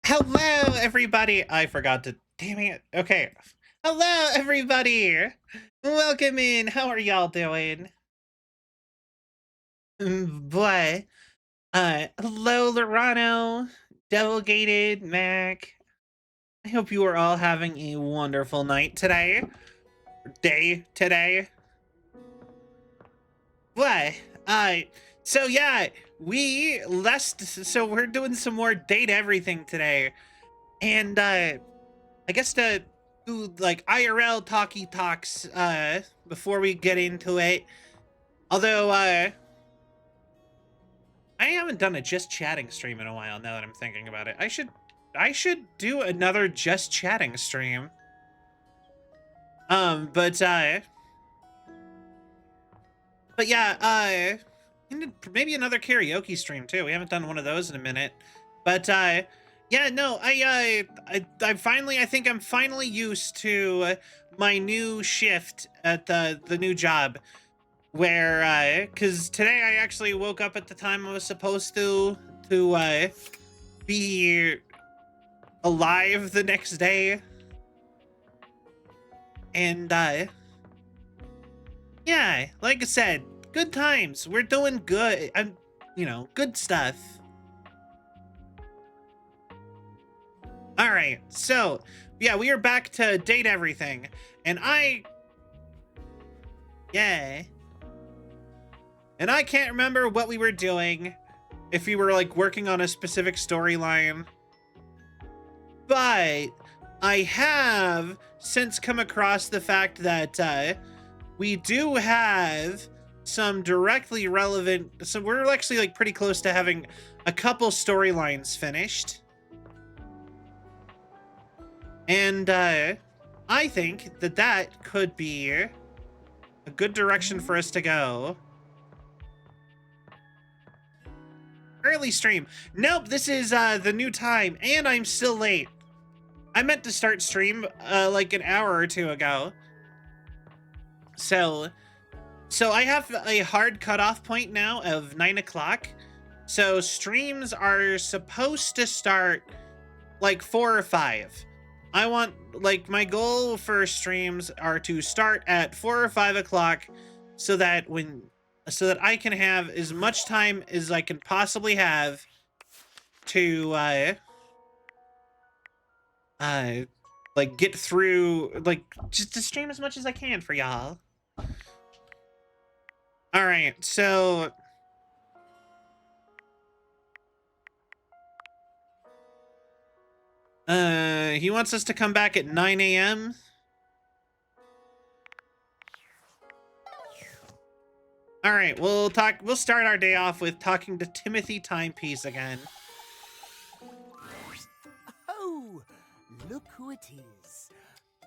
Hello, everybody. I forgot to. Damn it. Okay. Hello, everybody. Welcome in. How are y'all doing? Boy. Hello, Lorano, Delegated, Mac. I hope you are all having a wonderful night today. Day today. Boy. So yeah, so we're doing some more date everything today. And, I guess to do like IRL talky talks before we get into it. Although I haven't done a just chatting stream in a while now that I'm thinking about it. I should do another just chatting stream. But yeah, maybe another karaoke stream too. We haven't done one of those in a minute. But yeah, no, I finally, I think I'm finally used to my new shift at the new job, where because today I actually woke up at the time I was supposed to be alive the next day, and yeah, like I said, good times. We're doing good. Good stuff. All right, so yeah, we are back to date everything, and I can't remember what we were doing, if we were like working on a specific storyline, but I have since come across the fact that we do have some directly relevant, so we're actually like pretty close to having a couple storylines finished. And I think that could be a good direction for us to go. Early stream. Nope, this is the new time, and I'm still late. I meant to start stream like an hour or two ago. So I have a hard cutoff point now of 9 o'clock. So streams are supposed to start like 4 or 5. I want, like, my goal for streams are to start at 4 or 5 o'clock so that I can have as much time as I can possibly have to like get through, like just to stream as much as I can for y'all. All right, so he wants us to come back at 9 a.m. All right, we'll start our day off with talking to Timothy Timepiece again. Oh, look who it is.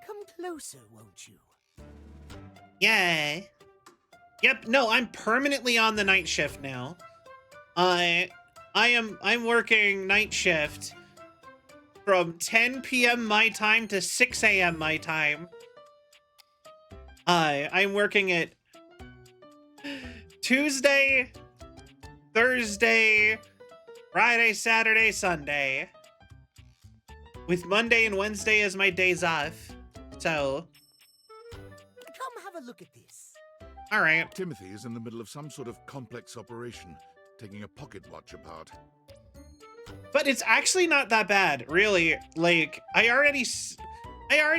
Come closer, won't you? Yay. Yep, no, I'm permanently on the night shift now. I'm working night shift from 10 p.m. my time to 6 a.m. my time. I'm working it Tuesday, Thursday, Friday, Saturday, Sunday, with Monday and Wednesday as my days off. So, come have a look at this. All right. Timothy is in the middle of some sort of complex operation, taking a pocket watch apart. But it's actually not that bad, really. Like, I already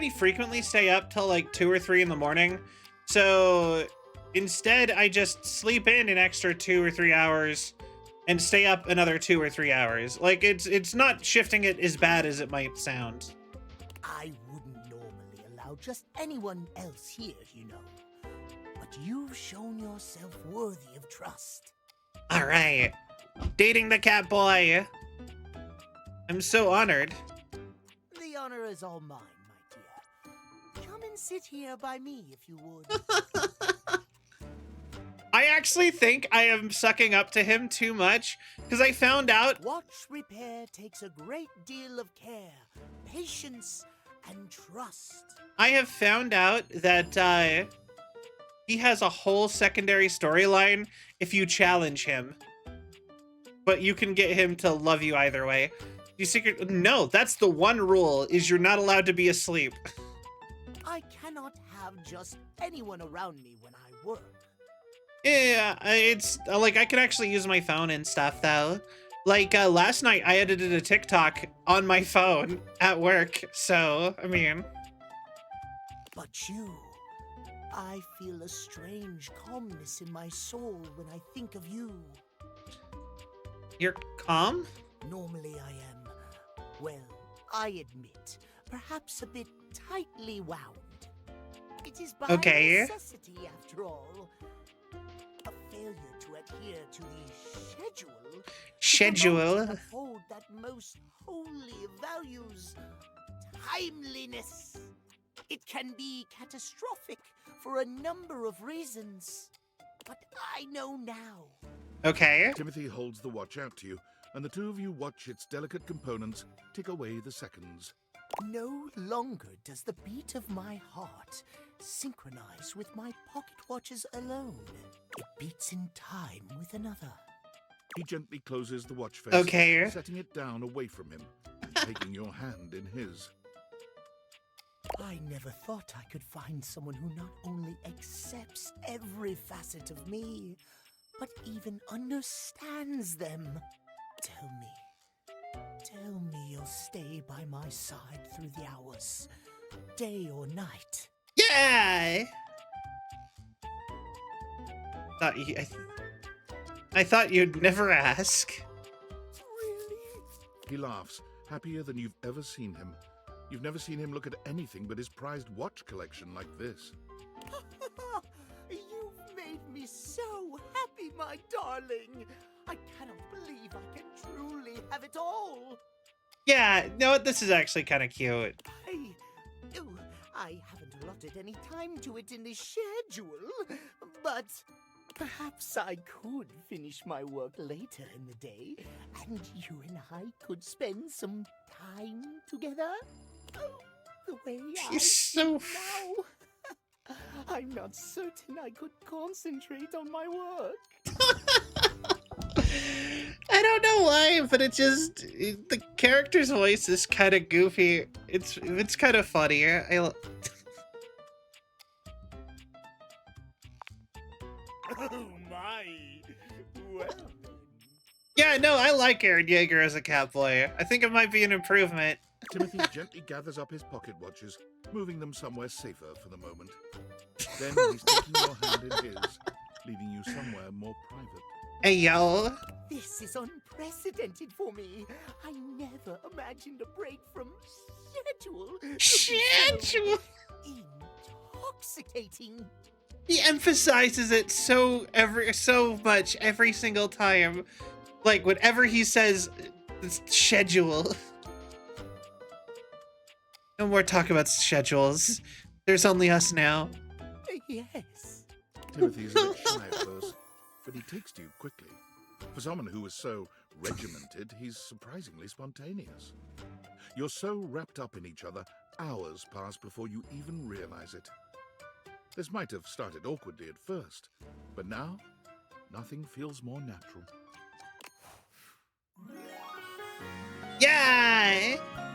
frequently stay up till like 2 or 3 in the morning. So instead, I just sleep in an extra 2 or 3 hours and stay up another 2 or 3 hours. Like, it's not shifting it as bad as it might sound. I wouldn't normally allow just anyone else here, you know. But you've shown yourself worthy of trust. All right. Dating the cat boy. I'm so honored. The honor is all mine, my dear. Come and sit here by me if you would. I actually think I am sucking up to him too much because I found out Watch repair takes a great deal of care, patience, and trust. I have found out that he has a whole secondary storyline if you challenge him. But you can get him to love you either way. No, that's the one rule, is you're not allowed to be asleep. I cannot have just anyone around me when I work. Yeah, it's like I can actually use my phone and stuff though. Like last night I edited a TikTok on my phone at work, so I mean. But you, I feel a strange calmness in my soul when I think of you. You're calm? Normally I am, well, I admit, perhaps a bit tightly wound. It is by necessity, after all. A failure to adhere to the schedule. To uphold that most holy of values, timeliness. It can be catastrophic for a number of reasons, but I know now. Okay. Timothy holds the watch out to you, and the two of you watch its delicate components tick away the seconds. No longer does the beat of my heart synchronize with my pocket watches alone. It beats in time with another. He gently closes the watch face, okay, setting it down away from him, taking your hand in his. I never thought I could find someone who not only accepts every facet of me, but even understands them. Tell me you'll stay by my side through the hours, day or night. Yeah! I thought you'd never ask. Really? He laughs, happier than you've ever seen him. You've never seen him look at anything but his prized watch collection like this. You've made me so happy, my darling. I cannot believe I can truly have it all. Yeah, no, this is actually kind of cute. I haven't allotted any time to it in the schedule, but perhaps I could finish my work later in the day, and you and I could spend some time together. Oh, the way He's so now. I'm not certain I could concentrate on my work. I don't know why, but the character's voice is kind of goofy. It's kind of funny. Oh my! Well then. Yeah, no, I like Aaron Yeager as a Catboy. I think it might be an improvement. Timothy gently gathers up his pocket watches, moving them somewhere safer for the moment. Then he's taking your hand in his, leading you somewhere more private. Hey, yo. This is unprecedented for me. I never imagined a break from schedule. could be so Schedule. Intoxicating. He emphasizes it so much every single time. Like, whenever he says schedule. No more talk about schedules. There's only us now. Yes. Timothy's a bit shy at first, but he takes to you quickly. For someone who is so regimented, he's surprisingly spontaneous. You're so wrapped up in each other, hours pass before you even realize it. This might have started awkwardly at first, but now, nothing feels more natural. Yeah! I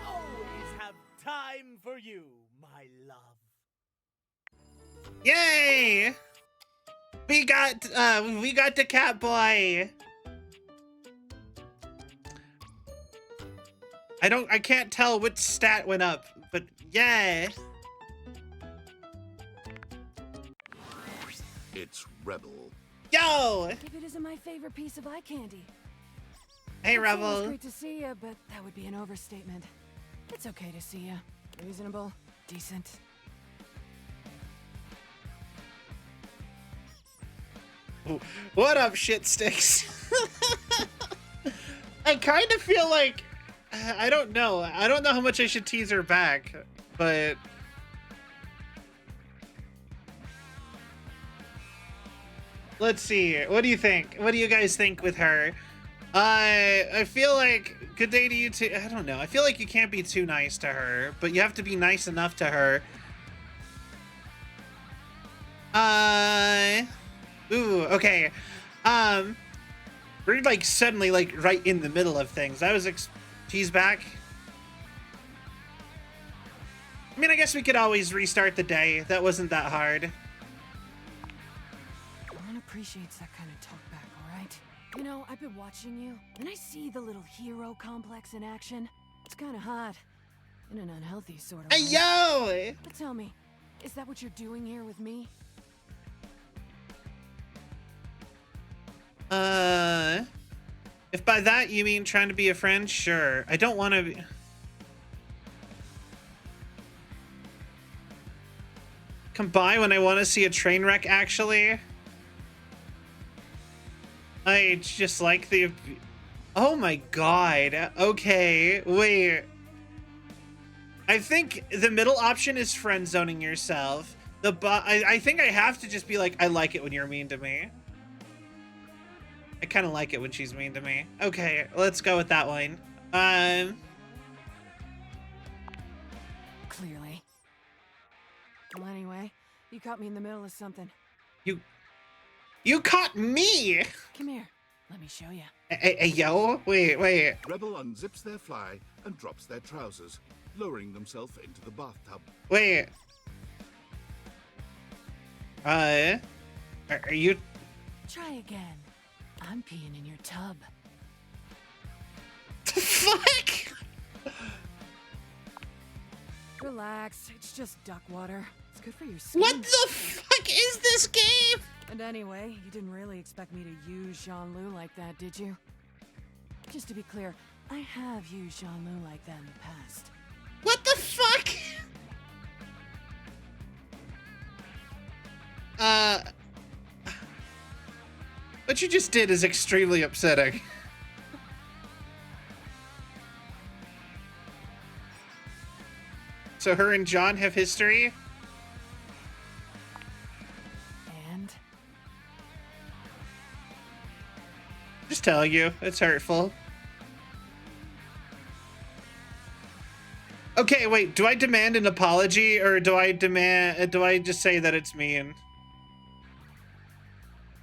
always have time for you, my love. Yay! We got the cat boy. I can't tell which stat went up, but yeah. It's Rebel. Yo! If it isn't my favorite piece of eye candy. Hey, It's always Rebel. great to see you, but that would be an overstatement. It's okay to see you. Reasonable, decent. What up, shit sticks? I kind of feel like I don't know how much I should tease her back, but let's see. What do you think? What do you guys think with her? I feel like good day to you too. I don't know. I feel like you can't be too nice to her, but you have to be nice enough to her. Ooh, okay. We're like suddenly like right in the middle of things. She's back. I mean, I guess we could always restart the day. That wasn't that hard. One appreciates that kind of talk back, alright? You know, I've been watching you, and I see the little hero complex in action. It's kind of hot. In an unhealthy sort of Hey, way. yo! But tell me, is that what you're doing here with me? If by that you mean trying to be a friend, sure. I don't want to be... Come by when I want to see a train wreck, actually. I just like the... Oh my god. Okay, wait. I think the middle option is friend zoning yourself. I think I have to just be like, I like it when you're mean to me. I kind of like it when she's mean to me. Okay, let's go with that one. Clearly. Well, anyway, you caught me in the middle of something. You caught me! Come here. Let me show you. Hey, yo, wait. Rebel unzips their fly and drops their trousers, lowering themselves into the bathtub. Wait. Are you... Try again. I'm peeing in your tub. Fuck? Relax. It's just duck water. It's good for your skin. What the fuck is this game? And anyway, you didn't really expect me to use Jean-Loup like that, did you? Just to be clear, I have used Jean-Loup like that in the past. What the fuck? What you just did is extremely upsetting. So her and John have history? And? Just telling you, it's hurtful. Okay, wait, do I demand an apology or do I just say that it's mean?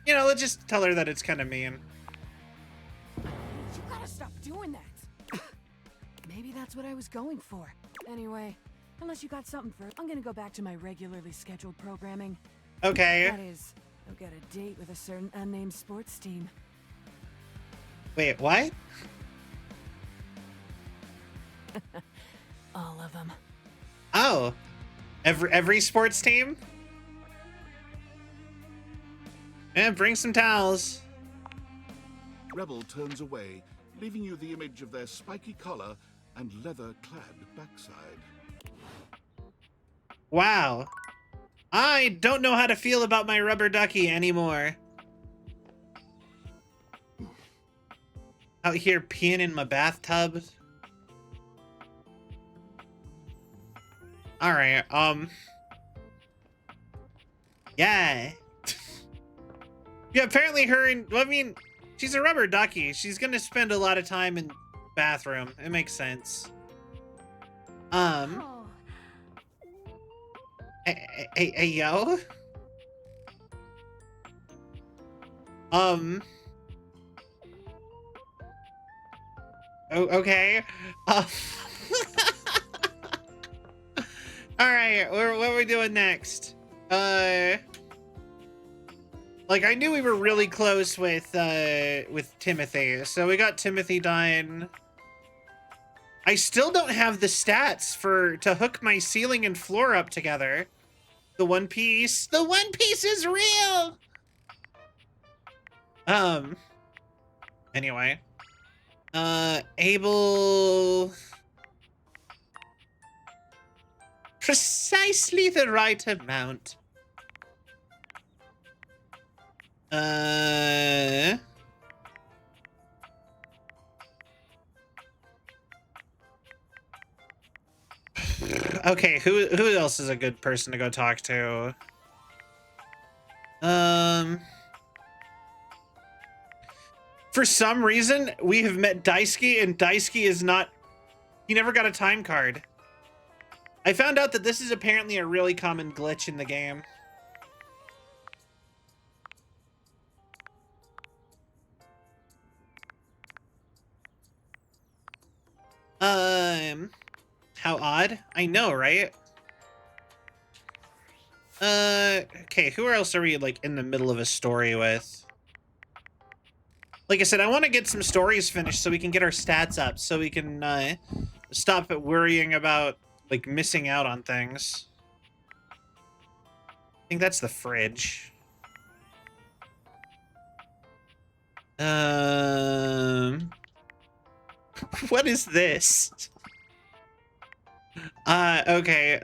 You know, let's just tell her that it's kind of mean. You gotta stop doing that. Maybe that's what I was going for. Anyway, unless you got something for, I'm gonna go back to my regularly scheduled programming. Okay. That is, I'll get a date with a certain unnamed sports team. Wait, what? All of them. Oh, every sports team? And bring some towels. Rebel turns away, leaving you the image of their spiky collar and leather-clad backside. Wow. I don't know how to feel about my rubber ducky anymore. Out here peeing in my bathtub. Alright, yeah. Yeah, apparently her and, well, I mean, she's a rubber ducky. She's gonna spend a lot of time in bathroom. It makes sense. Oh. Hey, yo. Oh, okay. All right, what are we doing next? Like, I knew we were really close with Timothy, so we got Timothy done. I still don't have the stats to hook my ceiling and floor up together. The One Piece is real. Anyway, Abel, precisely the right amount. Okay, who else is a good person to go talk to? For some reason, we have met Daisuke, and Daisuke is not... He never got a time card. I found out that this is apparently a really common glitch in the game. How odd? I know, right? Okay, who else are we, like, in the middle of a story with? Like I said, I want to get some stories finished so we can get our stats up, so we can, stop worrying about, like, missing out on things. I think that's the fridge. What is this? Okay,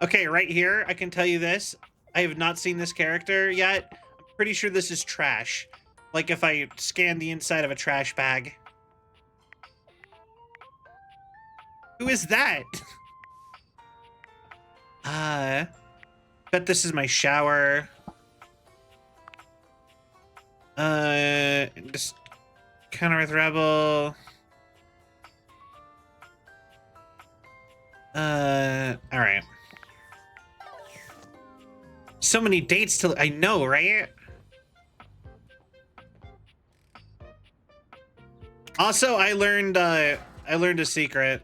okay, right here, I can tell you this. I have not seen this character yet. I'm pretty sure this is trash. Like if I scan the inside of a trash bag. Who is that? Bet this is my shower. Just counter with Rebel. All right. So many dates to... I know, right? Also, I learned a secret.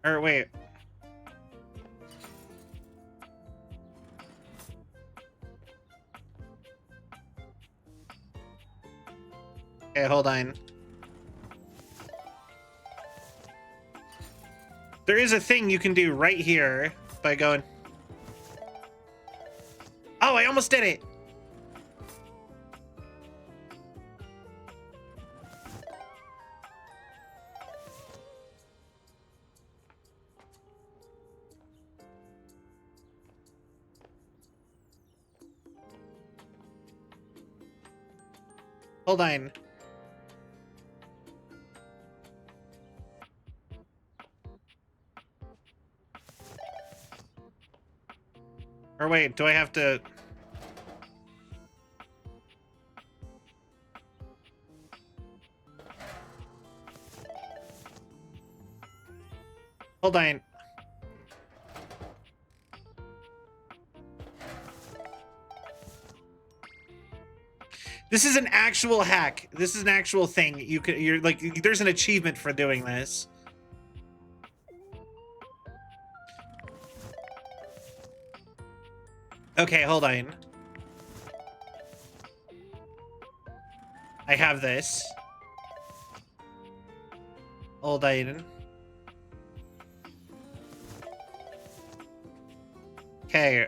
Or wait. Okay, hold on. There is a thing you can do right here by going... Oh, I almost did it! Hold on. Or wait, do I have to... Hold on. This is an actual hack. This is an actual thing. You're like, there's an achievement for doing this. Okay, hold on. I have this. Hold on. Okay.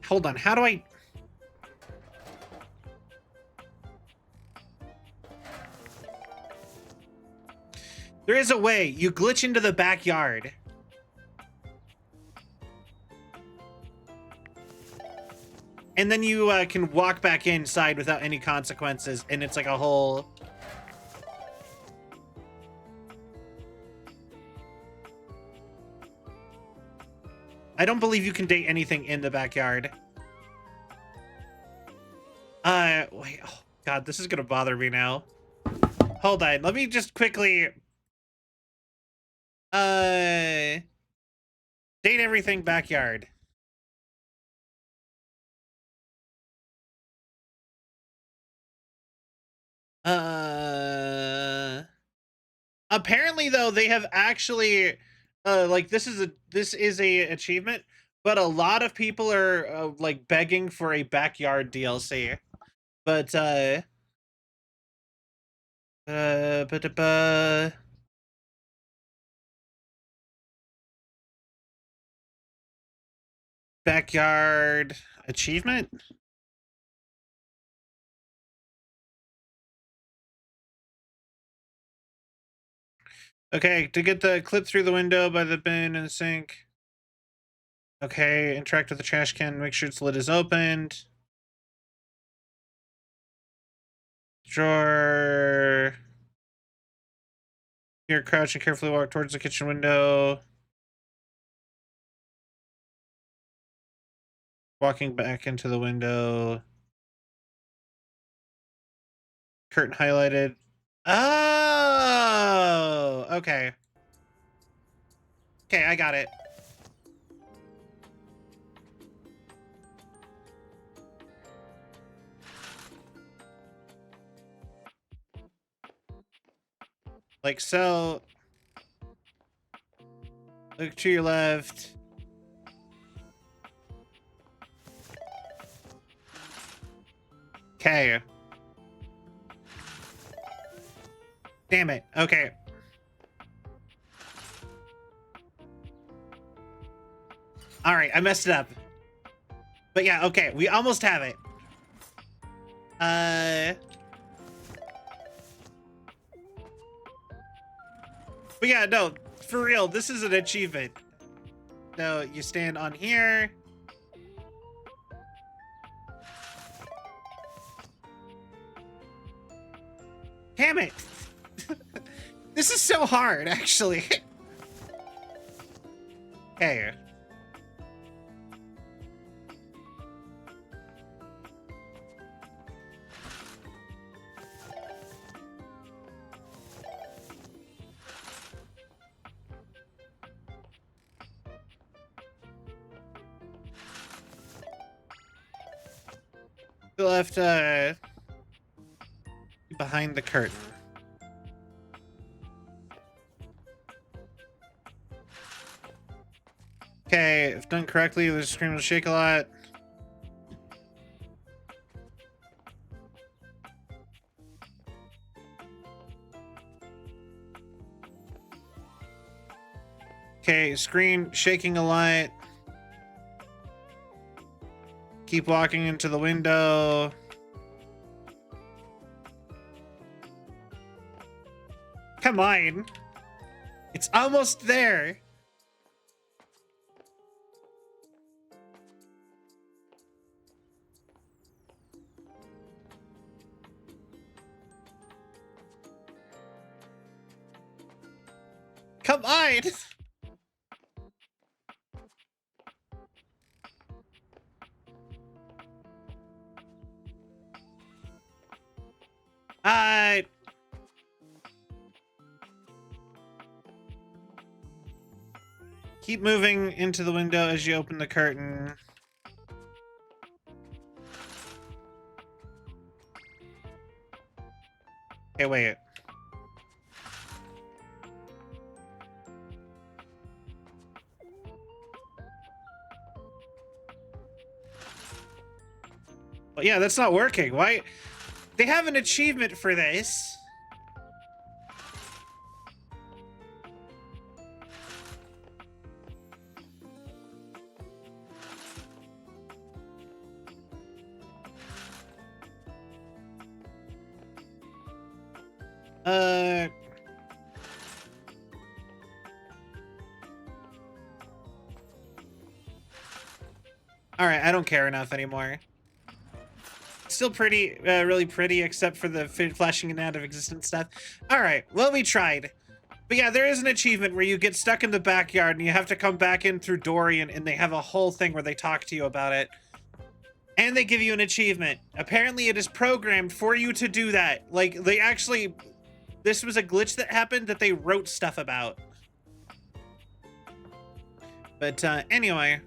Hold on, how do I... There is a way. You glitch into the backyard. And then you can walk back inside without any consequences, and it's like a whole... I don't believe you can date anything in the backyard. Wait, oh God, this is gonna bother me now. Hold on, let me just quickly... Date everything backyard. Apparently though, they have actually, like this is a achievement, but a lot of people are like begging for a backyard DLC. But backyard achievement. Okay, to get the clip through the window by the bin and the sink. Okay, interact with the trash can, make sure its lid is opened. Drawer. Here, crouch and carefully walk towards the kitchen window. Walking back into the window. Curtain highlighted. Oh, okay. Okay, I got it. Like so. Look to your left. Okay. Damn it. Okay. All right, I messed it up. But yeah, okay, we almost have it. But yeah, no, for real, this is an achievement. So you stand on here. Damn it. This is so hard, actually. Hey. Left, behind the curtain. Okay, if done correctly, the screen will shake a lot. Okay, screen shaking a lot. Keep walking into the window. Come on. It's almost there. Come on. Uh, keep moving into the window as you open the curtain. Okay, wait. Well, yeah, that's not working. Why? They have an achievement for this. All right, I don't care enough anymore. Still pretty, really pretty, except for the flashing in and out of existence stuff. All right, well, we tried. But yeah, there is an achievement where you get stuck in the backyard and you have to come back in through Dorian, and they have a whole thing where they talk to you about it. And they give you an achievement. Apparently it is programmed for you to do that. Like, they actually, this was a glitch that happened that they wrote stuff about. But anyway,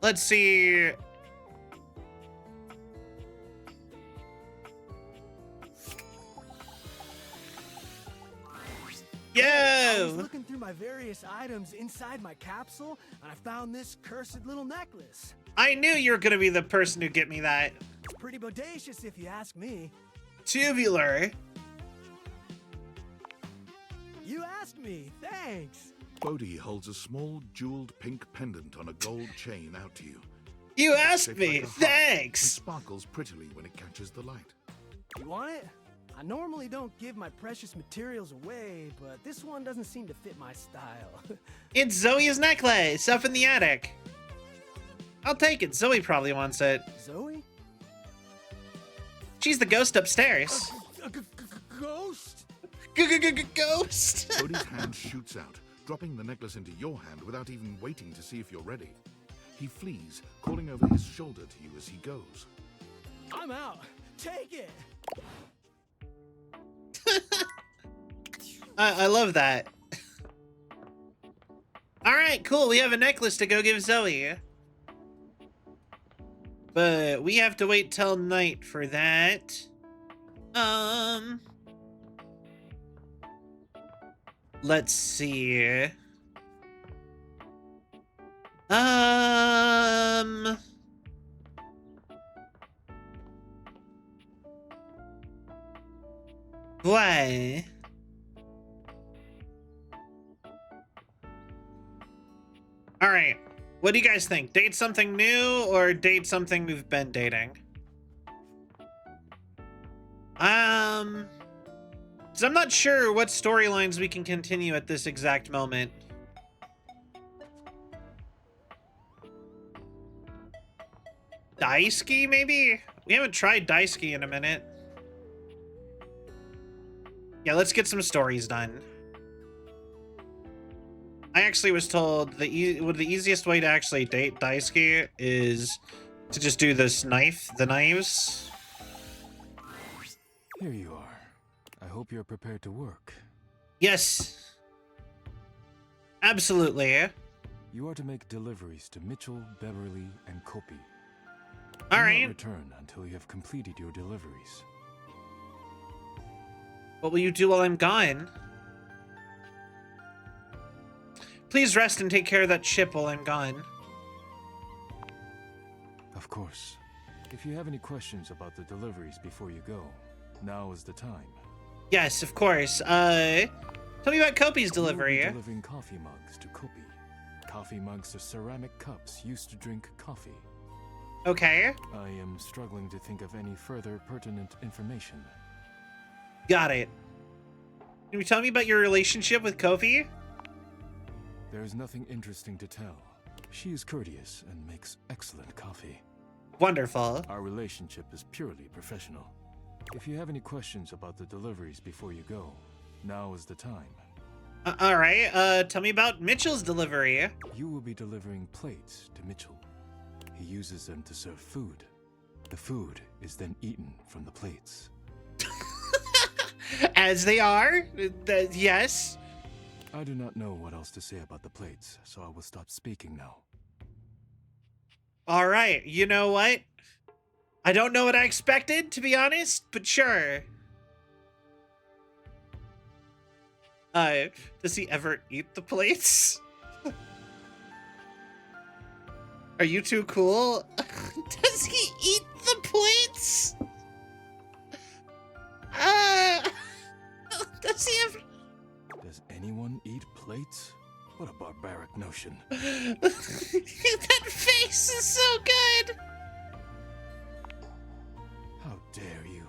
let's see. I was Yo! looking through my various items inside my capsule, and I found this cursed little necklace. I knew you were gonna be the person who get me that. It's pretty bodacious if you ask me. Tubular. You asked me, thanks. Bodhi holds a small jeweled pink pendant on a gold chain out to you. You asked Shaped me. like a heart, and Thanks. sparkles prettily when it catches the light. You want it? I normally don't give my precious materials away, but this one doesn't seem to fit my style. It's Zoe's necklace up in the attic. I'll take it. Zoe probably wants it. Zoe? She's the ghost upstairs. Ghost? Ghost. Bodhi's hand shoots out, dropping the necklace into your hand without even waiting to see if you're ready. He flees, calling over his shoulder to you as he goes. I'm out. Take it. I love that. All right, cool. We have a necklace to go give Zoe. But we have to wait till night for that. Let's see. What? All right. What do you guys think? Date something new or date something we've been dating? So I'm not sure what storylines we can continue at this exact moment. Daisuke, maybe? We haven't tried Daisuke in a minute. Yeah, let's get some stories done. I actually was told the easiest way to actually date Daisuke is to just do this the knives. Here you are. I hope you're prepared to work. Yes. Absolutely. You are to make deliveries to Mitchell, Beverly, and Kopi. All Do right. not return until you have completed your deliveries. What will you do while I'm gone? Please rest and take care of that ship while I'm gone. Of course. If you have any questions about the deliveries before you go, now is the time. Yes, of course. Tell me about Kopi's delivery. You will be delivering coffee mugs to Kopi. Coffee mugs are ceramic cups used to drink coffee. Okay. I am struggling to think of any further pertinent information. Got it. Can you tell me about your relationship with Kofi? There is nothing interesting to tell. She is courteous and makes excellent coffee. Wonderful. Our relationship is purely professional. If you have any questions about the deliveries before you go, now is the time. All right. Tell me about Mitchell's delivery. You will be delivering plates to Mitchell. He uses them to serve food. The food is then eaten from the plates. As they are? Yes. I do not know what else to say about the plates, so I will stop speaking now. All right, you know what? I don't know what I expected, to be honest, but sure. Does he ever eat the plates? Are you too cool? Does he eat the plates? Does he ever? Does anyone eat plates? What a barbaric notion. That face is so good. How dare you?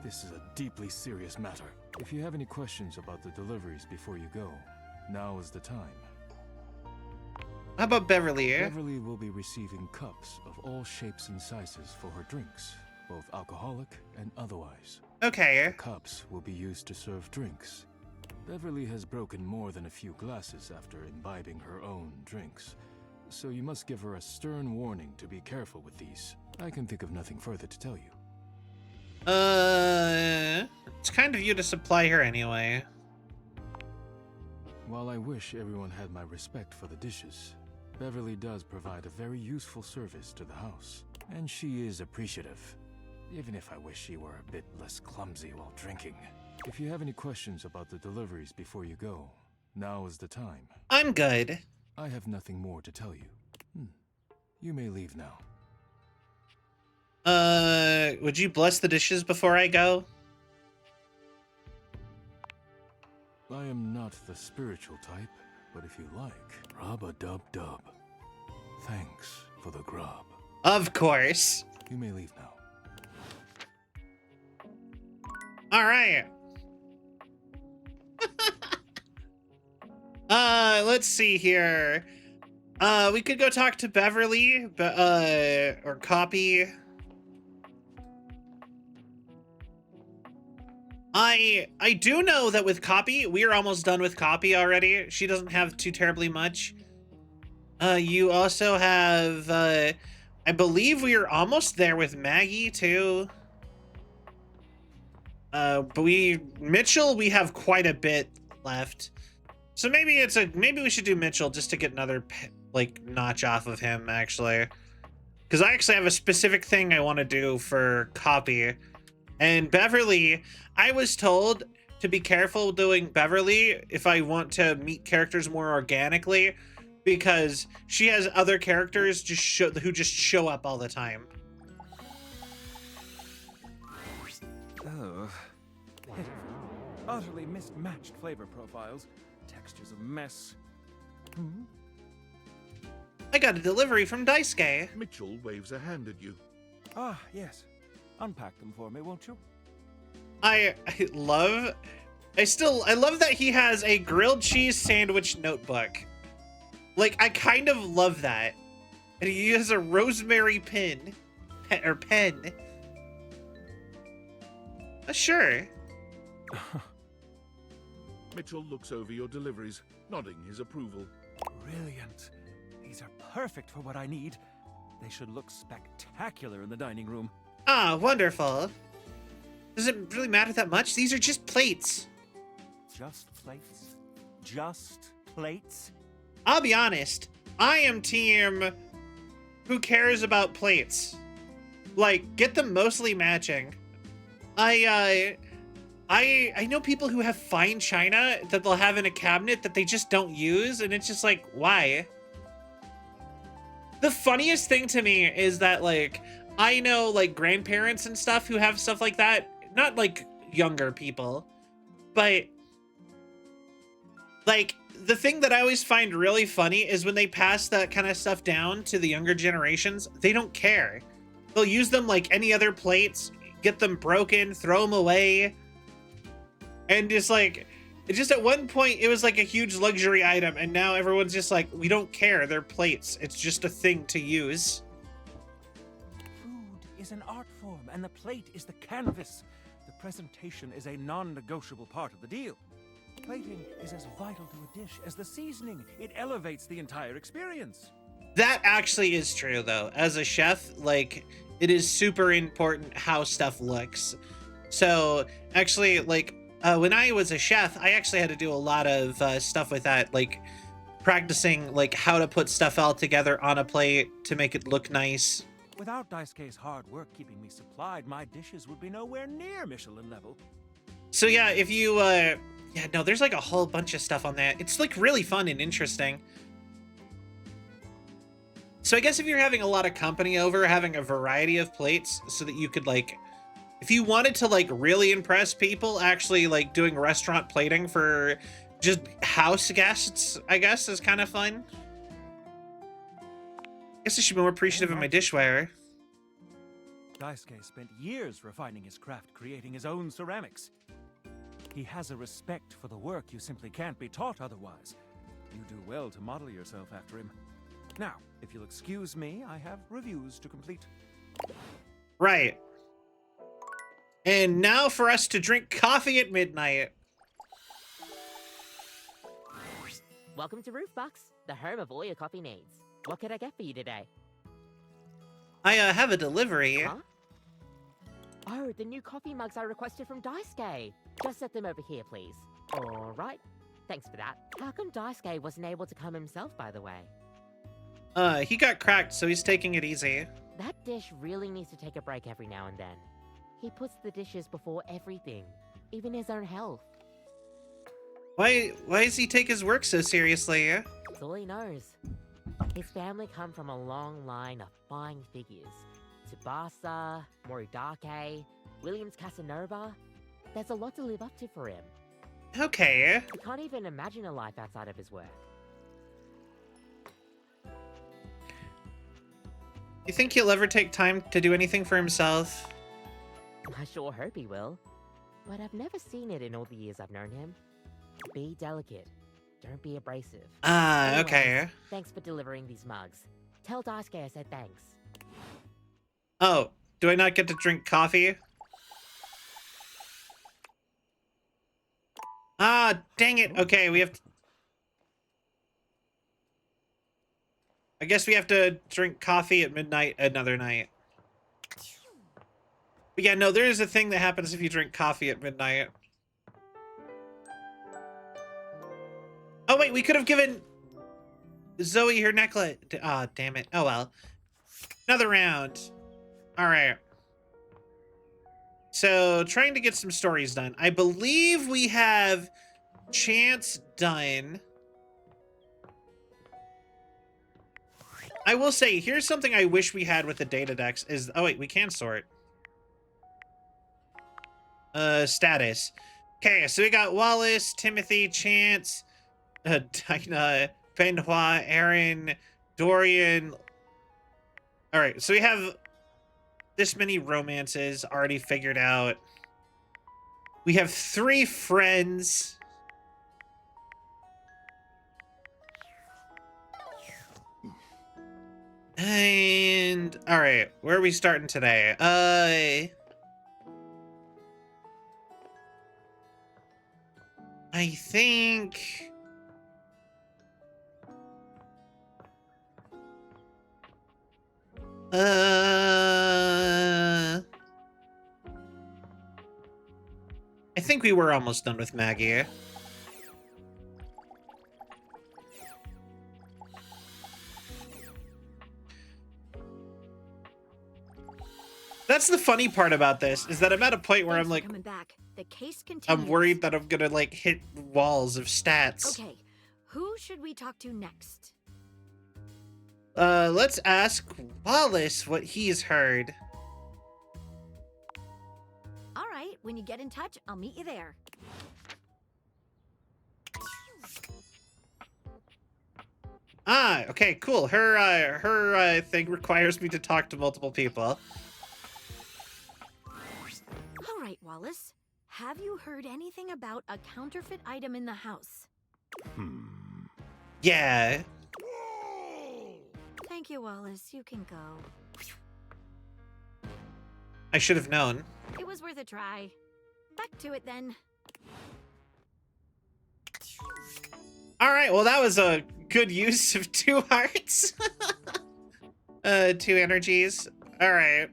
This is a deeply serious matter. If you have any questions about the deliveries before you go, now is the time. How about Beverly? Beverly will be receiving cups of all shapes and sizes for her drinks, both alcoholic and otherwise. Okay. The cups will be used to serve drinks. Beverly has broken more than a few glasses after imbibing her own drinks, so you must give her a stern warning to be careful with these. I can think of nothing further to tell you. It's kind of you to supply her anyway. While I wish everyone had my respect for the dishes, Beverly does provide a very useful service to the house, and she is appreciative, even if I wish she were a bit less clumsy while drinking. If you have any questions about the deliveries before you go, now is the time. I'm good. I have nothing more to tell you. You may leave now. Would you bless the dishes before I go? I am not the spiritual type, but if you like, rub-a-dub-dub. Thanks for the grub. Of course. You may leave now. All right. Let's see here. We could go talk to Beverly, or Copy. I do know that with Copy, we are almost done with Copy already. She doesn't have too terribly much. You also have, I believe we are almost there with Maggie too. But Mitchell, we have quite a bit left. So maybe we should do Mitchell just to get another like notch off of him actually. Because I actually have a specific thing I want to do for Copy. And Beverly, I was told to be careful doing Beverly if I want to meet characters more organically, because she has other characters who just show up all the time. Oh. Utterly mismatched flavor profiles. Textures a mess. I got a delivery from Daisuke. Mitchell waves a hand at you. Ah, yes. Unpack them for me, won't you? I love that he has a grilled cheese sandwich notebook. Like, I kind of love that. And he has a rosemary pen. Sure. Mitchell looks over your deliveries, nodding his approval. Brilliant. These are perfect for what I need. They should look spectacular in the dining room. Ah, wonderful. Does it really matter that much? These are just plates. Just plates? Just plates? I'll be honest. I am team who cares about plates. Like, get them mostly matching. I know people who have fine china that they'll have in a cabinet that they just don't use, and it's just like, why? The funniest thing to me is that, like, I know, like, grandparents and stuff who have stuff like that. Not, like, younger people. But, like, the thing that I always find really funny is when they pass that kind of stuff down to the younger generations, they don't care. They'll use them like any other plates, get them broken, throw them away. And just like, just at one point, it was like a huge luxury item. And now everyone's just like, we don't care. They're plates. It's just a thing to use. Food is an art form, and the plate is the canvas. The presentation is a non-negotiable part of the deal. Plating is as vital to a dish as the seasoning. It elevates the entire experience. That actually is true, though. As a chef, like, it is super important how stuff looks. So actually, like, when I was a chef, I actually had to do a lot of stuff with that, like practicing like how to put stuff all together on a plate to make it look nice. Without Daisuke's hard work keeping me supplied, my dishes would be nowhere near Michelin level. So yeah, if you, yeah, no, there's like a whole bunch of stuff on that. It's like really fun and interesting. So I guess if you're having a lot of company over, having a variety of plates so that you could like, if you wanted to like really impress people, actually like doing restaurant plating for just house guests, I guess, is kind of fun. I guess I should be more appreciative of my dishware. Daisuke spent years refining his craft, creating his own ceramics. He has a respect for the work you simply can't be taught otherwise. You do well to model yourself after him. Now, if you'll excuse me, I have reviews to complete. Right. And now for us to drink coffee at midnight. Welcome to Roofbox, the home of all your coffee needs. What could I get for you today? I have a delivery. Huh? Oh, the new coffee mugs I requested from Daisuke. Just set them over here, please. All right. Thanks for that. How come Daisuke wasn't able to come himself, by the way? He got cracked, so he's taking it easy. That dish really needs to take a break every now and then. He puts the dishes before everything, even his own health. Why does he take his work so seriously? That's all he knows. His family come from a long line of fine figures. Tsubasa, Moridake, Williams Casanova. There's a lot to live up to for him. Okay. He can't even imagine a life outside of his work. You think he'll ever take time to do anything for himself? I sure hope he will. But I've never seen it in all the years I've known him. Be delicate. Don't be abrasive. Ah, okay. Anyways, thanks for delivering these mugs. Tell Daisuke I said thanks. Oh, do I not get to drink coffee? Ah, dang it. Okay, we have to... I guess we have to drink coffee at midnight another night. But yeah, no, there is a thing that happens if you drink coffee at midnight. Oh, wait, we could have given Zoe her necklace. Ah, damn it. Oh, well. Another round. All right. So, trying to get some stories done. I believe we have Chance done. I will say, here's something I wish we had with the data decks is... Oh, wait, we can sort. Status. Okay, so we got Wallace, Timothy, Chance, Dinah, Benoit, Aaron, Dorian. All right, so we have this many romances already figured out. We have 3 friends. And all right, where are we starting today? I think I think we were almost done with Maggie. That's the funny part about this, is that I'm at a point where Thanks I'm for like, coming back. The case continues. I'm worried that I'm gonna like hit walls of stats. Okay, who should we talk to next? Let's ask Wallace what he's heard. All right, when you get in touch, I'll meet you there. Ah, okay, cool. Her thing requires me to talk to multiple people. All right, Wallace. Have you heard anything about a counterfeit item in the house? Yeah. Thank you, Wallace. You can go. I should have known. It was worth a try. Back to it then. All right, well, that was a good use of 2 hearts. 2 energies. All right.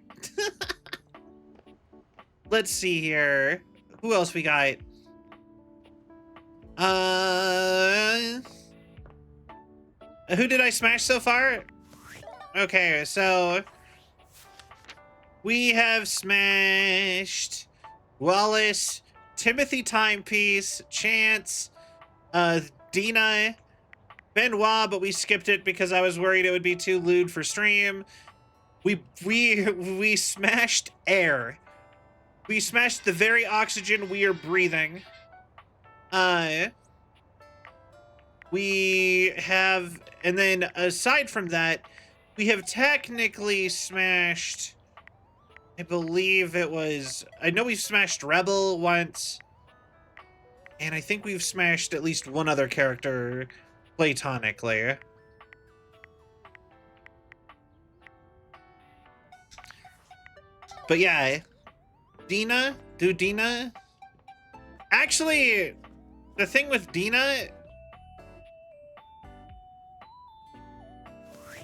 Let's see here. Who else we got? Who did I smash so far? Okay, so we have smashed Wallace, Timothy Timepiece, Chance, Dina, Benoit, but we skipped it because I was worried it would be too lewd for stream. We smashed air. We smashed the very oxygen we are breathing. We have, and then aside from that, we have technically smashed, I believe it was, I know we've smashed Rebel once, and I think we've smashed at least one other character platonically. But yeah, Dina? Actually, the thing with Dina,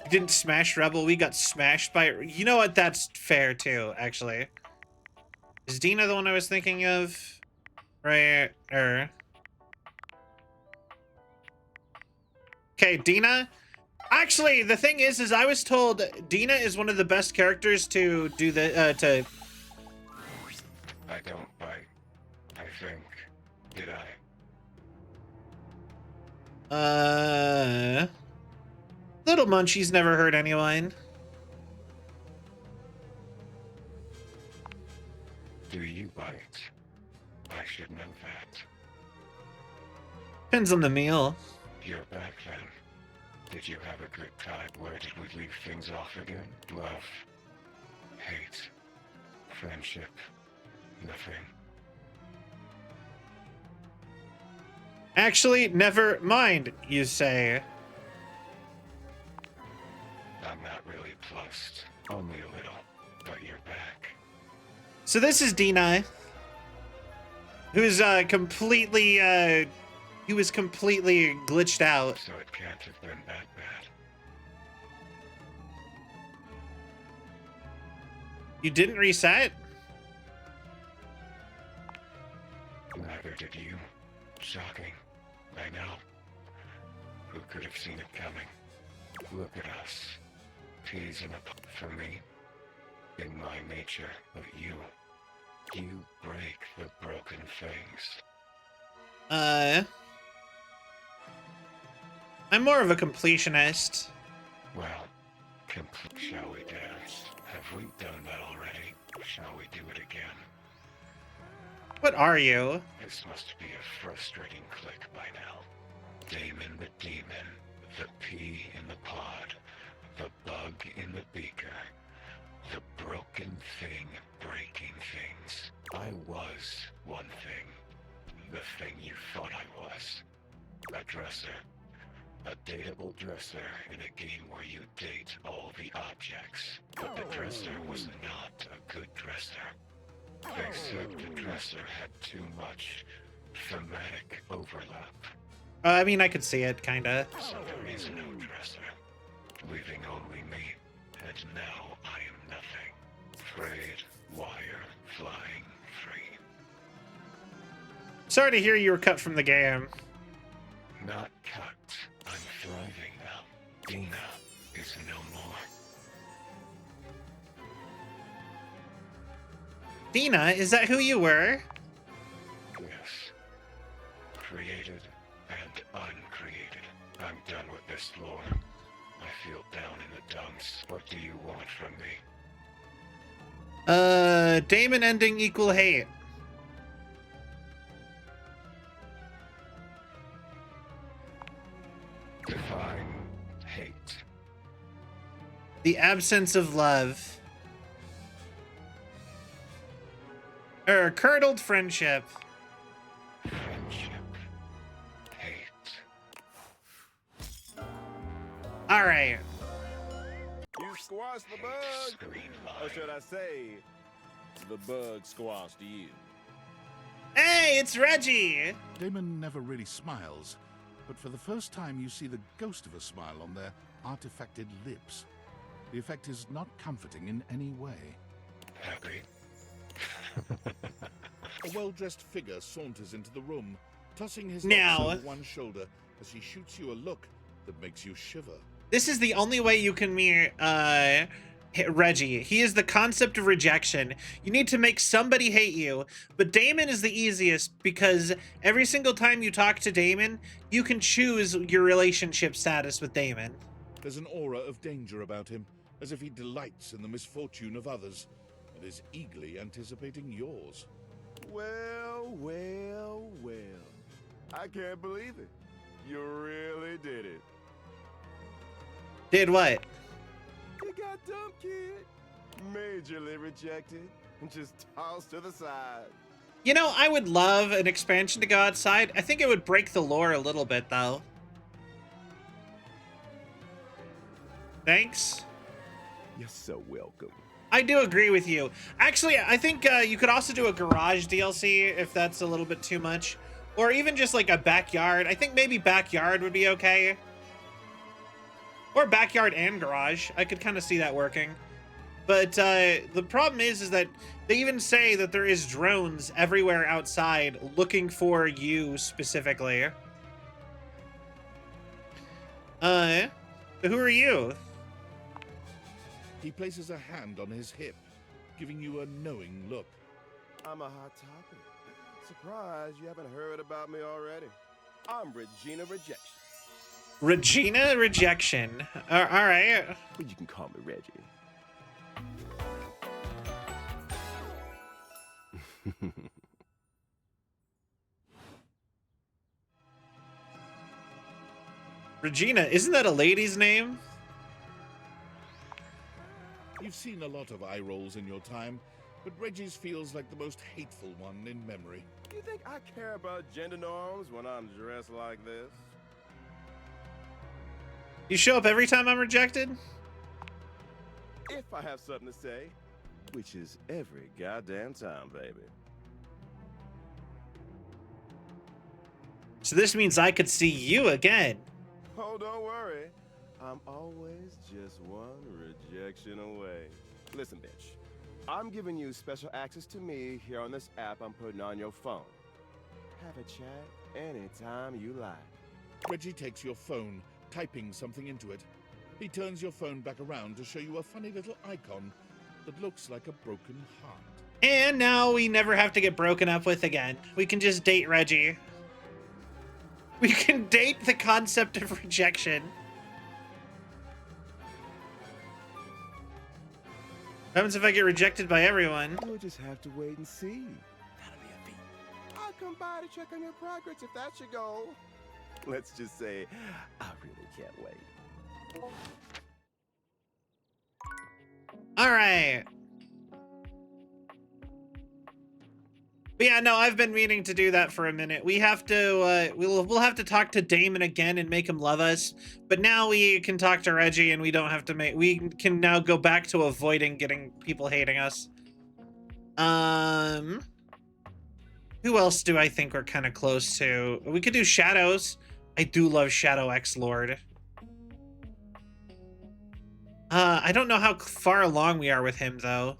didn't smash Rebel, we got smashed by, you know what, that's fair too, actually. Is Dina the one I was thinking of? Right, Okay, Dina. Actually, the thing is I was told Dina is one of the best characters to do the, I don't bite. I think. Did I? Little Munchie's never hurt anyone. Do you bite? I should know that. Depends on the meal. You're back then. Did you have a good time? Where did we leave things off again? Love. Hate. Friendship. Nothing. Actually, never mind, you say. I'm not really plussed. Only a little. But you're back. So this is Dina, who's completely he was completely glitched out. So it can't have been that bad. You didn't reset? Neither did you. Shocking. I know. Who could have seen it coming? Look at us. Peas in a pot for me. In my nature, but you break the broken things. I'm more of a completionist. Well, shall we dance? Have we done that already? Shall we do it again? What are you? This must be a frustrating click by now. Damon the demon, the pea in the pod, the bug in the beaker, the broken thing breaking things. I was one thing. The thing you thought I was. A dresser. A dateable dresser in a game where you date all the objects. But the dresser was not a good dresser. They said the dresser had too much thematic overlap. I mean, I could see it, kinda. So there is no dresser, leaving only me. And now I am nothing. Frayed wire flying free. Sorry to hear you were cut from the game. Not cut. I'm thriving now. Dina is no more. Dina, is that who you were? Yes. Created and uncreated. I'm done with this lore. I feel down in the dumps. What do you want from me? Damon ending equal hate. Define hate. The absence of love. Curdled friendship. Friendship. Hate. Alright. You squashed the bug, Screen or line. should I say, the bug squashed you? Hey, it's Reggie! Damon never really smiles, but for the first time you see the ghost of a smile on their artifacted lips. The effect is not comforting in any way. happy. A well-dressed figure saunters into the room, tossing his Now- locks over one shoulder as he shoots you a look that makes you shiver. This is the only way you can meet Reggie. He is the concept of rejection. You need to make somebody hate you, but Damon is the easiest because every single time you talk to Damon, you can choose your relationship status with Damon. There's an aura of danger about him, as if he delights in the misfortune of others and is eagerly anticipating yours. Well, well, well. I can't believe it. You really did it. Did what? You got dumped, kid. Majorly rejected and just tossed to the side. You know, I would love an expansion to go outside. I think it would break the lore a little bit, though. Thanks. You're so welcome. I do agree with you. Actually, I think you could also do a garage DLC if that's a little bit too much. Or even just like a backyard. I think maybe backyard would be okay. Or backyard and garage. I could kind of see that working. But the problem is that they even say that there is drones everywhere outside looking for you specifically. Who are you? He places a hand on his hip, giving you a knowing look. I'm a hot topic. Surprised you haven't heard about me already. I'm Regina Rejection. Regina Rejection. All right. But you can call me Reggie. Regina, isn't that a lady's name? You've seen a lot of eye rolls in your time, but Reggie's feels like the most hateful one in memory. You think I care about gender norms when I'm dressed like this? You show up every time I'm rejected? If I have something to say, which is every goddamn time, baby. So this means I could see you again. Oh, don't worry. I'm always just one rejection away. Listen, bitch. I'm giving you special access to me here on this app I'm putting on your phone. Have a chat anytime you like. Reggie takes your phone, typing something into it. He turns your phone back around to show you a funny little icon that looks like a broken heart. And now we never have to get broken up with again. We can just date Reggie. We can date the concept of rejection. What happens if I get rejected by everyone? We'll just have to wait and see. That'll be a feat. I'll come by to check on your progress if that's your goal. Let's just say, I really can't wait. All right. But yeah, no, I've been meaning to do that for a minute. We have to, we'll have to talk to Damon again and make him love us. But now we can talk to Reggie and we don't have to we can now go back to avoiding getting people hating us. Who else do I think we're kind of close to? We could do Shadows. I do love Shadow X Lord. I don't know how far along we are with him though.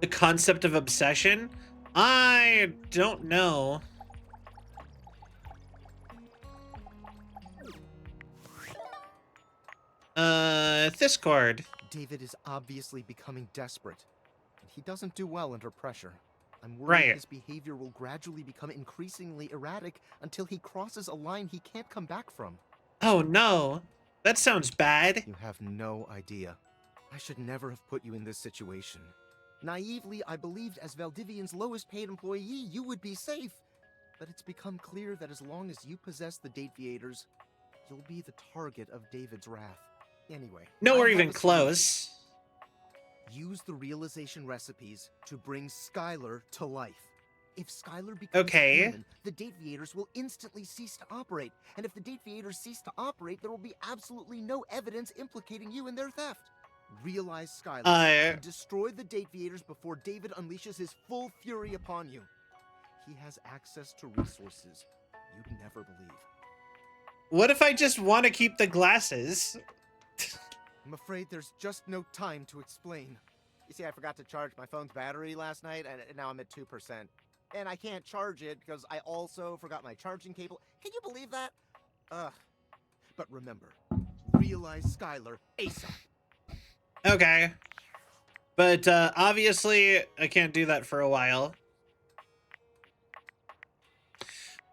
The concept of obsession? I don't know. Discord. David is obviously becoming desperate, and he doesn't do well under pressure. I'm worried Right. his behavior will gradually become increasingly erratic until he crosses a line he can't come back from. Oh no, that sounds bad. You have no idea. I should never have put you in this situation. Naively, I believed as Valdivian's lowest paid employee, you would be safe. But it's become clear that as long as you possess the Dateviators, you'll be the target of David's wrath. Anyway. Nowhere I have even a close. Use the realization recipes to bring Skylar to life. If Skylar becomes Okay. human, the Dateviators will instantly cease to operate. And if the Dateviators cease to operate, there will be absolutely no evidence implicating you in their theft. Realize Skylar and destroy the Dateviators before David unleashes his full fury upon you. He has access to resources you'd never believe. What if I just want to keep the glasses? I'm afraid there's just no time to explain. You see, I forgot to charge my phone's battery last night, and now I'm at 2%. And I can't charge it because I also forgot my charging cable. Can you believe that? Ugh. But remember, realize Skylar ASAP. Okay. But obviously, I can't do that for a while.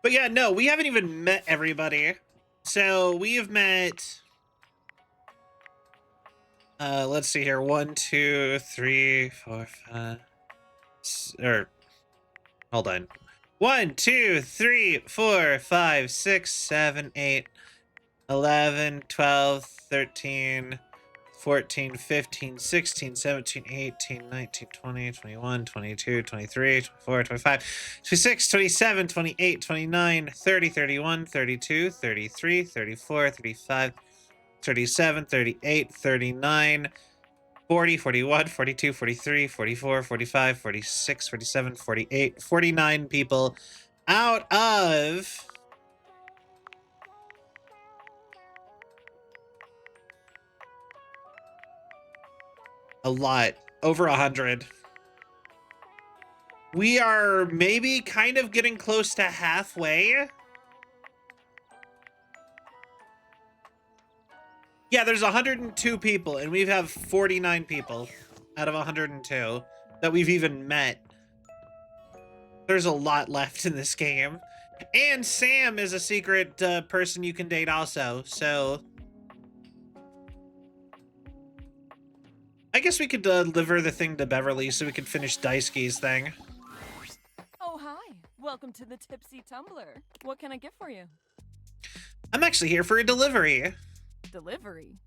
But yeah, no, we haven't even met everybody. So we have met... let's see here. 1, 2, 3, 4, 5... Or... Hold on. 1, 2, 3, 4, 5, 6, 7, 8, 11, 12, 13... 14, 15, 16, 17, 18, 19, 20, 21, 22, 23, 24, 25, 26, 27, 28, 29, 30, 31, 32, 33, 34, 35, 37, 38, 39, 40, 41, 42, 43, 44, 45, 46, 47, 48, 49 people out of... a lot. Over 100. We are maybe kind of getting close to halfway. Yeah, there's 102 people, and we have 49 people out of 102 that we've even met. There's a lot left in this game. And Sam is a secret person you can date also, so... I guess we could deliver the thing to Beverly so we could finish Daisuke's thing. Oh, hi. Welcome to the Tipsy Tumbler. What can I get for you? I'm actually here for a delivery. Delivery?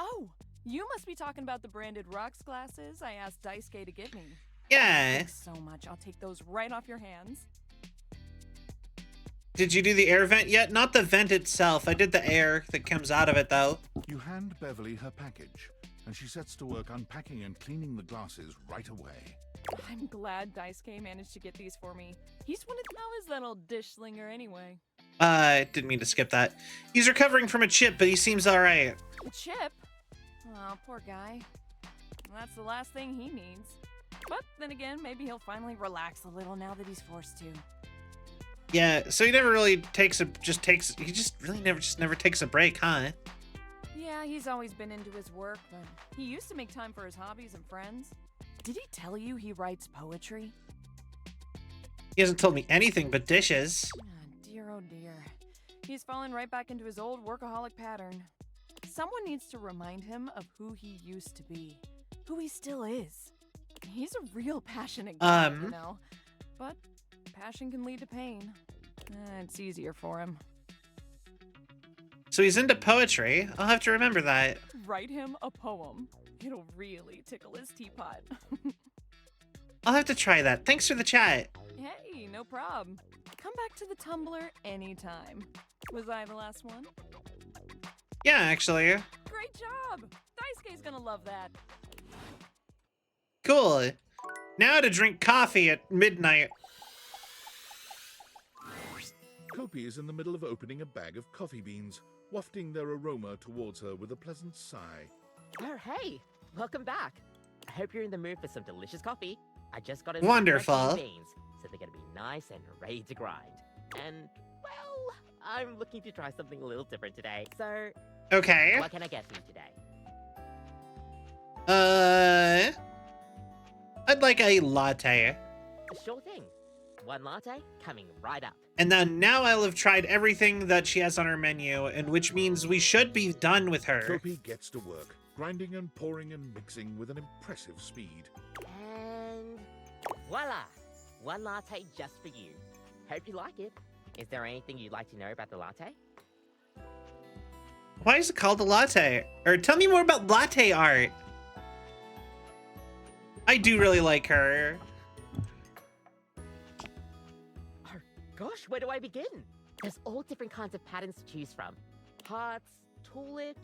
Oh, you must be talking about the branded rocks glasses I asked Daisuke to get me. Yeah. Thanks so much. I'll take those right off your hands. Did you do the air vent yet? Not the vent itself. I did the air that comes out of it, though. You hand Beverly her package, and she sets to work unpacking and cleaning the glasses right away. I'm glad Daisuke managed to get these for me. He's one of... How is that old dish slinger anyway? Didn't mean to skip that. He's recovering from a chip, but he seems alright. A chip? Oh, poor guy. That's the last thing he needs. But then again, maybe he'll finally relax a little now that he's forced to. Yeah, so he never really takes a... He just really never takes a break, huh? Yeah, he's always been into his work, but he used to make time for his hobbies and friends. Did he tell you he writes poetry? He hasn't told me anything but dishes. Oh dear. He's fallen right back into his old workaholic pattern. Someone needs to remind him of who he used to be, who he still is. He's a real passionate guy, you know. But passion can lead to pain. It's easier for him. So he's into poetry. I'll have to remember that. Write him a poem. It'll really tickle his teapot. I'll have to try that. Thanks for the chat. Hey, no problem. Come back to the Tumblr anytime. Was I the last one? Yeah, actually. Great job! Daisuke's gonna love that. Cool. Now to drink coffee at midnight. Kopi is in the middle of opening a bag of coffee beans, wafting their aroma towards her with a pleasant sigh. Oh, hey! Welcome back. I hope you're in the mood for some delicious coffee. I just got in Wonderful. some fresh beans, so they're gonna be nice and ready to grind. And, well, I'm looking to try something a little different today. So, okay. What can I get for you today? I'd like a latte. Sure thing. One latte coming right up. And then now I'll have tried everything that she has on her menu, and which means we should be done with her. Kopi gets to work, grinding and pouring and mixing with an impressive speed. And voila! One latte just for you. Hope you like it. Is there anything you'd like to know about the latte? Why is it called a latte? Or tell me more about latte art. I do really like her. Oh gosh, where do I begin? There's all different kinds of patterns to choose from. Hearts, tulips.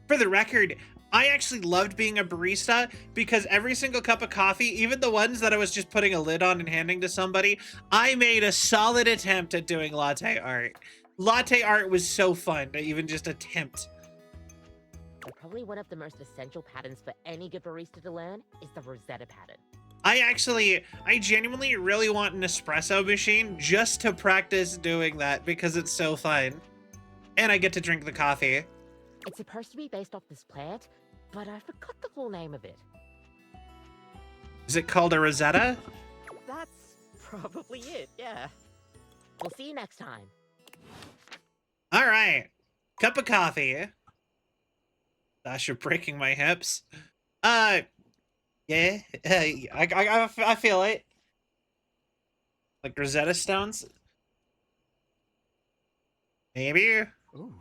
For the record, I actually loved being a barista because every single cup of coffee, even the ones that I was just putting a lid on and handing to somebody, I made a solid attempt at doing latte art. Latte art was so fun to even just attempt. but probably one of the most essential patterns for any good barista to learn is the Rosetta pattern. I genuinely really want an espresso machine just to practice doing that because it's so fun. And I get to drink the coffee. It's supposed to be based off this plant, but I forgot the full name of it. Is it called a Rosetta? That's probably it, yeah. We'll see you next time. All right. Cup of coffee. Gosh, you're breaking my hips. Yeah, I feel it. Like Rosetta Stones? Maybe? Ooh.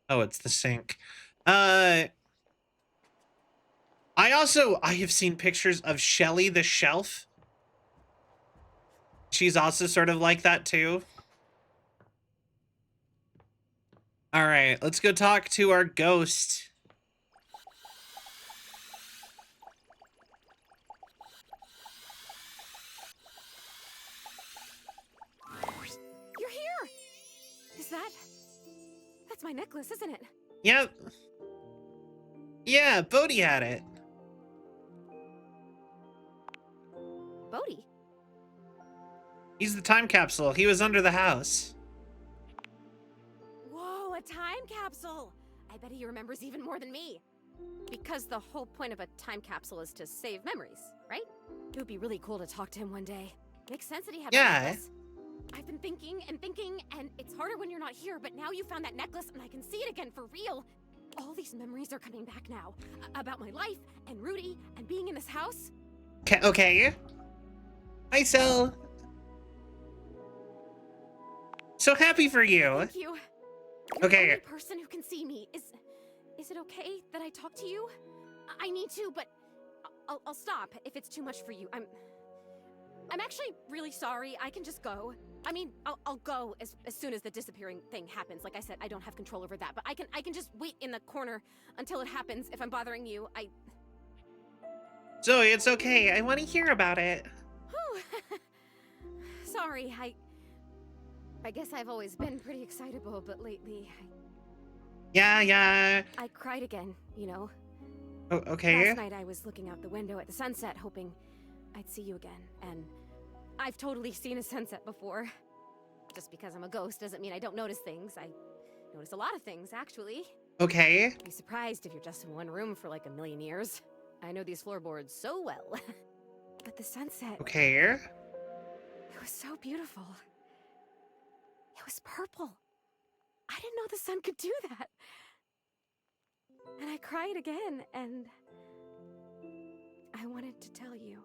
Oh, it's the sink. I have seen pictures of Shelly the Shelf. She's also sort of like that too. All right, let's go talk to our ghost. You're here! That's my necklace, isn't it? Yep. Yeah, Bodhi had it. Bodhi? He's the time capsule. He was under the house. Whoa, a time capsule! I bet he remembers even more than me. Because the whole point of a time capsule is to save memories, right? It would be really cool to talk to him one day. Makes sense that he had my necklace. I've been thinking, and it's harder when you're not here, but now you found that necklace and I can see it again for real. All these memories are coming back now. About my life, and Rudy, and being in this house. Okay. Hi, Sel. So happy for you. Thank you. You're Okay. the only person who can see me. Is it okay that I talk to you? I need to, but I'll stop if it's too much for you. I'm actually really sorry. I can just go. I mean, I'll go as soon as the disappearing thing happens. Like I said, I don't have control over that, but I can just wait in the corner until it happens. If I'm bothering you, Zoe, it's okay. I want to hear about it. Whew. Sorry, I guess I've always been pretty excitable, but lately Yeah. I cried again, you know. Oh, okay. Last night I was looking out the window at the sunset, hoping I'd see you again, and I've totally seen a sunset before. Just because I'm a ghost doesn't mean I don't notice things. I notice a lot of things, actually. Okay. I'd be surprised if you're just in one room for like a million years. I know these floorboards so well. But the sunset... Okay. It was so beautiful. It was purple. I didn't know the sun could do that. And I cried again, and I wanted to tell you.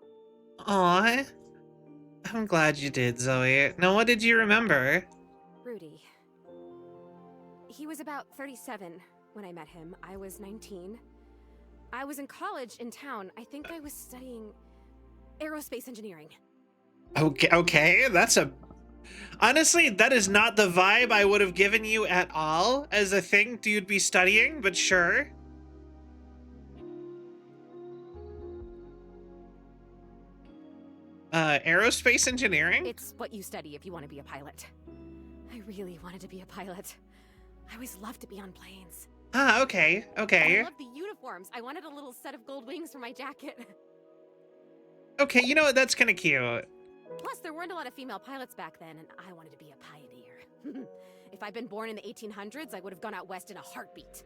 Aw. I'm glad you did, Zoe. Now, what did you remember? Rudy. He was about 37 when I met him. I was 19. I was in college in town. I think I was studying aerospace engineering. Okay, that's a... Honestly, that is not the vibe I would have given you at all as a thing you'd be studying, but sure. Aerospace engineering? It's what you study if you want to be a pilot. I really wanted to be a pilot. I always loved to be on planes. Ah, okay. I loved the uniforms. I wanted a little set of gold wings for my jacket. Okay, you know what? That's kind of cute. Plus, there weren't a lot of female pilots back then, and I wanted to be a pioneer. If I'd been born in the 1800s, I would have gone out west in a heartbeat.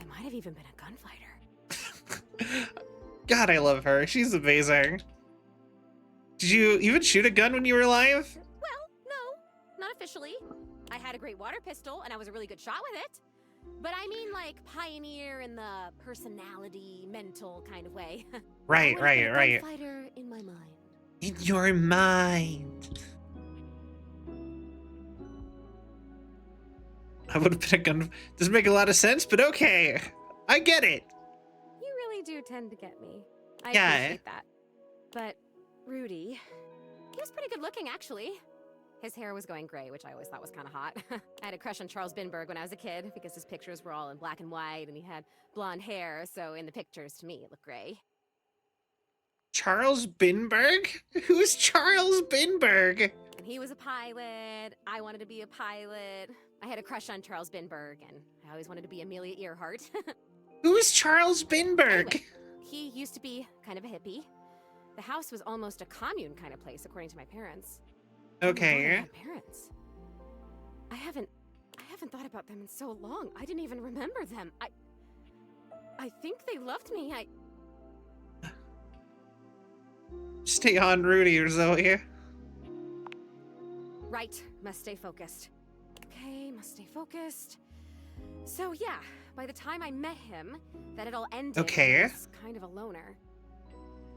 I might have even been a gunfighter. God, I love her. She's amazing. Did you even shoot a gun when you were alive? Well, no, not officially. I had a great water pistol, and I was a really good shot with it. But I mean, like, pioneer in the personality, mental kind of way. Right. Gunfighter in my mind. In your mind. I would have been a gun. Doesn't make a lot of sense, but okay. I get it. You really do tend to get me. I Yeah. appreciate that. But Rudy, he was pretty good looking, actually. His hair was going gray, which I always thought was kind of hot. I had a crush on Charles Binberg when I was a kid because his pictures were all in black and white and he had blonde hair, so in the pictures, to me, it looked gray. Charles Binberg? Who's Charles Binberg? And he was a pilot. I wanted to be a pilot. I had a crush on Charles Binberg, and I always wanted to be Amelia Earhart. Who's Charles Binberg? Anyway, he used to be kind of a hippie. The house was almost a commune kind of place, according to my parents. Okay. Oh, my parents. I haven't thought about them in so long. I didn't even remember them. I think they loved me. Stay on, Rudy or Zoe. Right, must stay focused. Okay, must stay focused. So yeah, by the time I met him, that it all ended. Okay. I was kind of a loner.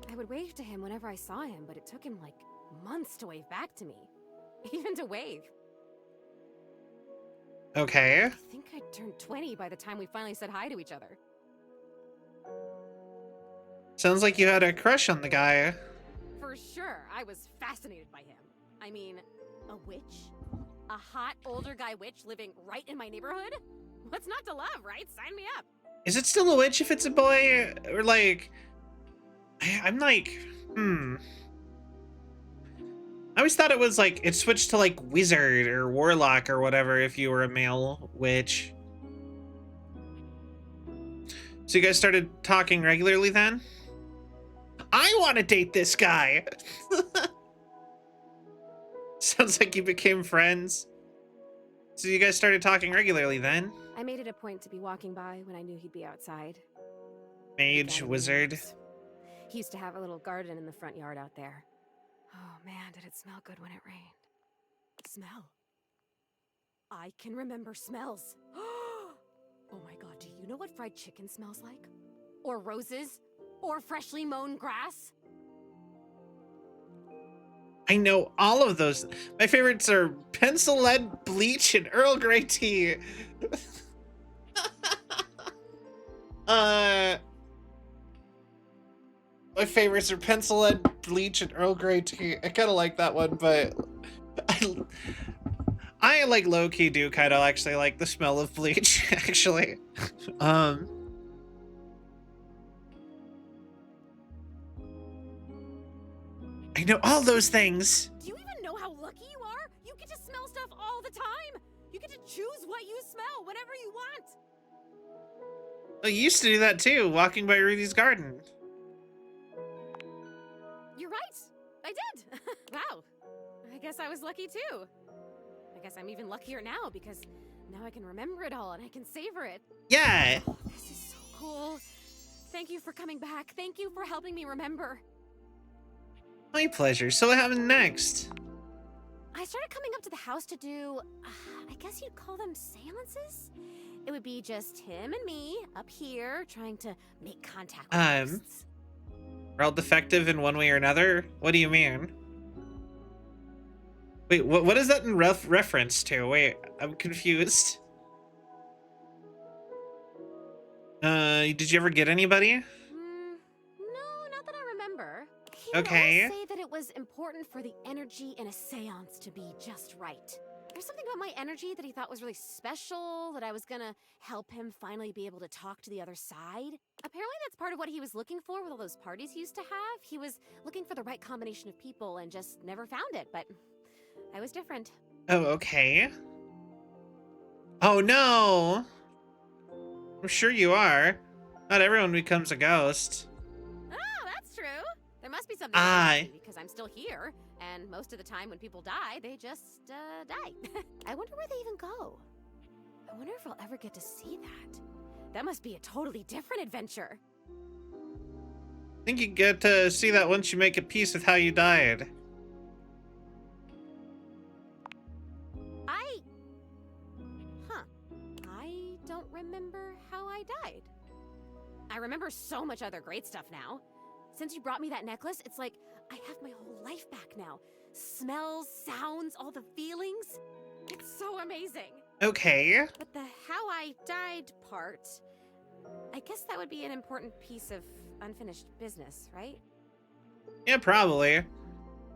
I would wave to him whenever I saw him, but it took him like months to wave back to me. Even to wave. Okay. I think I turned 20 by the time we finally said hi to each other. Sounds like you had a crush on the guy. For sure, I was fascinated by him. I mean, a witch? A hot older guy witch living right in my neighborhood? What's not to love, right? Sign me up. Is it still a witch if it's a boy? Or like... I'm like... I always thought it was like, it switched to like wizard or warlock or whatever if you were a male witch. So you guys started talking regularly then? I want to date this guy! Sounds like you became friends. So you guys started talking regularly then? I made it a point to be walking by when I knew he'd be outside. Mage, wizard. He used to have a little garden in the front yard out there. Oh man, did it smell good when it rained. Smell. I can remember smells. Oh my god, do you know what fried chicken smells like? Or roses? Or freshly mown grass? I know all of those. My favorites are pencil lead, bleach, and Earl Grey tea. My favorites are pencil lead, bleach, and Earl Grey tea. I kind of like that one, but I like low-key do kind of actually like the smell of bleach, actually. I know all those things. Do you even know how lucky you are? You get to smell stuff all the time. You get to choose what you smell whenever you want. I used to do that too, walking by Rudy's garden. You're right. I did. Wow. I guess I was lucky too. I guess I'm even luckier now because now I can remember it all and I can savor it. Yeah. Oh, this is so cool. Thank you for coming back. Thank you for helping me remember. My pleasure. So what happened next? I started coming up to the house to do, I guess you'd call them seances? It would be just him and me up here trying to make contact with ghosts. We're all defective in one way or another? What do you mean? Wait, what is that in reference to? Wait, I'm confused. Did you ever get anybody? No, not that I remember. He Okay. would always say that it was important for the energy in a seance to be just right. There's something about my energy that he thought was really special, that I was gonna help him finally be able to talk to the other side. Apparently that's part of what he was looking for with all those parties he used to have. He was looking for the right combination of people and just never found it, but I was different. Oh, okay. Oh no! I'm sure you are. Not everyone becomes a ghost. Oh, that's true. There must be something about me because I'm still here, and most of the time when people die, they just die. I wonder where they even go. I wonder if I'll ever get to see that. That must be a totally different adventure. I think you get to see that once you make a peace with how you died. I don't remember how I died. I remember so much other great stuff now. Since you brought me that necklace, it's like I have my whole life back now. Smells, sounds, all the feelings. It's so amazing. Okay. But the how I died part, I guess that would be an important piece of unfinished business, right? Yeah, probably. I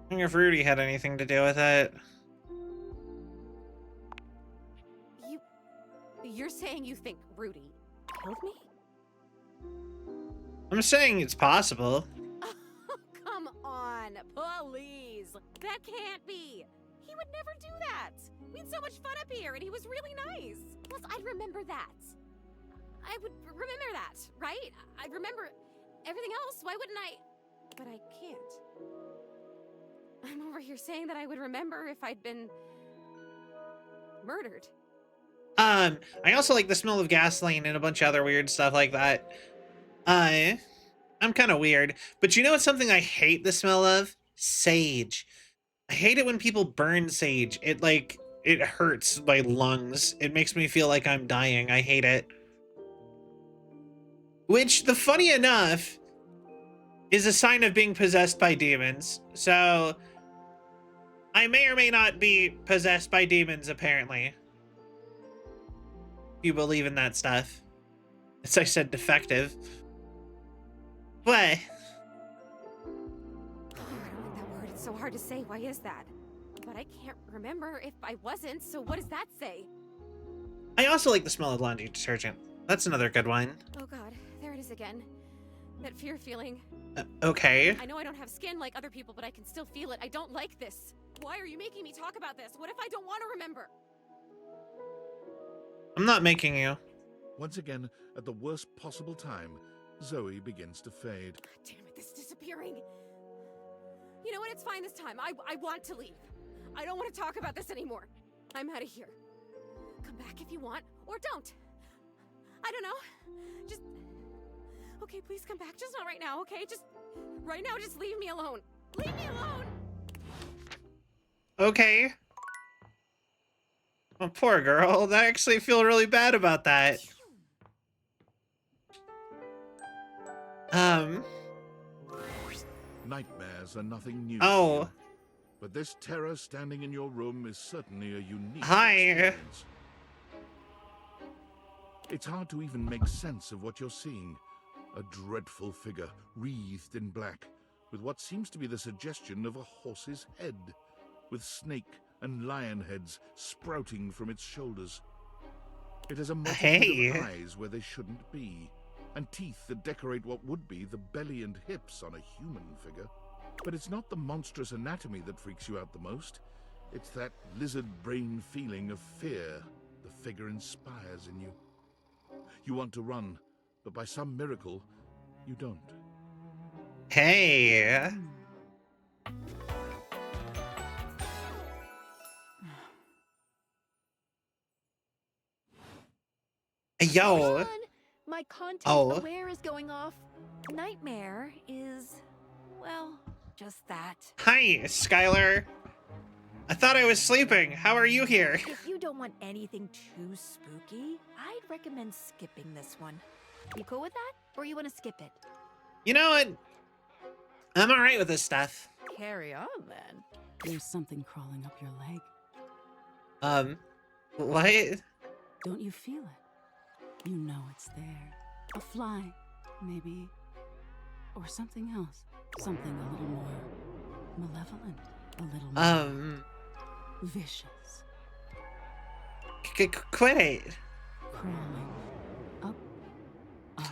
wonder if Rudy had anything to do with it. You're saying you think Rudy killed me? I'm saying it's possible. Oh, come on, please. That can't be. He would never do that. We had so much fun up here, and he was really nice. Plus, I'd remember that. I would remember that, right? I'd remember everything else. Why wouldn't I? But I can't. I'm over here saying that I would remember if I'd been murdered. I also like the smell of gasoline and a bunch of other weird stuff like that. I'm kind of weird, but you know what's something I hate the smell of? Sage. I hate it when people burn sage. It hurts my lungs. It makes me feel like I'm dying. I hate it. Which, the funny enough, is a sign of being possessed by demons. So, I may or may not be possessed by demons, apparently. If you believe in that stuff. As I said, defective. But... Oh, I don't like that word. It's so hard to say. Why is that? But I can't remember if I wasn't, so what does that say? I also like the smell of laundry detergent. That's another good one. Oh god, there it is again. That fear feeling. Okay. I know I don't have skin like other people, but I can still feel it. I don't like this. Why are you making me talk about this? What if I don't want to remember? I'm not making you. Once again, at the worst possible time, Zoe begins to fade. God damn it, this is disappearing. You know what? It's fine this time. I want to leave. I don't want to talk about this anymore. I'm out of here. Come back if you want, or don't. I don't know. Just... Okay, please come back. Just not right now, okay? Just... Right now, just leave me alone. Leave me alone! Okay. Oh, poor girl. I actually feel really bad about that. Nightmares are nothing new. Oh. But this terror standing in your room is certainly a unique experience. It's hard to even make sense of what you're seeing. A dreadful figure, wreathed in black, with what seems to be the suggestion of a horse's head, with snake and lion heads sprouting from its shoulders. It has a multitude of eyes where they shouldn't be, and teeth that decorate what would be the belly and hips on a human figure. But it's not the monstrous anatomy that freaks you out the most. It's that lizard brain feeling of fear the figure inspires in you. You want to run, but by some miracle, you don't. Hey. Yo. Son, my content aware is going off. Nightmare is, well, just that. Hi, Skylar. I thought I was sleeping. How are you here? If you don't want anything too spooky, I'd recommend skipping this one. You cool with that? Or you want to skip it? You know what? I'm alright with this stuff. Carry on, then. There's something crawling up your leg. What? Don't you feel it? You know it's there. A fly, maybe. Or something else. Something a little more malevolent. A little more vicious. Quit it. Crawling up.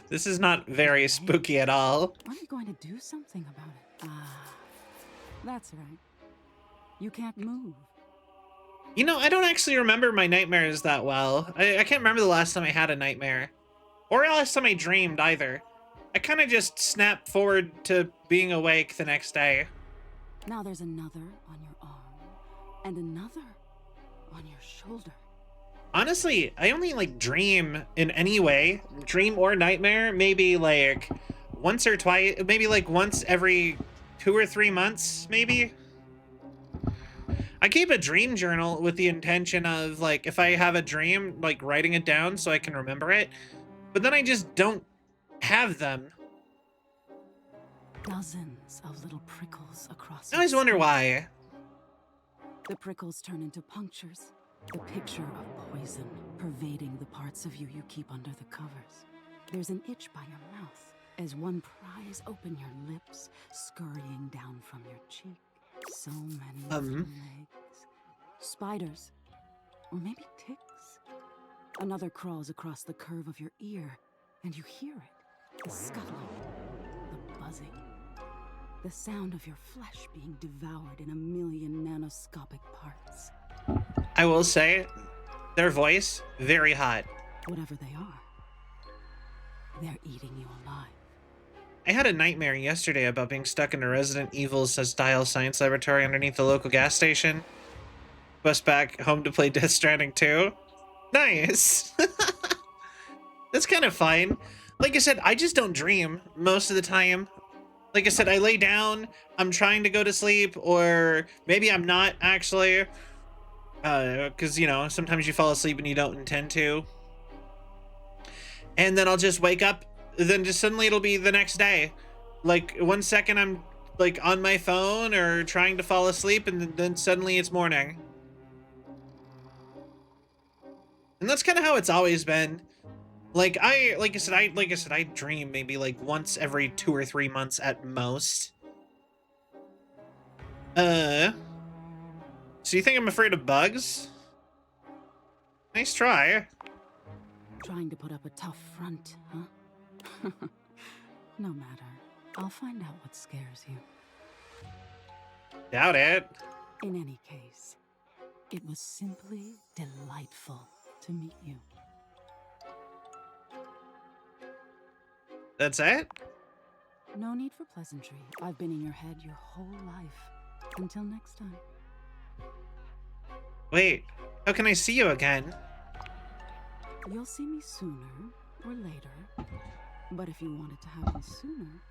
This is not very spooky at all. Are you going to do something about it? That's right. You can't move. You know, I don't actually remember my nightmares that well. I can't remember the last time I had a nightmare. Or the last time I dreamed, either. I kind of just snapped forward to being awake the next day. Now there's another on your arm. And another on your shoulder. Honestly, I only, dream in any way. Dream or nightmare, maybe, once or twice. Maybe, once every 2 or 3 months, maybe. I keep a dream journal with the intention of, if I have a dream, writing it down so I can remember it. But then I just don't have them. Dozens of little prickles across. I always wonder why. The prickles turn into punctures. The picture of poison pervading the parts of you you keep under the covers. There's an itch by your mouth as one pries open your lips, scurrying down from your cheek. So many little legs. Spiders. Or maybe ticks. Another crawls across the curve of your ear, and you hear it. The scuttling. The buzzing. The sound of your flesh being devoured in a million nanoscopic parts. I will say, their voice, very hot. Whatever they are, they're eating you alive. I had a nightmare yesterday about being stuck in a Resident Evil style science laboratory underneath the local gas station. Bus back home to play Death Stranding 2. Nice. That's kind of fine. Like I said, I just don't dream most of the time. Like I said, I lay down, I'm trying to go to sleep, or maybe I'm not actually. Because, you know, sometimes you fall asleep and you don't intend to. And then I'll just wake up, then just suddenly it'll be the next day. Like 1 second I'm like on my phone or trying to fall asleep, and then suddenly it's morning. And that's kind of how it's always been. Like I said, I dream maybe like once every 2 or 3 months at most. So you think I'm afraid of bugs? Nice try. Trying to put up a tough front, huh? No matter. I'll find out what scares you. Doubt it. In any case, it was simply delightful to meet you. That's it? No need for pleasantry. I've been in your head your whole life. Until next time. Wait, how can I see you again? You'll see me sooner or later. But if you want it to happen sooner,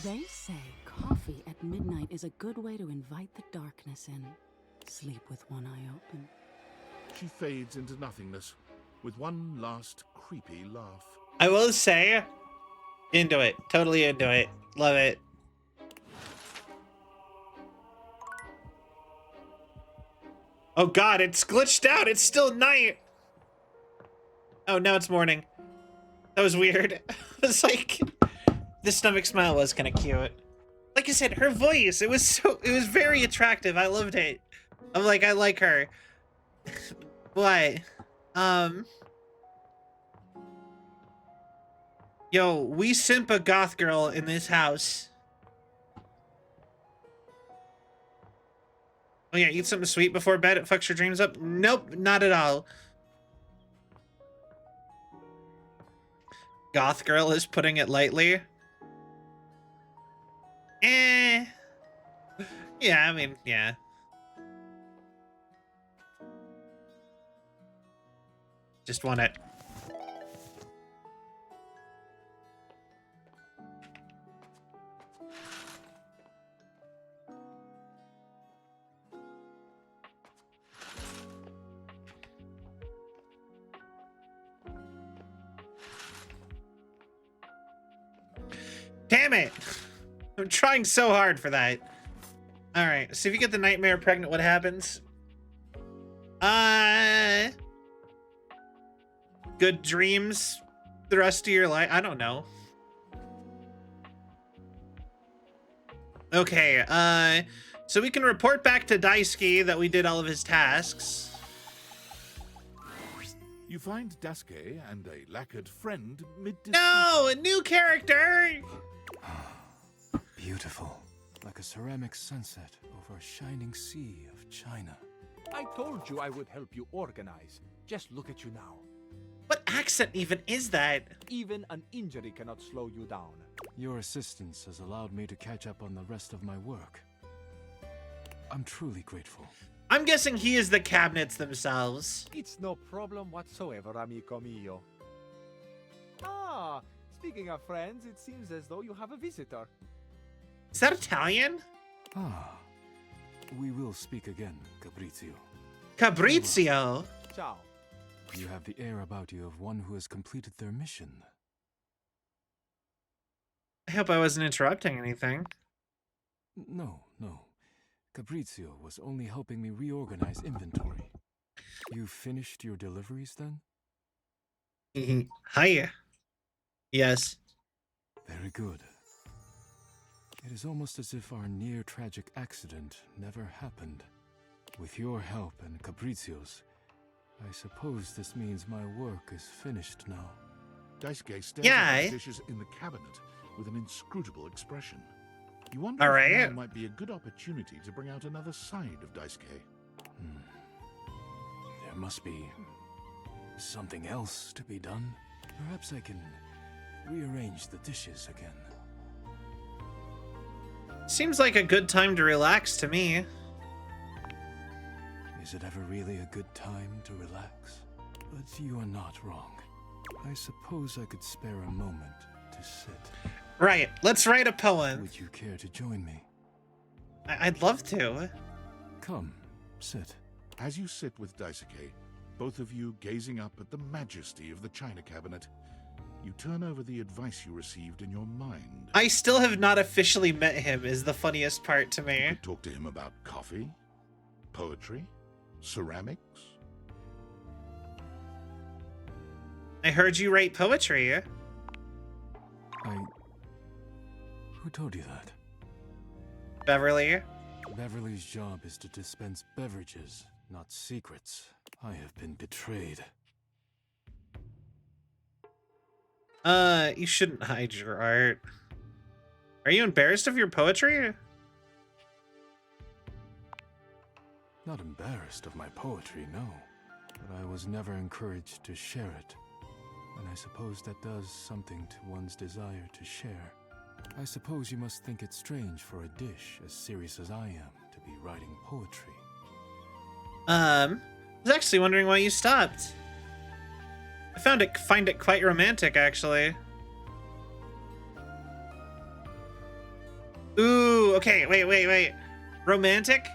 they say coffee at midnight is a good way to invite the darkness in. Sleep with one eye open. She fades into nothingness with one last creepy laugh. I will say, into it. Totally into it. Love it. Oh god, it's glitched out. It's still night. Oh, now it's morning. That was weird. I was like, the stomach smile was kind of cute. Like I said, her voice, it was very attractive. I loved it. I'm like, I like her. What? Yo, we simp a goth girl in this house. Oh yeah, eat something sweet before bed. It fucks your dreams up. Nope, not at all. Goth girl is putting it lightly. Yeah, I mean, yeah. Just want it. Damn it! I'm trying so hard for that. Alright, so if you get the nightmare pregnant, what happens? Good dreams the rest of your life? I don't know. Okay, so we can report back to Daisuke that we did all of his tasks. You find Daisuke and a lacquered friend No! A new character! Beautiful. Like a ceramic sunset over a shining sea of China. I told you I would help you organize. Just look at you now. What accent even is that? Even an injury cannot slow you down. Your assistance has allowed me to catch up on the rest of my work. I'm truly grateful. I'm guessing he is the cabinets themselves. It's no problem whatsoever, amico mio. Ah, speaking of friends, it seems as though you have a visitor. Is that Italian? Ah, we will speak again, Cabrizio. Cabrizio? Ciao. You have the air about you of one who has completed their mission. I hope I wasn't interrupting anything. No. Cabrizio was only helping me reorganize inventory. You finished your deliveries then? Hiya. Yes. Very good. It is almost as if our near-tragic accident never happened. With your help and Cabrizio's, I suppose this means my work is finished now. Daisuke stares at the dishes in the cabinet with an inscrutable expression. You wonder if now might be a good opportunity to bring out another side of Daisuke. There must be something else to be done. Perhaps I can rearrange the dishes again. Seems like a good time to relax to me. Is it ever really a good time to relax? But you are not wrong. I suppose I could spare a moment to sit. Right, let's write a poem. Would you care to join me? I'd love to. Come, sit. As you sit with Daisuke, both of you gazing up at the majesty of the china cabinet, you turn over the advice you received in your mind. I still have not officially met him, is the funniest part to You me. could talk to him about coffee, poetry, ceramics. I heard you write poetry. Who told you that? Beverly. Beverly's job is to dispense beverages, not secrets. I have been betrayed. You shouldn't hide your art. Are you embarrassed of your poetry? Not embarrassed of my poetry, no. But I was never encouraged to share it. And I suppose that does something to one's desire to share. I suppose you must think it strange for a dish as serious as I am to be writing poetry. I was actually wondering why you stopped. I find it quite romantic, actually. Ooh, okay, wait. Romantic?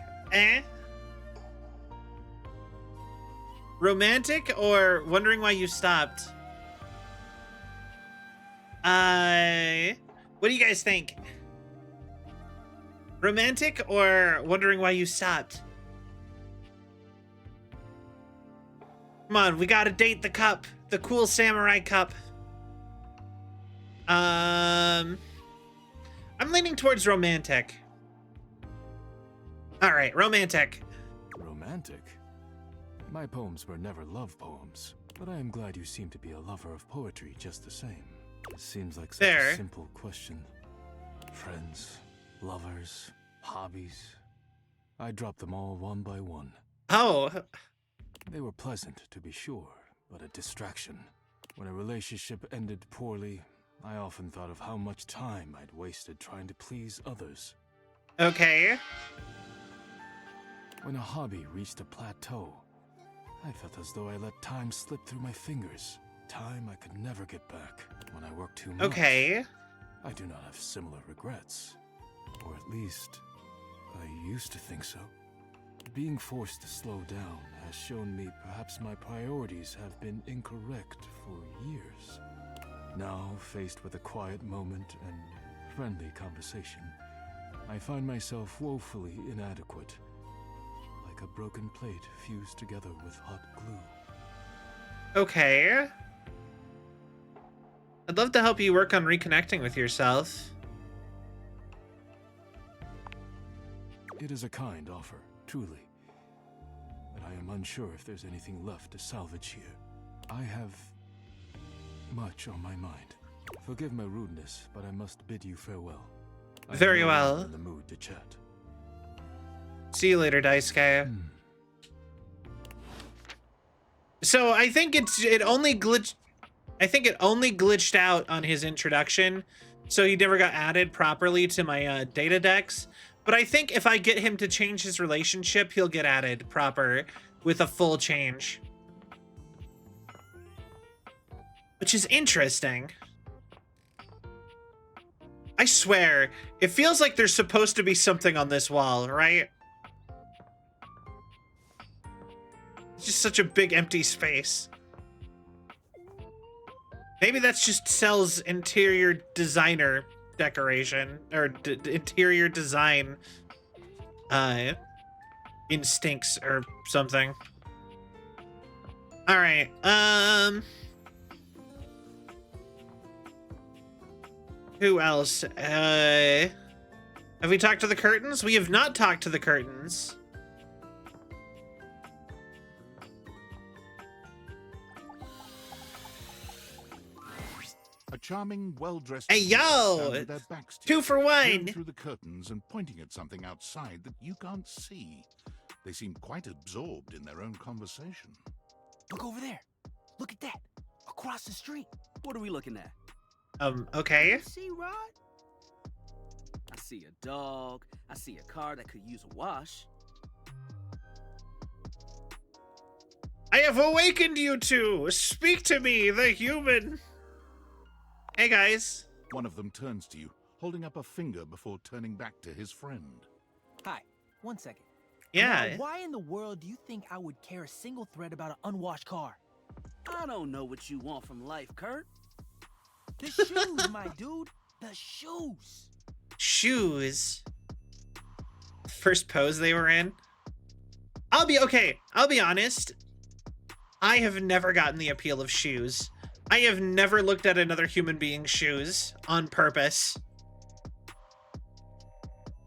Romantic or wondering why you stopped? What do you guys think? Romantic or wondering why you stopped? Come on, we gotta date the cup. The cool samurai cup. I'm leaning towards romantic. Alright, romantic. Romantic? My poems were never love poems, but I am glad you seem to be a lover of poetry just the same. It seems like such a simple question. Friends, lovers, hobbies. I dropped them all one by one. Oh. They were pleasant, to be sure, but a distraction. When a relationship ended poorly, I often thought of how much time I'd wasted trying to please others. Okay. When a hobby reached a plateau, I felt as though I let time slip through my fingers. Time I could never get back. When I worked too much, okay. I do not have similar regrets. Or at least, I used to think so. Being forced to slow down has shown me perhaps my priorities have been incorrect for years. Now, faced with a quiet moment and friendly conversation, I find myself woefully inadequate, like a broken plate fused together with hot glue. Okay. I'd love to help you work on reconnecting with yourself. It is a kind offer, truly. But I am unsure if there's anything left to salvage here. I have much on my mind. Forgive my rudeness, but I must bid you farewell. Very well. I'm in the mood to chat. See you later, Daisuke. So I think it only glitched out on his introduction, so he never got added properly to my data decks. But I think if I get him to change his relationship, he'll get added proper with a full change. Which is interesting. I swear, it feels like there's supposed to be something on this wall, right? It's just such a big empty space. Maybe that's just Cell's interior designer decoration, or interior design instincts or something. All right. Who else? Have we talked to the curtains? We have not talked to the curtains. A charming, well-dressed Hey, yo! with their backs to 2 you, for peering $1. through the curtains and pointing at something outside that you can't see. They seem quite absorbed in their own conversation. Look over there. Look at that. Across the street. What are we looking at? Okay. You see, Rod? I see a dog. I see a car that could use a wash. I have awakened you two! Speak to me, the human! Hey, guys. One of them turns to you, holding up a finger before turning back to his friend. Hi, 1 second. Yeah. Now, why in the world do you think I would care a single thread about an unwashed car? I don't know what you want from life, Kurt. The shoes, my dude. The shoes. Shoes. First pose they were in. I'll be honest. I have never gotten the appeal of shoes. I have never looked at another human being's shoes on purpose.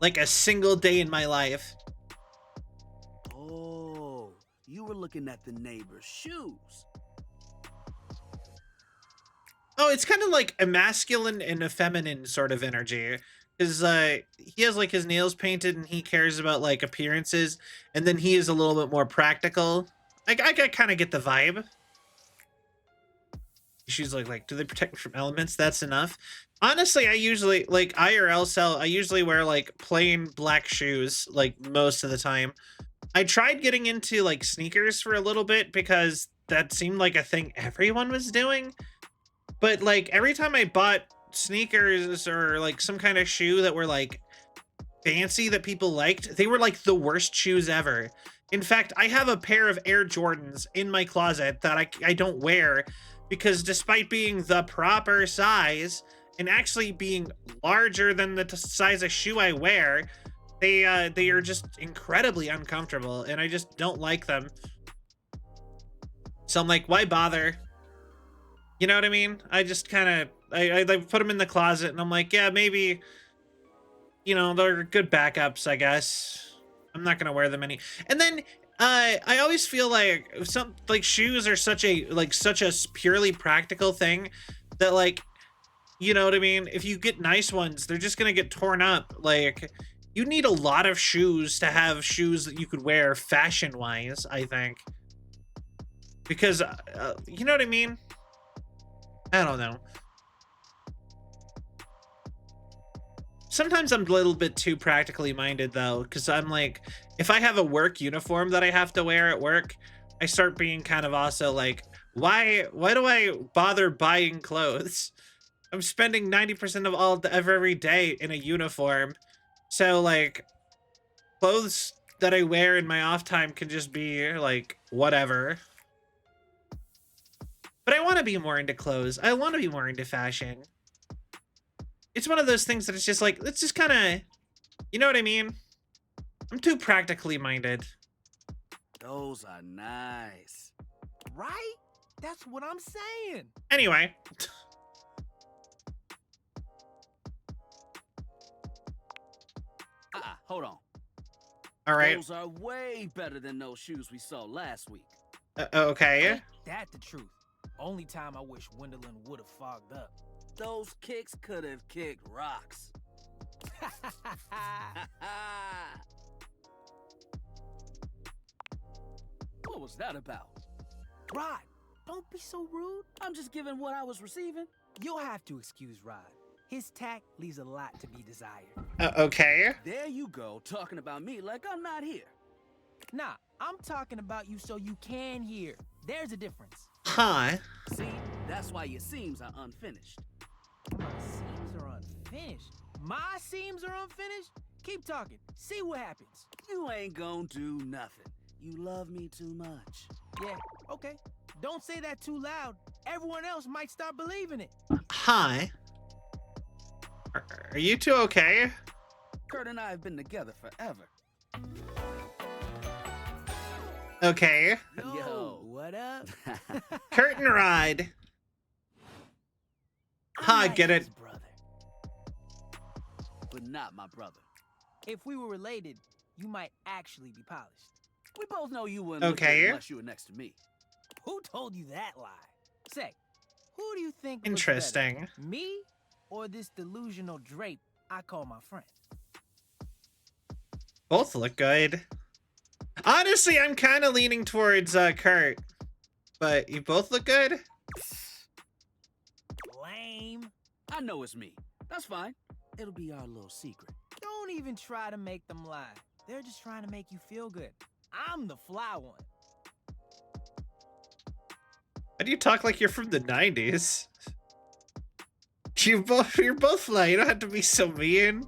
Like a single day in my life. Oh, you were looking at the neighbor's shoes. Oh, it's kind of like a masculine and a feminine sort of energy. Because he has like his nails painted and he cares about like appearances. And then he is a little bit more practical. I kind of get the vibe. She's like, do they protect me from elements? That's enough. Honestly, I usually, like, IRL sell, I usually wear, like, plain black shoes, like, most of the time. I tried getting into, like, sneakers for a little bit because that seemed like a thing everyone was doing. But, like, every time I bought sneakers or, like, some kind of shoe that were, like, fancy that people liked, they were, like, the worst shoes ever. In fact, I have a pair of Air Jordans in my closet that I don't wear because despite being the proper size and actually being larger than the size of shoe I wear, they are just incredibly uncomfortable and I just don't like them. So I'm like, why bother? You know what I mean? I just kind of, I put them in the closet and I'm like, yeah, maybe, you know, they're good backups, I guess. I'm not gonna wear them any. And then I always feel like shoes are such a purely practical thing that, like, you know what I mean? If you get nice ones, they're just gonna get torn up. Like, you need a lot of shoes to have shoes that you could wear fashion wise, I think. Because you know what I mean? I don't know. Sometimes I'm a little bit too practically minded though, because I'm like, if I have a work uniform that I have to wear at work, I start being kind of also like, why do I bother buying clothes? I'm spending 90% of every day in a uniform. So like, clothes that I wear in my off time can just be like, whatever. But I want to be more into clothes. I want to be more into fashion. It's one of those things that it's just like, it's just kind of, you know what I mean? I'm too practically minded. Those are nice. Right? That's what I'm saying. Anyway. Hold on. All right. Those are way better than those shoes we saw last week. Okay. Ain't that the truth? Only time I wish Wendelin would have fogged up. Those kicks could have kicked rocks. What was that about? Rod, don't be so rude. I'm just giving what I was receiving. You'll have to excuse Rod. His tact leaves a lot to be desired. Okay. There you go, talking about me like I'm not here. Nah, I'm talking about you so you can hear. There's a difference. Huh. See, that's why your seams are unfinished. My seams are unfinished. My seams are unfinished? Keep talking. See what happens. You ain't gonna do nothing. You love me too much. Yeah, okay. Don't say that too loud. Everyone else might start believing it. Hi. Are you two okay? Kurt and I have been together forever. Okay. Yo, what up? Curtain ride. Ha, get it. Brother. But not my brother. If we were related, you might actually be polished. We both know you wouldn't okay. look good unless you were next to me. Who told you that lie? Say, who do you think interesting? Looks better, me or this delusional drape I call my friend? Both look good. Honestly, I'm kind of leaning towards Kurt, but you both look good. Lame. I know it's me. That's fine. It'll be our little secret. Don't even try to make them lie. They're just trying to make you feel good. I'm the fly one. Why do you talk like you're from the 90s? You're both fly. You don't have to be so mean.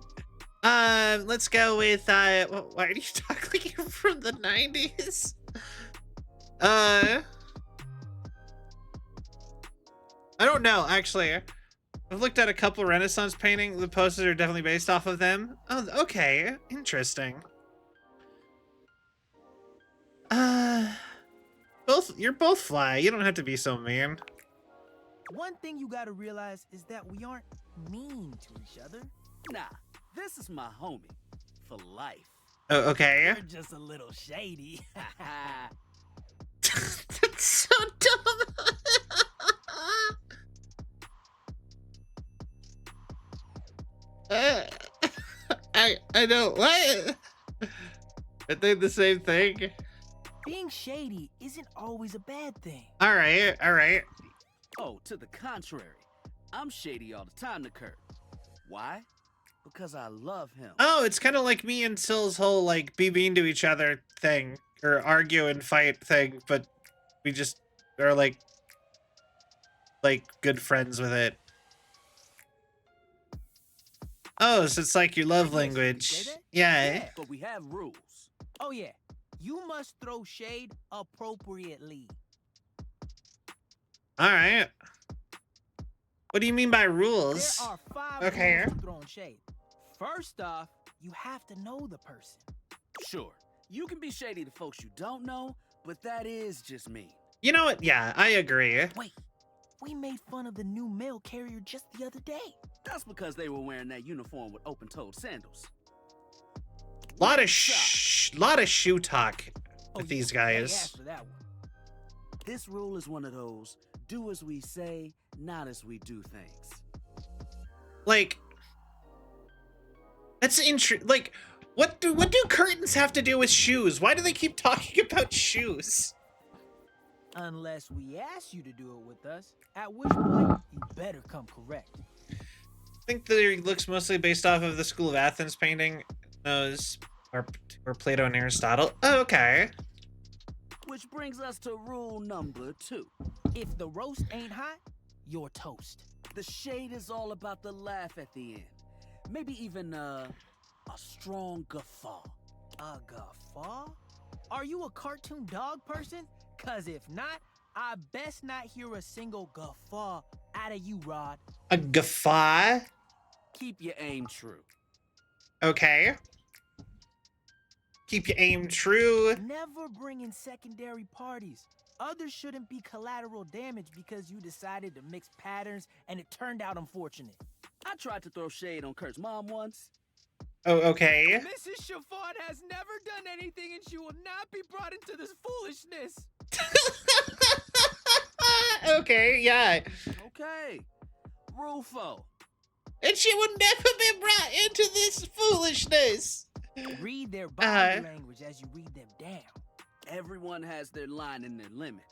Let's go with why do you talk like you're from the 90s? I don't know, actually. I've looked at a couple Renaissance paintings. The posters are definitely based off of them. Oh, okay. Interesting. You're both fly. You don't have to be so mean. One thing you gotta realize is that we aren't mean to each other. Nah, this is my homie. For life. Oh, okay. You're just a little shady. That's so dumb. I know what. I think the same thing. Being shady isn't always a bad thing. All right, all right. Oh, to the contrary. I'm shady all the time to Kurt. Why? Because I love him. Oh, it's kind of like me and Sill's whole like be mean to each other thing, or argue and fight thing, but we just are like good friends with it. Oh, so it's like your love language. Yeah. But we have rules. Oh yeah, you must throw shade appropriately. All right. What do you mean by rules? There are 5 Okay. rules to throwing shade. First off, you have to know the person. Sure, you can be shady to folks you don't know, but that is just me. You know what? Yeah, I agree. Wait, we made fun of the new mail carrier just the other day. That's because they were wearing that uniform with open-toed sandals. Lot of shoe talk with these Hey, guys. ask for that one. This rule is one of those do as we say, not as we do things. Like, that's interesting. Like, what do curtains have to do with shoes? Why do they keep talking about shoes? Unless we ask you to do it with us, at which point you better come correct. I think the looks mostly based off of the School of Athens painting. Those or Plato and Aristotle. Oh, okay. Which brings us to rule number 2. If the roast ain't hot, you're toast. The shade is all about the laugh at the end. Maybe even a strong guffaw. A guffaw? Are you a cartoon dog person? Cause if not, I best not hear a single guffaw out of you, Rod. A guffaw? Keep your aim true. Okay. Keep your aim true. Never bring in secondary parties. Others shouldn't be collateral damage because you decided to mix patterns and it turned out unfortunate. I tried to throw shade on Kurt's mom once. Oh, okay. Mrs. Chiffon has never done anything and she will not be brought into this foolishness. Okay, yeah. Okay. Rule 4. And she would never be brought into this foolishness. Read their body language as you read them down. Everyone has their line and their limit.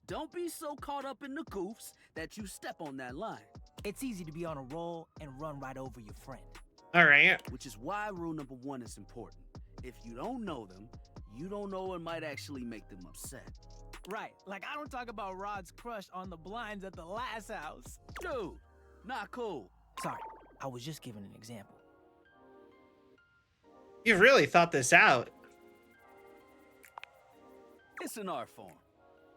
Don't be so caught up in the goofs that you step on that line. It's easy to be on a roll and run right over your friend. All right. Which is why rule number 1 is important. If you don't know them, you don't know what might actually make them upset. Right, like I don't talk about Rod's crush on the blinds at the last house. Dude, not cool. Sorry, I was just giving an example. You've really thought this out. It's an art form.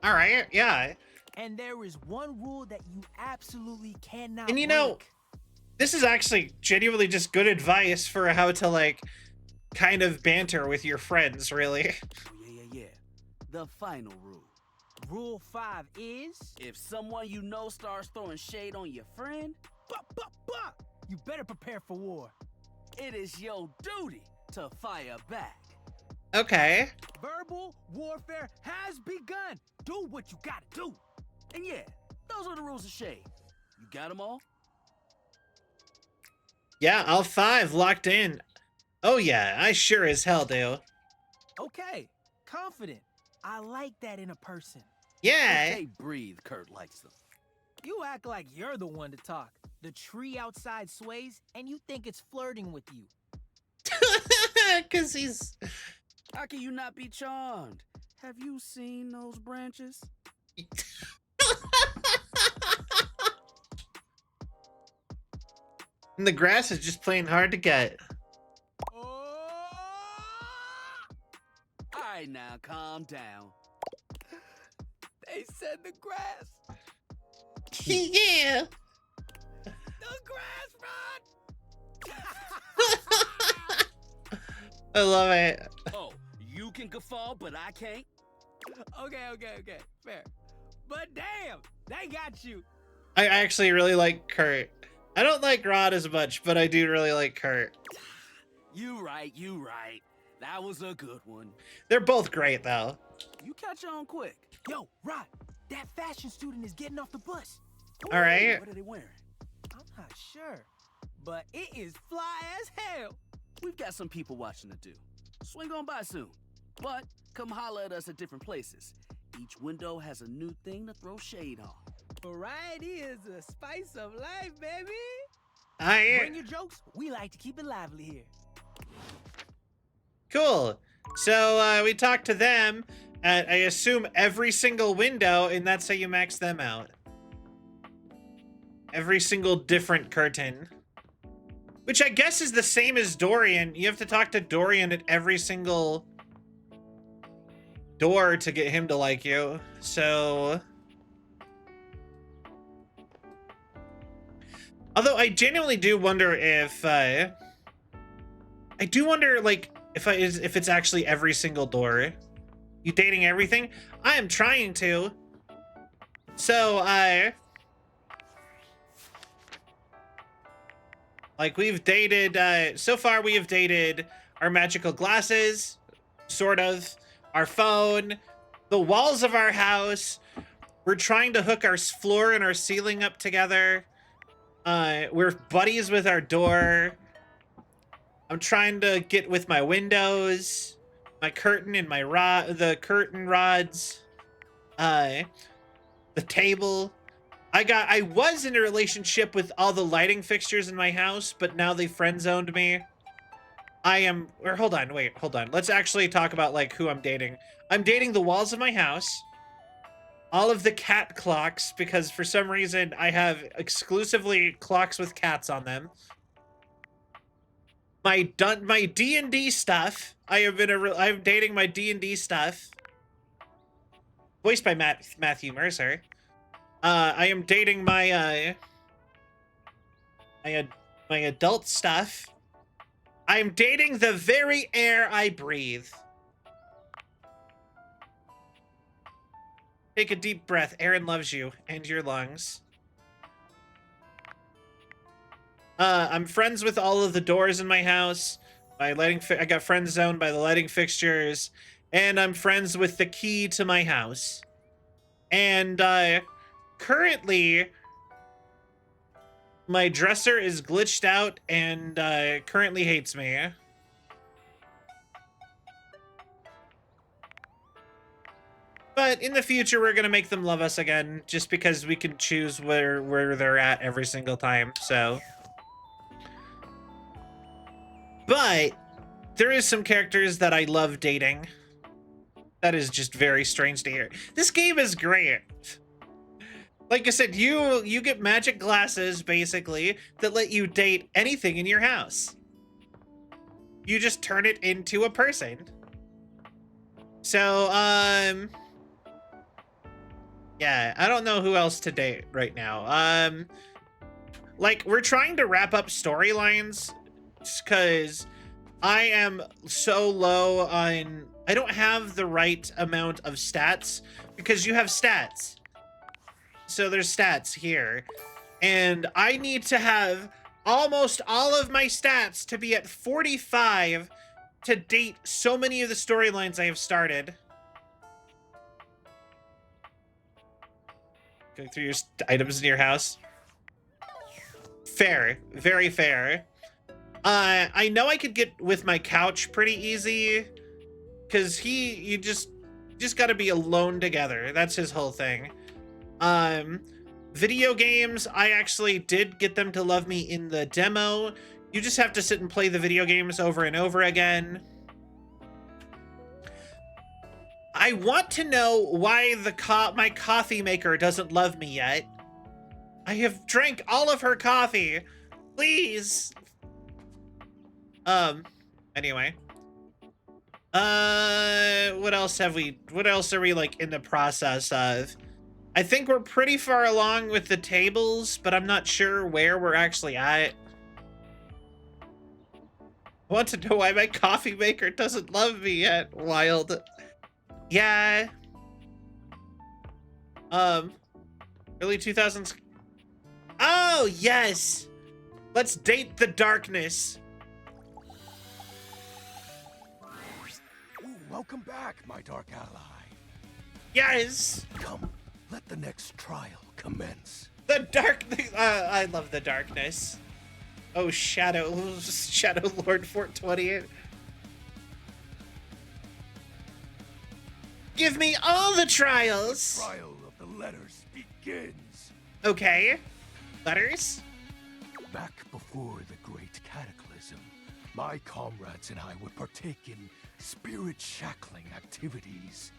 All right, yeah. And there is one rule that you absolutely cannot And you know, this is actually genuinely just good advice for how to like kind of banter with your friends, really. Oh, yeah. The final rule. Rule 5 is... If someone you know starts throwing shade on your friend, you better prepare for war. It is your duty to fire back. Okay. Verbal warfare has begun. Do what you gotta do. And yeah, those are the rules of shade. You got them all? Yeah, all 5 locked in. Oh yeah, I sure as hell do. Okay, confident. I like that in a person. Yeah. Okay, breathe, Kurt likes them. You act like you're the one to talk. The tree outside sways, and you think it's flirting with you. Because he's... How can you not be charmed? Have you seen those branches? And the grass is just plain hard to get. Alright now, calm down. They said the grass. Yeah. The grass, Rod! I love it. Oh, you can guffaw, but I can't? Okay, fair. But damn, they got you. I actually really like Kurt. I don't like Rod as much, but I do really like Kurt. You right. That was a good one. They're both great, though. You catch on quick. Yo, Rod, that fashion student is getting off the bus. All right. What are they wearing? I'm not sure, but it is fly as hell. We've got some people watching to do. Swing on by soon. But come holler at us at different places. Each window has a new thing to throw shade on. Variety is the spice of life, baby. Bring your jokes. We like to keep it lively here. Cool. So we talked to them at, I assume, every single window, and that's how you max them out. Every single different curtain. Which I guess is the same as Dorian. You have to talk to Dorian at every single door to get him to like you. So... Although I genuinely do wonder if... I do wonder, like, if it's actually every single door. You dating everything? I am trying to. So, like, we've dated, so far we have dated our magical glasses, sort of, our phone, the walls of our house. We're trying to hook our floor and our ceiling up together. We're buddies with our door. I'm trying to get with my windows, my curtain and my the curtain rods, the table. I was in a relationship with all the lighting fixtures in my house, but now they friend zoned me. Hold on. Let's actually talk about like who I'm dating. I'm dating the walls of my house, all of the cat clocks, because for some reason I have exclusively clocks with cats on them. My D&D stuff. I'm dating my D&D stuff. Voiced by Matthew Mercer. I am dating my my adult stuff. I'm dating the very air I breathe. Take a deep breath. Aaron loves you and your lungs. I'm friends with all of the doors in my house. I got friend zoned by the lighting fixtures, and I'm friends with the key to my house. And currently, my dresser is glitched out and currently hates me. But in the future, we're gonna make them love us again, just because we can choose where they're at every single time. So. But there is some characters that I love dating. That is just very strange to hear. This game is great. Like I said, you get magic glasses, basically, that let you date anything in your house. You just turn it into a person. So, yeah, I don't know who else to date right now. Like, we're trying to wrap up storylines, because I am so low on... I don't have the right amount of stats, because you have stats. So there's stats here. And I need to have almost all of my stats to be at 45 to date so many of the storylines I have started. Going through your items in your house. Fair. Very fair. I know I could get with my couch pretty easy. Because you just got to be alone together. That's his whole thing. Video games, I actually did get them to love me in the demo. You just have to sit and play the video games over and over again. I want to know why my coffee maker doesn't love me yet. I have drank all of her coffee. Please. Anyway. What else are we like in the process of? I think we're pretty far along with the tables, but I'm not sure where we're actually at. I want to know why my coffee maker doesn't love me yet. Wild. Yeah. Early 2000s. Oh, yes. Let's date the darkness. Ooh, welcome back, my dark ally. Yes. Come, let the next trial commence. The darkness. I love the darkness. Oh, Shadow Lord 420. Give me all the trials. The trial of the letters begins. Okay. Letters? Back before the great cataclysm, my comrades and I would partake in spirit-shackling activities.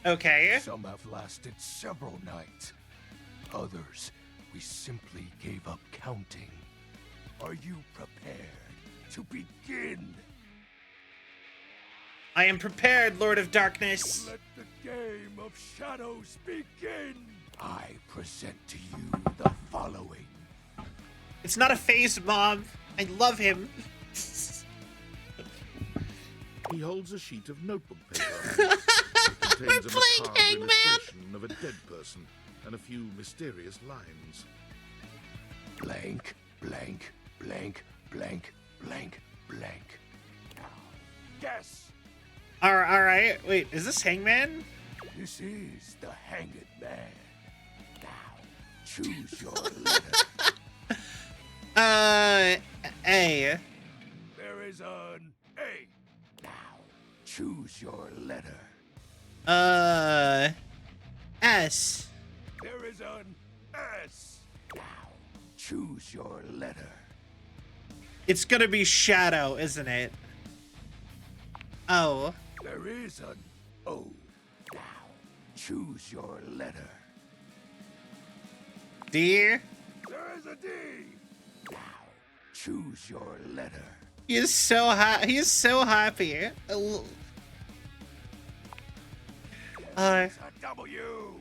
Okay. Some have lasted several nights. Others, we simply gave up counting. Are you prepared to begin? I am prepared, Lord of Darkness. Let the game of shadows begin. I present to you the following. It's not a phase, Mom. I love him. He holds a sheet of notebook paper. It contains a macabre illustration of a dead person and a few mysterious lines. Blank, blank, blank, blank, blank, blank. Now, guess. All right. Wait, is this Hangman? This is the Hanged Man. Now, choose your letter. A. There is an A. Now, choose your letter. S. There is an S. Now, choose your letter. It's gonna be Shadow, isn't it? O. There is an O. Now, choose your letter. D. There is a D. Now, choose your letter. He's so He's so happy. A W.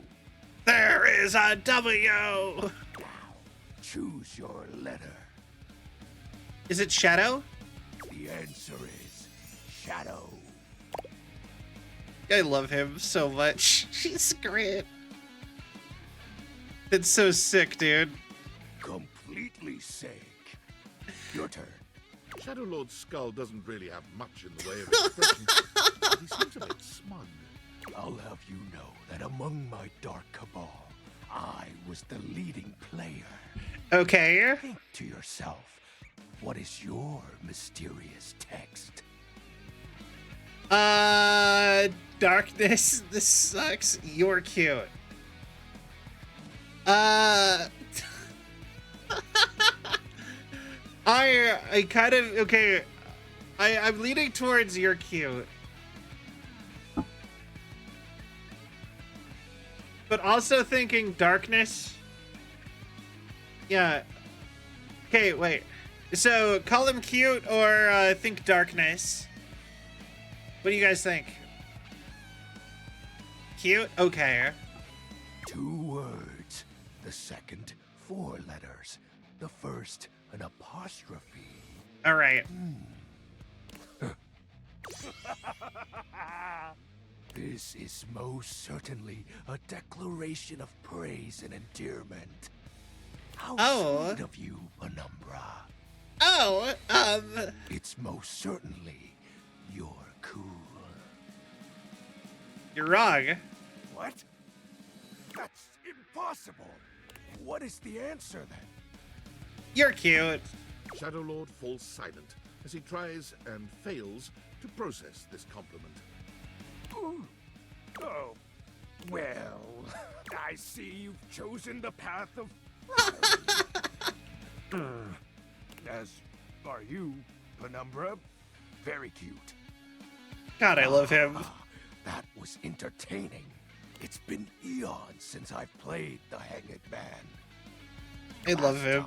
There is a W. Now, choose your letter. Is it Shadow? The answer is Shadow. I love him so much. He's great. It's so sick, dude. Completely sick. Your turn. Shadow Lord's skull doesn't really have much in the way of expression. He seems a bit smug. I'll have you know that among my dark cabal, I was the leading player. Okay. Think to yourself, what is your mysterious text? Darkness, this sucks. You're cute. I kind of, okay. I'm leaning towards you're cute. But also thinking darkness. Yeah. Okay, wait. So call him cute or think darkness. What do you guys think? Cute? Okay. 2 words. The second, 4 letters. The first, an apostrophe. All right. This is most certainly a declaration of praise and endearment. How sweet of you, Penumbra. Oh, It's most certainly you're cool. You're wrong. What? That's impossible. What is the answer then? You're cute. Shadow Lord falls silent as he tries and fails to process this compliment. Oh, well, I see you've chosen the path of... As are you, Penumbra. Very cute. God, I love him. That was entertaining. It's been eons since I've played the Hanged Man. I love him.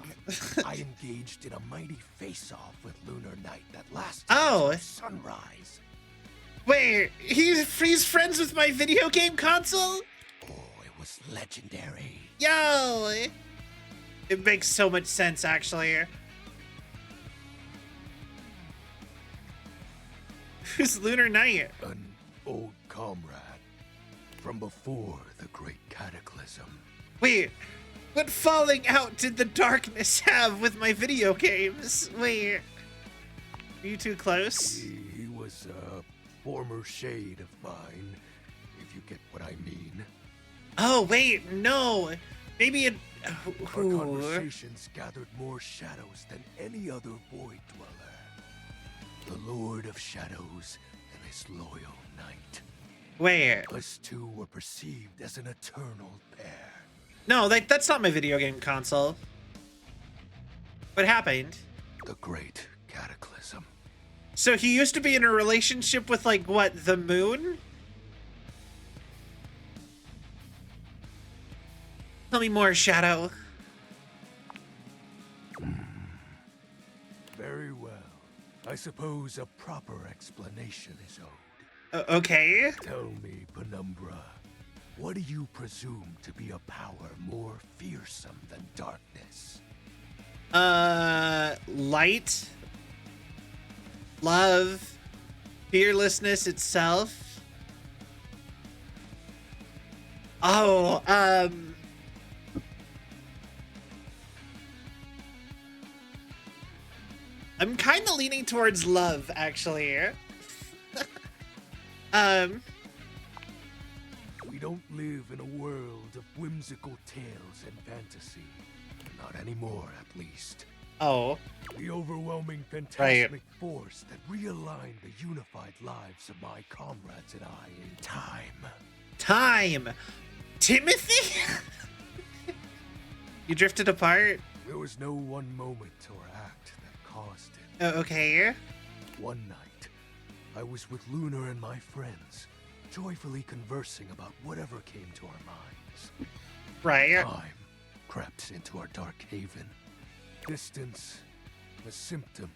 I engaged in a mighty face-off with Lunar Knight that lasted Oh. until sunrise. Wait, he's friends with my video game console? Oh, it was legendary. Yo! It makes so much sense, actually. Who's Lunar Knight? An old comrade from before the Great Cataclysm. Wait, what falling out did the darkness have with my video games? Wait, are you too close? He was a former shade of mine, if you get what I mean. Oh, wait, no. Maybe it... Our conversations gathered more shadows than any other Void Dweller. The Lord of Shadows and his loyal knight. Wait. Us two were perceived as an eternal pair. No, that's not my video game console. What happened? The Great Cataclysm. So he used to be in a relationship with, like, what, the moon? Tell me more, Shadow. Very well. I suppose a proper explanation is owed. Okay. Tell me, Penumbra, what do you presume to be a power more fearsome than darkness? Light, love, fearlessness itself. Oh, I'm kind of leaning towards love, actually. We don't live in a world of whimsical tales and fantasy. Not anymore, at least. Oh. The overwhelming fantasmic force that realigned the unified lives of my comrades and I in time. Time! Timothy? You drifted apart? There was no one moment or act that caused it. Okay. One night, I was with Lunar and my friends, joyfully conversing about whatever came to our minds. Right. Time crept into our dark haven. Distance, a symptom.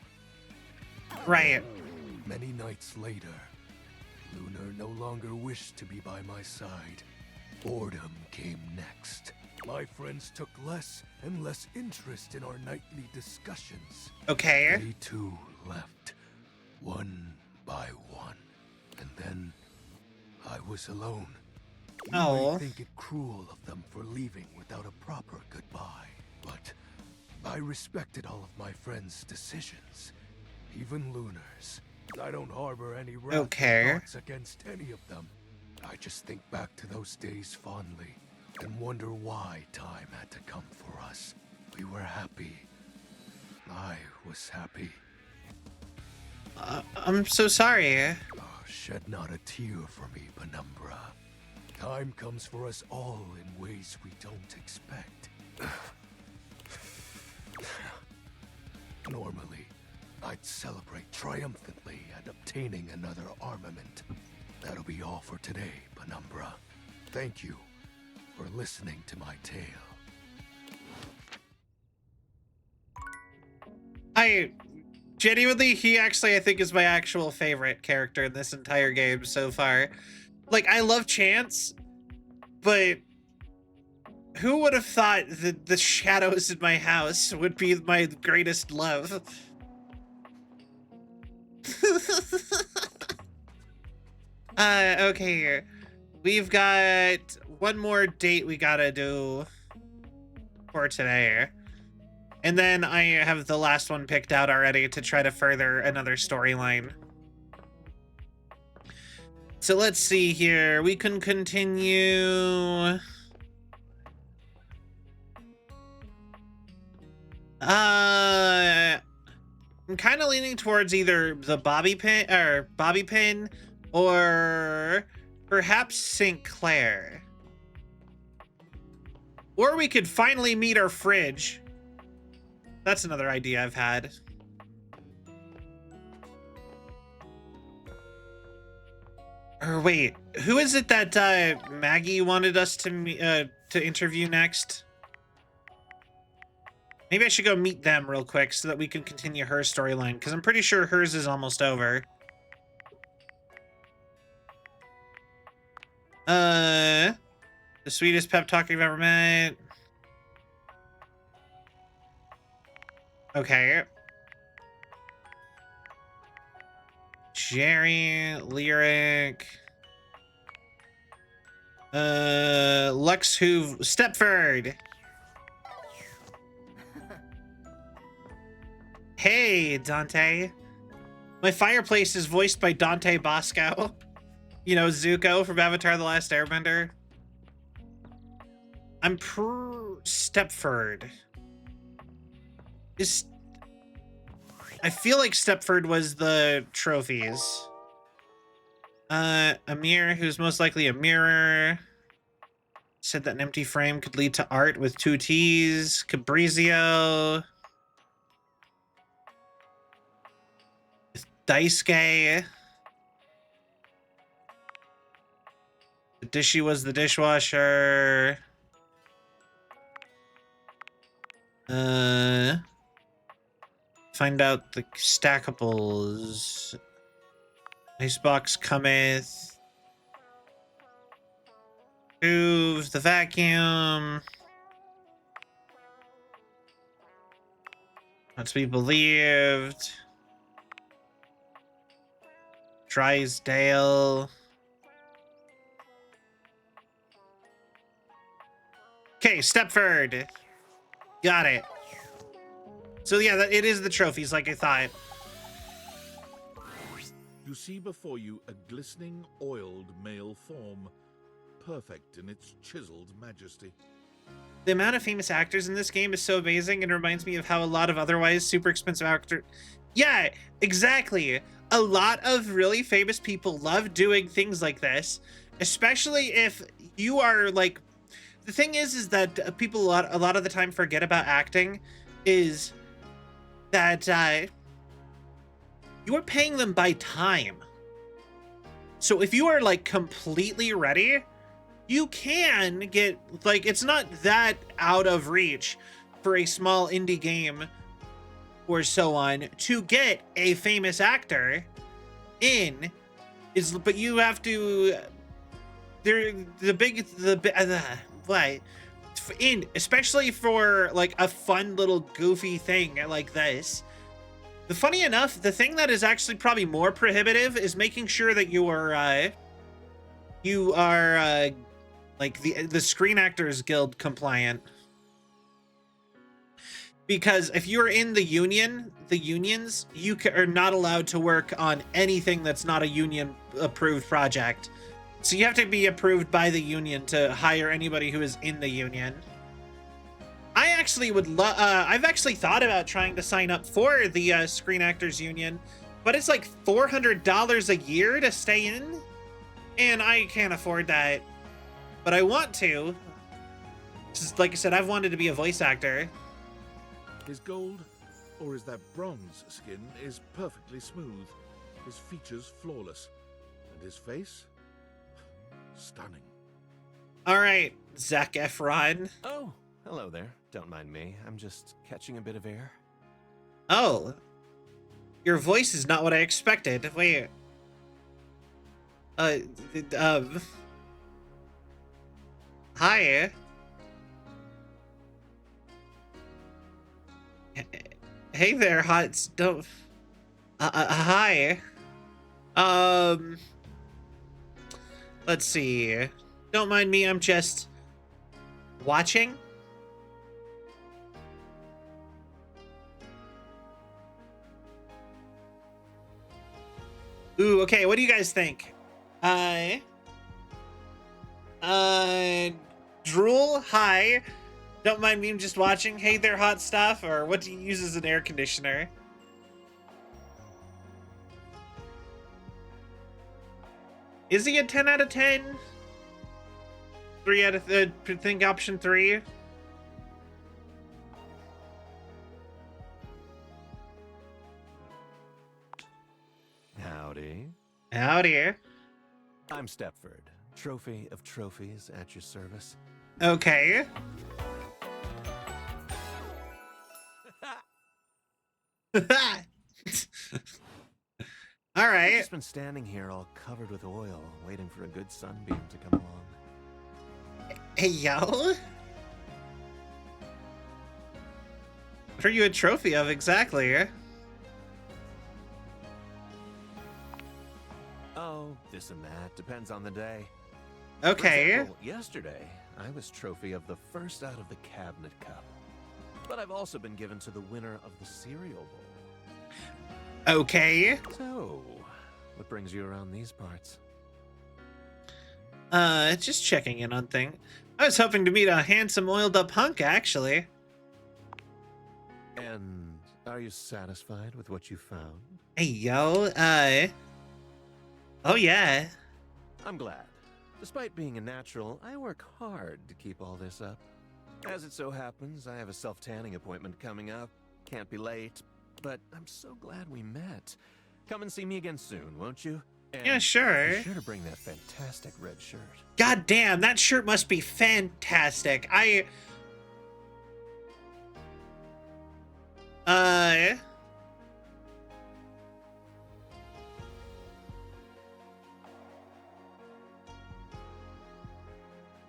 Right. Many nights later, Lunar no longer wished to be by my side. Boredom came next. My friends took less and less interest in our nightly discussions. Okay. They too left, one by one. And then I was alone. You may think it cruel of them for leaving without a proper goodbye, but I respected all of my friends' decisions, even Lunar's. I don't harbor any wrath or thoughts against any of them. I just think back to those days fondly and wonder why time had to come for us. We were happy. I was happy. I'm so sorry. Oh, shed not a tear for me, Penumbra. Time comes for us all in ways we don't expect. Normally, I'd celebrate triumphantly at obtaining another armament. That'll be all for today, Penumbra. Thank you for listening to my tale. Genuinely, he actually, I think, is my actual favorite character in this entire game so far. Like, I love Chance, but who would have thought that the shadows in my house would be my greatest love? Okay. We've got one more date we gotta do for today. And then I have the last one picked out already to try to further another storyline. So let's see here. We can continue. I'm kind of leaning towards either the bobby pin or Perhaps Sinclair. Or we could finally meet our fridge. That's another idea I've had. Or wait, who is it that Maggie wanted us to interview next? Maybe I should go meet them real quick so that we can continue her storyline, because I'm pretty sure hers is almost over. The sweetest pep talk I've ever met. Okay. Jerry, Lyric. Lux Hoover, Stepford. Hey, Dante. My fireplace is voiced by Dante Bosco. You know, Zuko from Avatar: The Last Airbender. I'm Stepford. I feel like Stepford was the trophies. Amir, who's most likely a mirror. Said that an empty frame could lead to art with 2 T's. Cabrizio. Daisuke. The Dishy was the dishwasher. Find out the stackables. Icebox cometh. Move the vacuum. Not to be believed. Drysdale. Okay, Stepford. Got it. So yeah, it is the trophies like I thought. You see before you a glistening, oiled male form, perfect in its chiseled majesty. The amount of famous actors in this game is so amazing and reminds me of how a lot of otherwise super expensive actors... Yeah, exactly. A lot of really famous people love doing things like this, especially if you are like... The thing is that people a lot of the time forget about acting is that you are paying them by time. So if you are like completely ready, you can get like, it's not that out of reach for a small indie game or so on to get a famous actor in but you have to, especially for like a fun little goofy thing like this. Funny enough, the thing that is actually probably more prohibitive is making sure that you are like the Screen Actors Guild compliant. Because if you're in the unions, you are not allowed to work on anything that's not a union approved project. So you have to be approved by the union to hire anybody who is in the union. I actually would I've actually thought about trying to sign up for the Screen Actors Union, but it's like $400 a year to stay in, and I can't afford that. But I want to. Just like I said, I've wanted to be a voice actor. His gold, or is that bronze skin, is perfectly smooth. His features flawless, and his face, stunning. All right, Zac Efron. Oh, hello there. Don't mind me. I'm just catching a bit of air. Oh, your voice is not what I expected. Wait. Hi. Hey there, hot don't. Hi. Let's see. Don't mind me. I'm just watching. Ooh, okay. What do you guys think? Drool, hi. Don't mind me, I'm just watching. Hey there, hot stuff. Or what do you use as an air conditioner? Is he a 10 out of 10? 3 out of, I think option 3. Howdy. Howdy. I'm Stepford, trophy of trophies at your service. Okay. All right. I've just been standing here all covered with oil, waiting for a good sunbeam to come along. Hey, yo. What are you a trophy of exactly? Oh, this and that. Depends on the day. Okay. For example, yesterday, I was trophy of the first out of the cabinet cup. But I've also been given to the winner of the cereal bowl. Okay. So, what brings you around these parts? Just checking in on things. I was hoping to meet a handsome oiled up hunk, actually. And are you satisfied with what you found? Hey, yo, oh yeah. I'm glad. Despite being a natural, I work hard to keep all this up. As it so happens, I have a self-tanning appointment coming up. Can't be late, but I'm so glad we met. Come and see me again soon, won't you? And yeah, sure. Be sure to bring that fantastic red shirt. God damn, that shirt must be fantastic.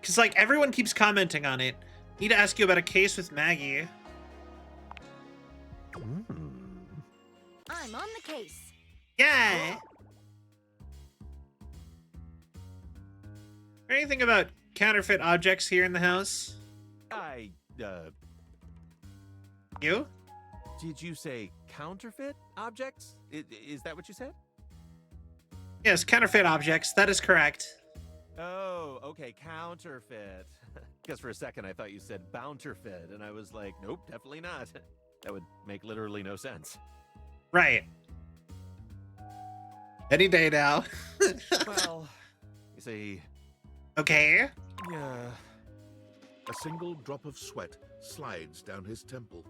Cause like everyone keeps commenting on it. Need to ask you about a case with Maggie. I'm on the case. Yeah. Anything about counterfeit objects here in the house? You? Did you say counterfeit objects? Is that what you said? Yes, counterfeit objects. That is correct. Oh, okay, counterfeit. Because for a second I thought you said bounterfeit, and I was like, nope, definitely not. That would make literally no sense. Right. Any day now. Well, you see... Okay. Yeah. A single drop of sweat slides down his temple.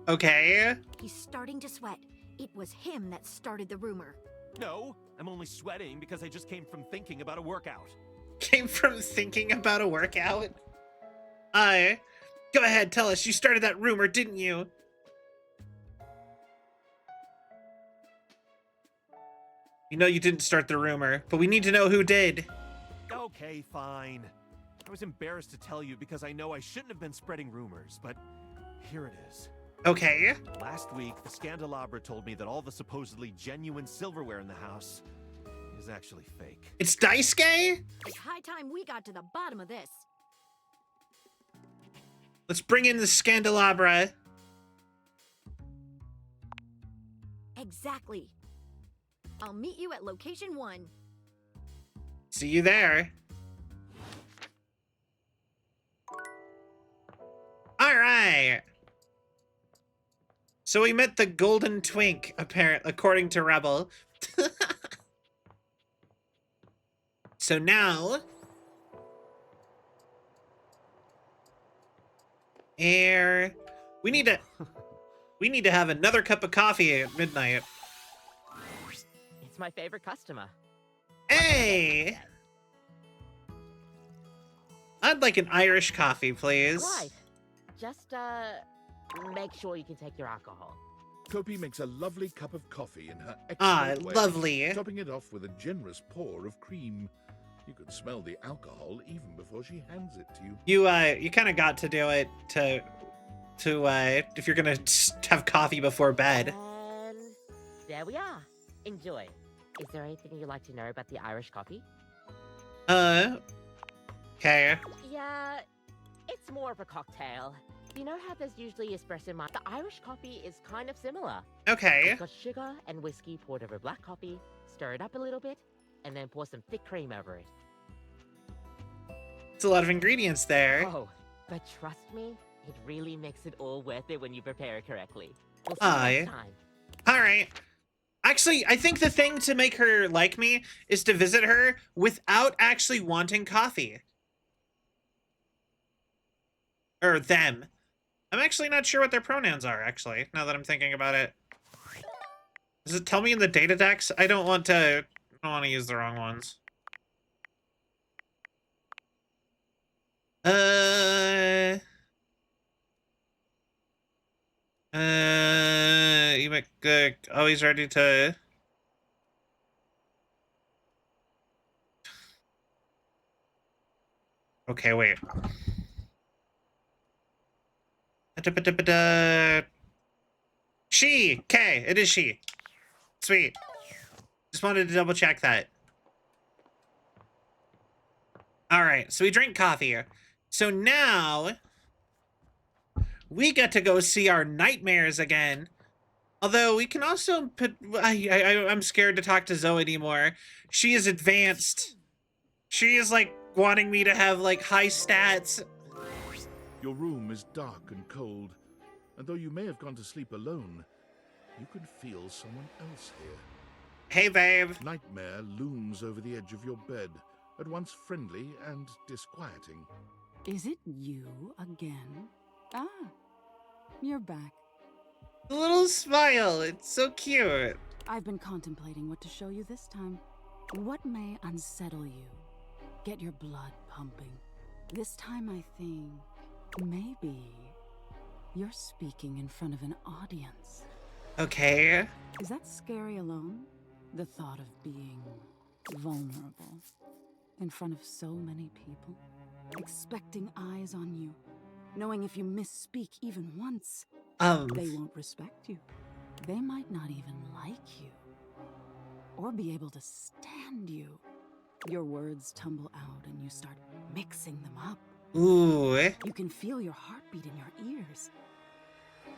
Okay. He's starting to sweat. It was him that started the rumor. No, I'm only sweating because I just came from thinking about a workout. Came from thinking about a workout? Go ahead, tell us. You started that rumor, didn't you? You know you didn't start the rumor, but we need to know who did. Okay, fine. I was embarrassed to tell you because I know I shouldn't have been spreading rumors, but here it is. Okay. Last week, the Scandelabra told me that all the supposedly genuine silverware in the house is actually fake. It's Daisuke? It's high time we got to the bottom of this. Let's bring in the Scandelabra. Exactly. I'll meet you at location 1. See you there. All right. So we met the Golden Twink, according to Rebel. So now, we need to have another cup of coffee at midnight. It's my favorite customer. Hey! I'd like an Irish coffee, please. Right. Just, make sure you can take your alcohol. Kopi makes a lovely cup of coffee in her excellent way, lovely. topping it off with a generous pour of cream. You could smell the alcohol even before she hands it to you. You kind of got to do it to if you're gonna have coffee before bed. And there we are. Enjoy. Is there anything you'd like to know about the Irish coffee? Okay. Yeah, it's more of a cocktail. You know how there's usually espresso in the Irish coffee is kind of similar. Okay. It's got sugar and whiskey poured over black coffee, stir it up a little bit, and then pour some thick cream over it. It's a lot of ingredients there. Oh, but trust me, it really makes it all worth it when you prepare it correctly. We'll see you next time. All right. Actually, I think the thing to make her like me is to visit her without actually wanting coffee. Or them. I'm actually not sure what their pronouns are, actually, now that I'm thinking about it. Does it tell me in the data decks? I don't want to use the wrong ones. You make always ready to. Okay, wait. She! Okay, it is she. Sweet. Just wanted to double check that. Alright, so we drink coffee. So now we get to go see our nightmares again. Although we can also put I'm scared to talk to Zoe anymore. She is advanced. She is like wanting me to have like high stats. Your room is dark and cold, and though you may have gone to sleep alone, you can feel someone else here. Hey, babe. Nightmare looms over the edge of your bed, at once friendly and disquieting. Is it you again? Ah, you're back. A little smile, it's so cute. I've been contemplating what to show you this time. What may unsettle you? Get your blood pumping. This time I think maybe you're speaking in front of an audience. Okay. Is that scary alone? The thought of being vulnerable in front of so many people, expecting eyes on you, knowing if you misspeak even once, they won't respect you. They might not even like you or be able to stand you. Your words tumble out and you start mixing them up. Ooh. You can feel your heartbeat in your ears.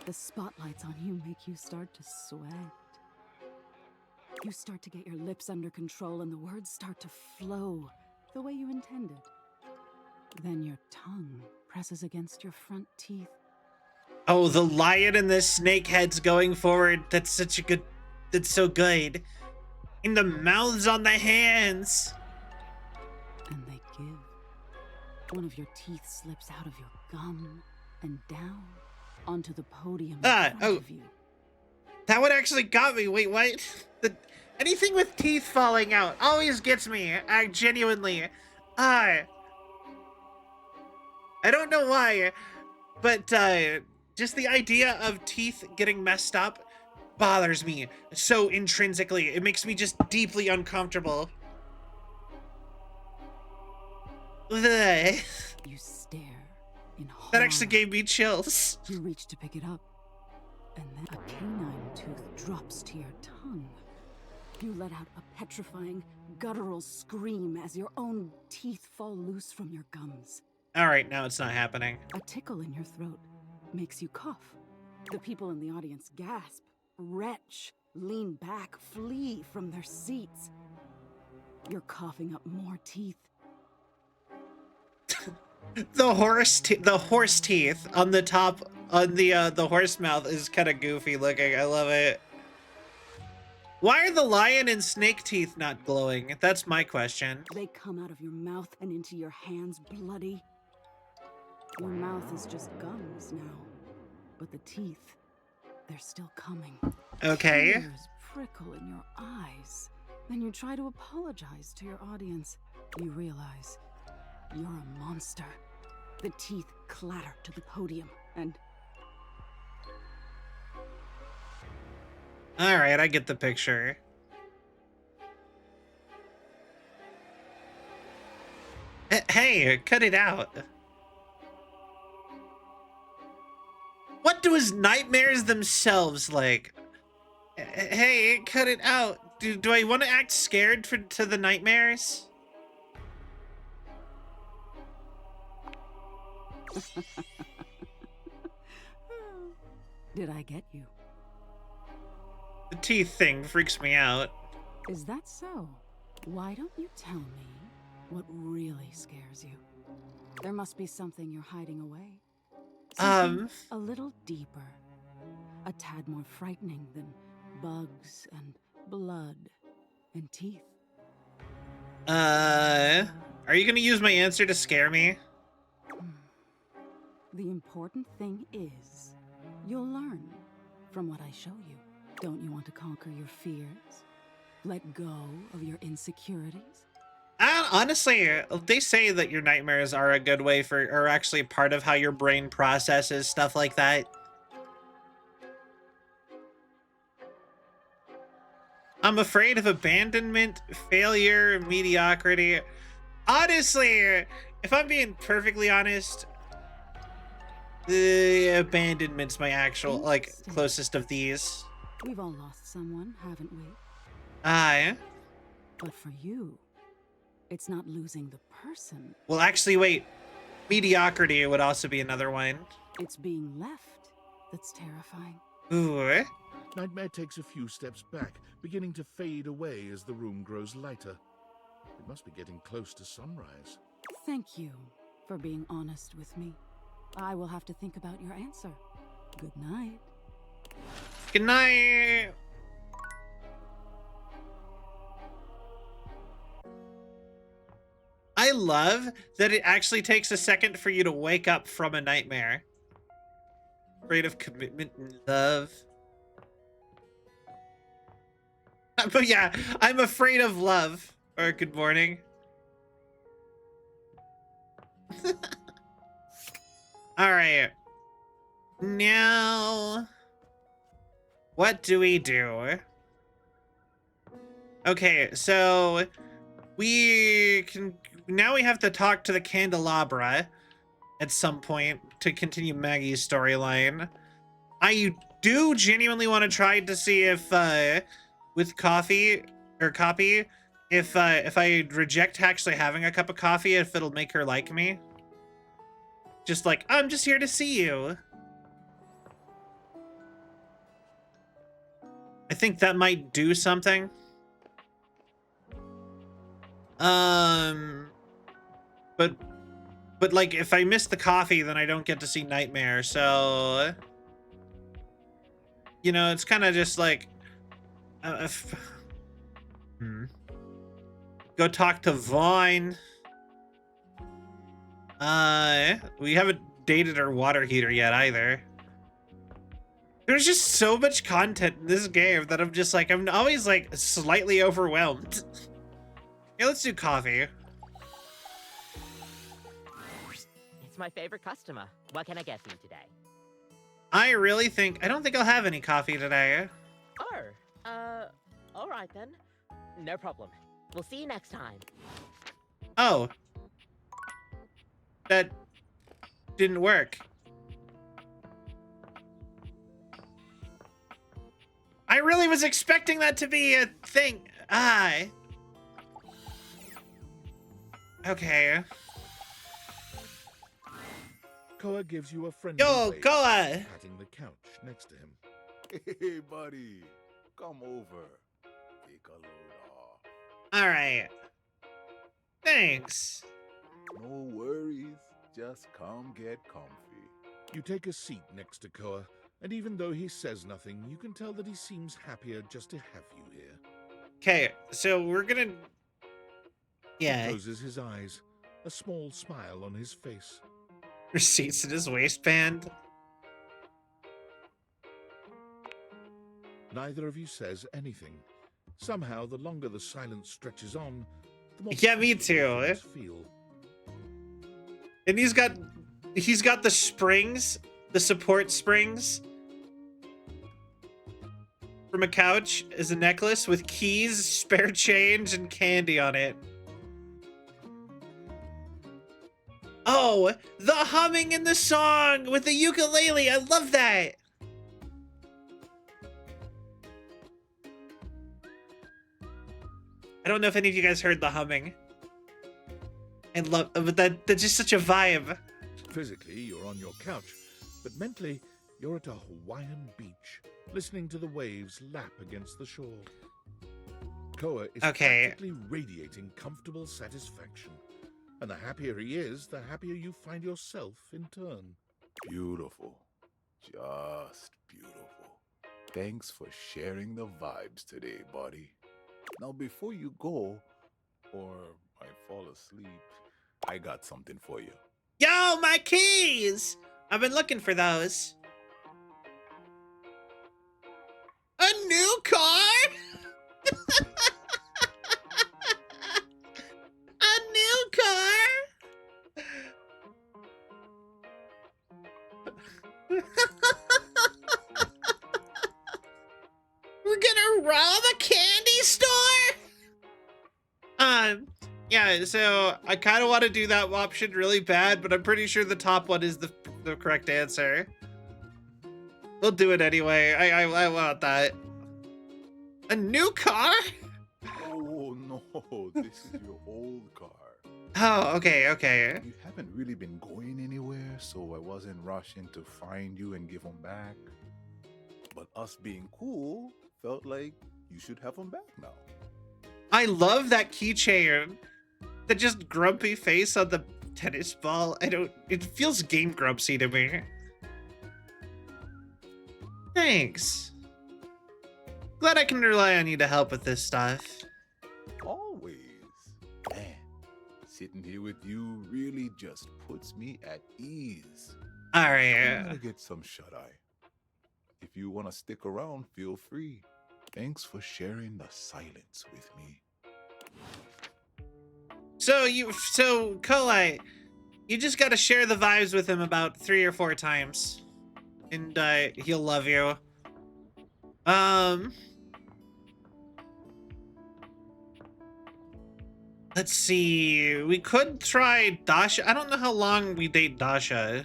The spotlights on you make you start to sweat. You start to get your lips under control and the words start to flow the way you intended. Then your tongue presses against your front teeth. Oh, the lion and the snake heads going forward. That's so good. And the mouths on the hands. And they give. One of your teeth slips out of your gum and down onto the podium in front of you. That one actually got me. Wait, what? Anything with teeth falling out always gets me. Genuinely. I don't know why, but just the idea of teeth getting messed up bothers me so intrinsically. It makes me just deeply uncomfortable. Ugh. You stare in horror. That actually gave me chills. You reach to pick it up, and then a canine tooth drops to your tongue. You let out a petrifying, guttural scream as your own teeth fall loose from your gums. All right, now it's not happening. A tickle in your throat makes you cough. The people in the audience gasp, retch, lean back, flee from their seats. You're coughing up more teeth. The horse teeth on the top, on the horse mouth is kind of goofy looking. I love it. Why are the lion and snake teeth not glowing? That's my question. They come out of your mouth and into your hands bloody. Your mouth is just gums now, but the teeth, they're still coming. Okay. Tears prickle in your eyes. Then you try to apologize to your audience. You realize you're a monster. The teeth clatter to the podium and... All right, I get the picture. Hey, cut it out. What do his nightmares themselves like? Hey, cut it out. Do I want to act scared to the nightmares? Did I get you? The teeth thing freaks me out. Is that so? Why don't you tell me what really scares you? There must be something you're hiding away. Something a little deeper. A tad more frightening than bugs and blood, and teeth. Are you gonna use my answer to scare me? The important thing is, you'll learn from what I show you. Don't you want to conquer your fears? Let go of your insecurities? Honestly, they say that your nightmares are a good way for, or actually part of how your brain processes stuff like that. I'm afraid of abandonment, failure, mediocrity. Honestly, if I'm being perfectly honest, the abandonment's my actual, like, closest of these. We've all lost someone, haven't we? Yeah. But for you, it's not losing the person. Well, actually, wait. Mediocrity would also be another one. It's being left that's terrifying. Ooh. Nightmare takes a few steps back, beginning to fade away as the room grows lighter. It must be getting close to sunrise. Thank you for being honest with me. I will have to think about your answer. Good night. Good night. I love that it actually takes a second for you to wake up from a nightmare. Afraid of commitment and love. But yeah, I'm afraid of love. Or good morning. All right. Now, what do we do? Okay, so we can, now we have to talk to the candelabra at some point to continue Maggie's storyline. I do genuinely want to try to see if with copy, if I reject actually having a cup of coffee, if it'll make her like me. Just like, I'm just here to see you. I think that might do something. But like, if I miss the coffee, then I don't get to see Nightmare, so... You know, it's kind of just like... Go talk to Vaughn. We haven't dated our water heater yet either. There's just so much content in this game that I'm just like, I'm always like slightly overwhelmed. Okay, let's do coffee. It's my favorite customer. What can I get for you today? I don't think I'll have any coffee today. Oh, all right then. No problem. We'll see you next time. Oh. That didn't work. I really was expecting that to be a thing. Okay. Koa gives you a friendly wave, Koa! patting the couch next to him. Hey, buddy. Come over. Take a load off. All right. Thanks. No worries. Just come get comfy. You take a seat next to Koa, and even though he says nothing, you can tell that he seems happier just to have you here. Okay, so we're gonna... Yeah. He closes his eyes, a small smile on his face. Receipts in his waistband. Neither of you says anything. Somehow, the longer the silence stretches on, the more Yeah, me too. Feel. And he's got the springs, the support springs from a couch as a necklace with keys, spare change, and candy on it. Oh, the humming in the song with the ukulele. I love that. I don't know if any of you guys heard the humming. I love, but that's just such a vibe. Physically, you're on your couch, but mentally, you're at a Hawaiian beach, listening to the waves lap against the shore. Koa is practically radiating comfortable satisfaction. And the happier he is, the happier you find yourself in turn. Beautiful. Just beautiful. Thanks for sharing the vibes today, buddy. Now, before you go, or I fall asleep, I got something for you. Yo, my keys! I've been looking for those. A new car? A new car? We're gonna rob a candy store? Yeah, so I kind of want to do that option really bad, but I'm pretty sure the top one is the correct answer. We'll do it anyway. I want that. A new car? Oh no, this is your old car. Oh, okay. You haven't really been going anywhere, so I wasn't rushing to find you and give them back. But us being cool felt like you should have them back now. I love that keychain. The just grumpy face on the tennis ball. It feels Game Grumpsy to me. Thanks. Glad I can rely on you to help with this stuff. Always. Man, sitting here with you really just puts me at ease. Alright. I'm gonna get some shut-eye. If you want to stick around, feel free. Thanks for sharing the silence with me. So Kolai, you just gotta share the vibes with him about 3 or 4 times. And he'll love you. Let's see. We could try Dasha. I don't know how long we date Dasha.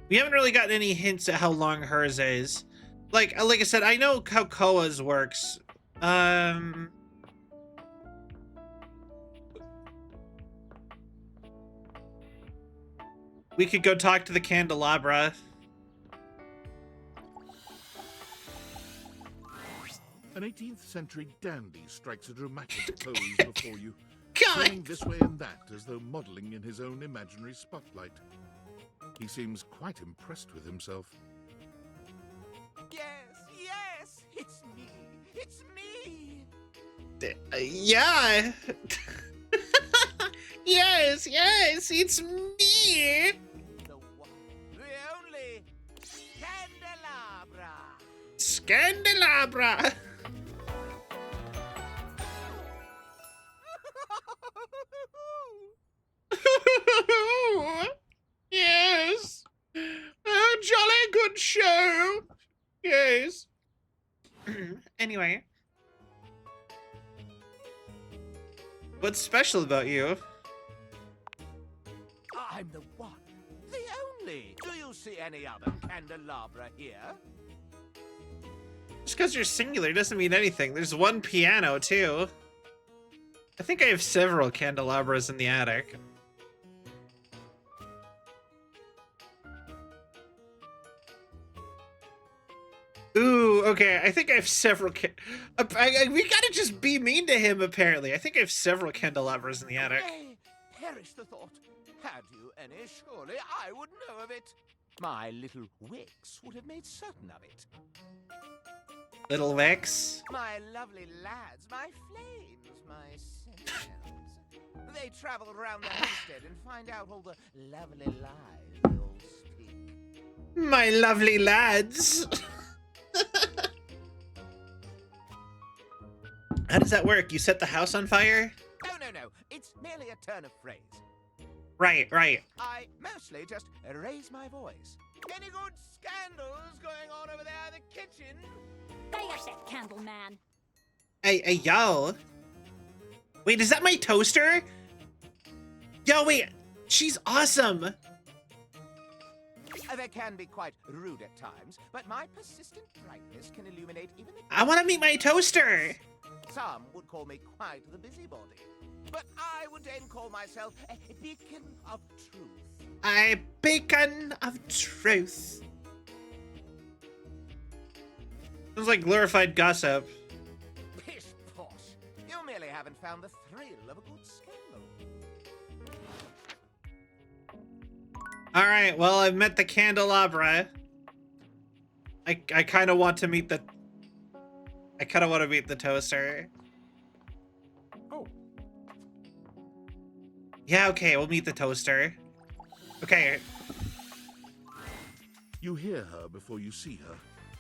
We haven't really gotten any hints at how long hers is. Like I said, I know how Koa's works. We could go talk to the candelabra. An 18th century dandy strikes a dramatic pose before you, turning this way and that as though modeling in his own imaginary spotlight. He seems quite impressed with himself. Yes, it's me. It's me. Yeah. yes, it's me. The only Candelabra. Yes. A jolly good show. Yes. Anyway. What's special about you? I'm the one. The only. Do you see any other candelabra here? Just because you're singular doesn't mean anything. There's one piano, too. I think I have several candelabras in the attic. Ooh, okay. I think I have several. We gotta just be mean to him, apparently. I think I have several candelabras in the attic. Hey, perish the thought. Had you any, surely I would know of it. My little wicks would have made certain of it. Little Vex? My lovely lads, my flames, my sentinels. They travel around the homestead and find out all the lovely lies they all speak. My lovely lads. How does that work? You set the house on fire? No. It's merely a turn of phrase. Right. I mostly just raise my voice. Any good scandals going on over there in the kitchen? Gotta watch that candle, man. Hey, yo. Wait, is that my toaster? Yo, wait. She's awesome. They can be quite rude at times, but my persistent brightness can illuminate even the... I want to meet my toaster. Some would call me quite the busybody, but I would then call myself a beacon of truth. A beacon of truth. Sounds like glorified gossip. Pish posh. You merely haven't found the thrill of a good scandal. All right, well, I've met the candelabra. I kind of want to meet the... I kind of want to meet the toaster. Oh. Yeah, okay, we'll meet the toaster. Okay. You hear her before you see her.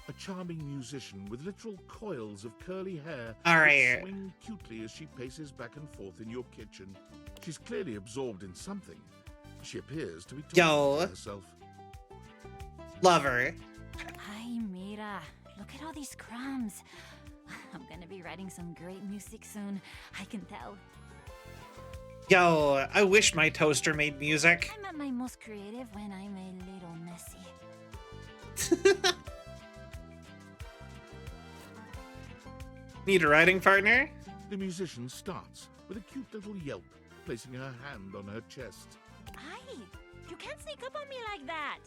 A charming musician with literal coils of curly hair All right. that swing cutely as she paces back and forth in your kitchen. She's clearly absorbed in something. She appears to be talking to herself. Love her. Ay, mira. Look at all these crumbs. I'm gonna be writing some great music soon. I can tell. Yo, I wish my toaster made music. I'm at my most creative when I'm a little messy. Need a writing partner? The musician starts with a cute little yelp, placing her hand on her chest. Ay, you can't sneak up on me like that.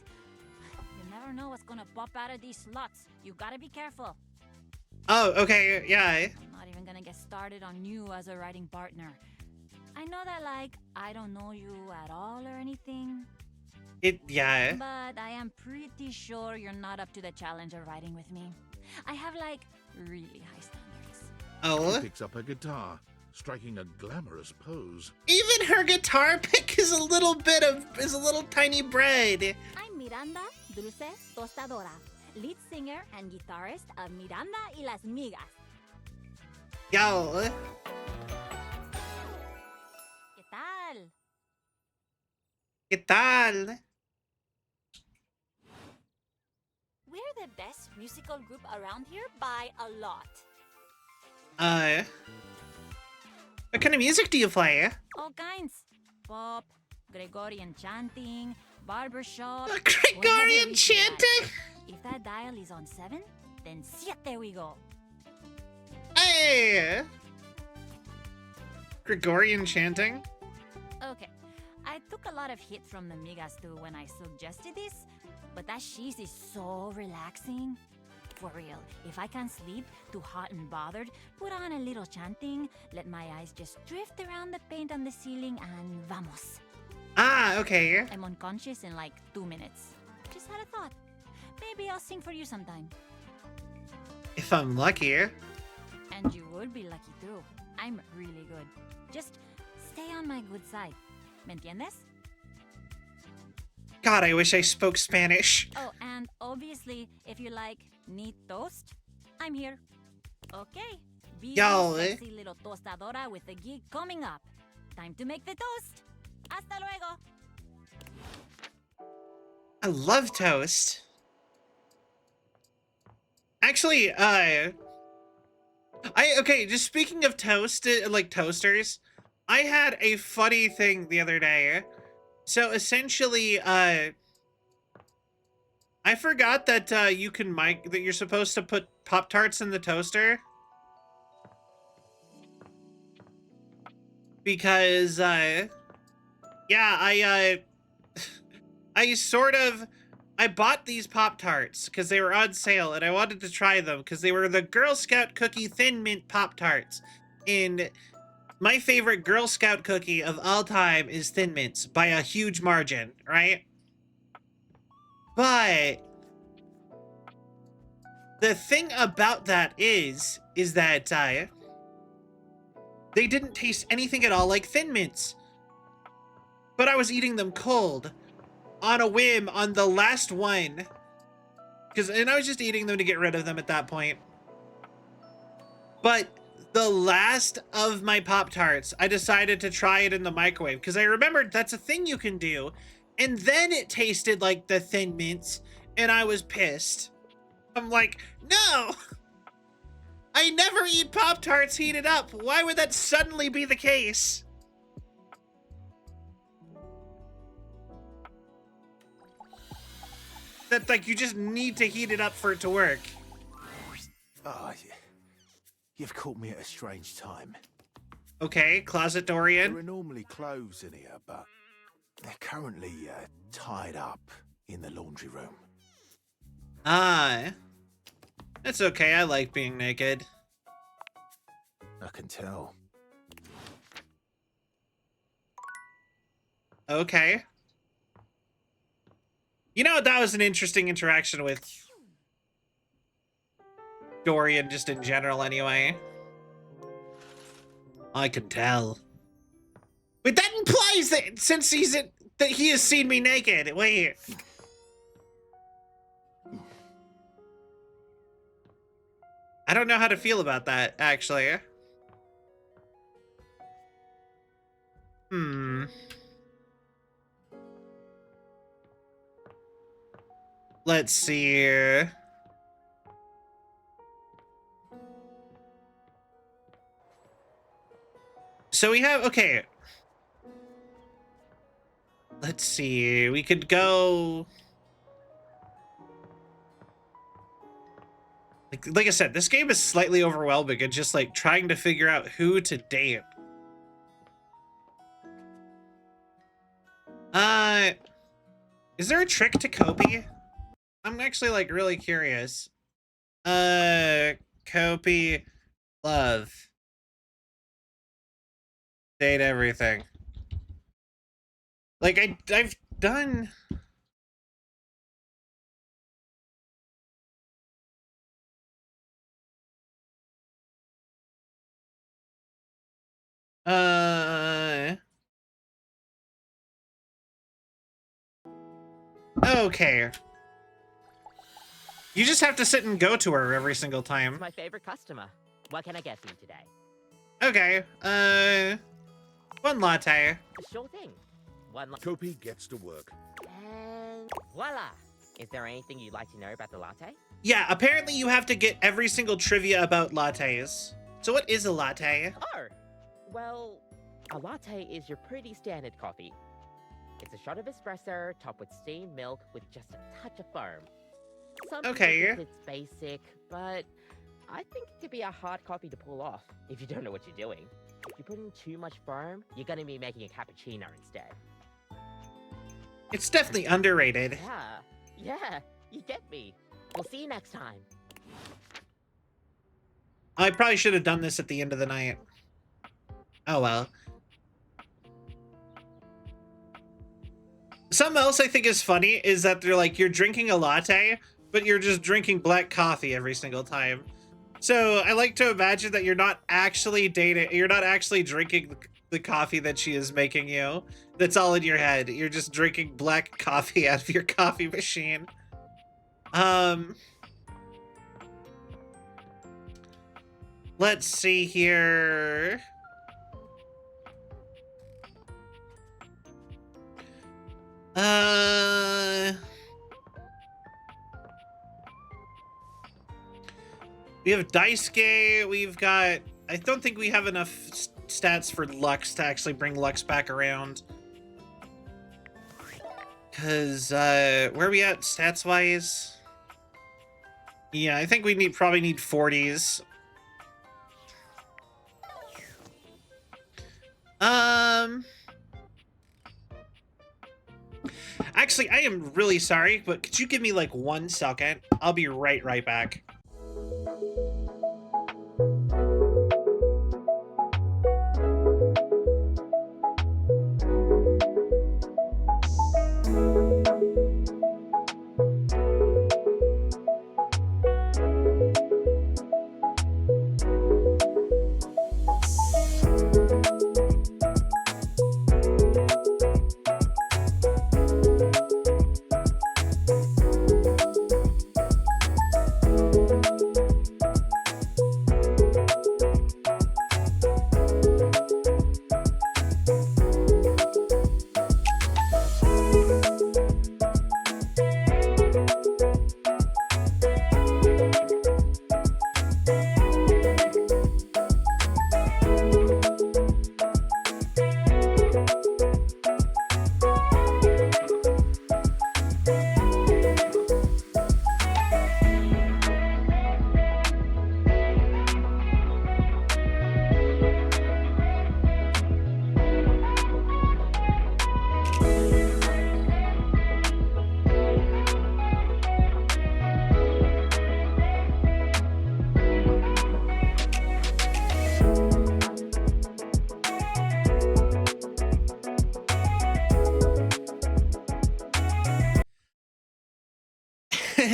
You never know what's gonna pop out of these slots. You gotta be careful. Oh, okay, yeah. I'm not even gonna get started on you as a writing partner. I know that, like, I don't know you at all or anything. Yeah. But I am pretty sure you're not up to the challenge of writing with me. I have, like, really high standards. Oh? She picks up her guitar, striking a glamorous pose. Even her guitar pick is a little tiny bread. I'm Miranda Dulce Tostadora, lead singer and guitarist of Miranda y las Migas. Yo. ¿Qué tal? ¿Qué tal? We're the best musical group around here by a lot. What kind of music do you play? All kinds. Pop, Gregorian chanting, barbershop. Gregorian chanting? If that dial is on 7, then siete we go. Hey! Gregorian chanting? Okay, I took a lot of hit from the Migas too when I suggested this, but that cheese is so relaxing. For real, if I can't sleep, too hot and bothered, put on a little chanting, let my eyes just drift around the paint on the ceiling, and vamos. Ah, okay. I'm unconscious in like 2 minutes. Just had a thought. Maybe I'll sing for you sometime. If I'm lucky. And you would be lucky too. I'm really good. Just stay on my good side. ¿Me entiendes? God, I wish I spoke Spanish. Oh, and obviously, if you like neat toast, I'm here. Okay, be Yo, a sexy little tostadora with a gig coming up. Time to make the toast. Hasta luego. I love toast. Actually, okay, just speaking of toast, like toasters, I had a funny thing the other day. So essentially, I forgot that that you're supposed to put Pop-Tarts in the toaster. Because, yeah, I bought these Pop-Tarts because they were on sale and I wanted to try them because they were the Girl Scout Cookie Thin Mint Pop-Tarts. And my favorite Girl Scout cookie of all time is Thin Mints by a huge margin, right? But the thing about that is that they didn't taste anything at all like Thin Mints. But I was eating them cold on a whim on the last one. And I was just eating them to get rid of them at that point. But the last of my Pop-Tarts, I decided to try it in the microwave because I remembered that's a thing you can do. And then it tasted like the Thin Mints and I was pissed. I'm like, no! I never eat Pop-Tarts heated up. Why would that suddenly be the case? That, like, you just need to heat it up for it to work. Oh, you've caught me at a strange time. Okay, closet Dorian. There are normally clothes in here, but they're currently tied up in the laundry room. Ah. It's okay, I like being naked. I can tell. Okay. You know, that was an interesting interaction with Dorian just in general anyway. I can tell. Wait, that implies that since that he has seen me naked. Wait. I don't know how to feel about that, actually. Let's see here. So we have, okay. Let's see, we could go. Like I said, this game is slightly overwhelming and just like trying to figure out who to date. Is there a trick to Kopi? I'm actually like really curious. Kopi, love. Date everything. Like I've done. Okay. You just have to sit and go to her every single time. It's my favorite customer. What can I get for you today? Okay. One latte. Sure thing. One latte. Kopi gets to work. And voila! Is there anything you'd like to know about the latte? Yeah, apparently you have to get every single trivia about lattes. So what is a latte? Oh, well, a latte is your pretty standard coffee. It's a shot of espresso topped with steamed milk with just a touch of foam. Some people think it's basic, but I think it could be a hard coffee to pull off if you don't know what you're doing. If you put in too much foam, you're gonna be making a cappuccino instead. It's definitely underrated. Yeah, you get me. We'll see you next time. I probably should have done this at the end of the night. Oh well. Something else I think is funny is that they're like, you're drinking a latte, but you're just drinking black coffee every single time. So I like to imagine that you're not actually dating, you're not actually drinking the coffee that she is making you. That's all in your head. You're just drinking black coffee out of your coffee machine. Let's see here. We have Daisuke, we've got, I don't think we have enough stats for Lux to actually bring Lux back around. Cause, where are we at stats-wise? Yeah, I think we probably need 40s. Actually, I am really sorry, but could you give me like 1 second? I'll be right back.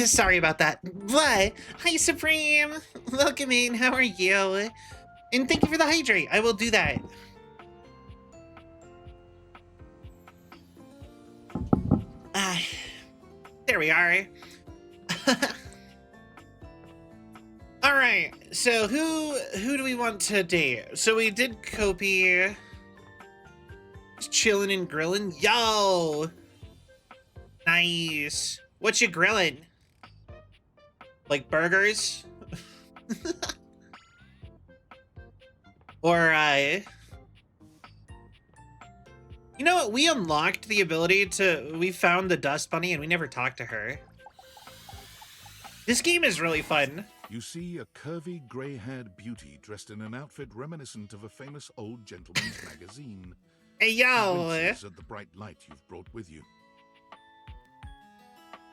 Sorry about that. But, hi Supreme! Welcome in, how are you? And thank you for the hydrate, I will do that. There we are. All right, so who do we want to date? So we did Kopi. Just chilling and grilling. Yo! Nice. What you grilling? Like burgers? Or, you know what? We unlocked the ability to... We found the Dust Bunny and we never talked to her. This game is really fun. You see a curvy, grey-haired beauty dressed in an outfit reminiscent of a famous old gentleman's magazine. Hey, yo! She winces at the bright light you've brought with you.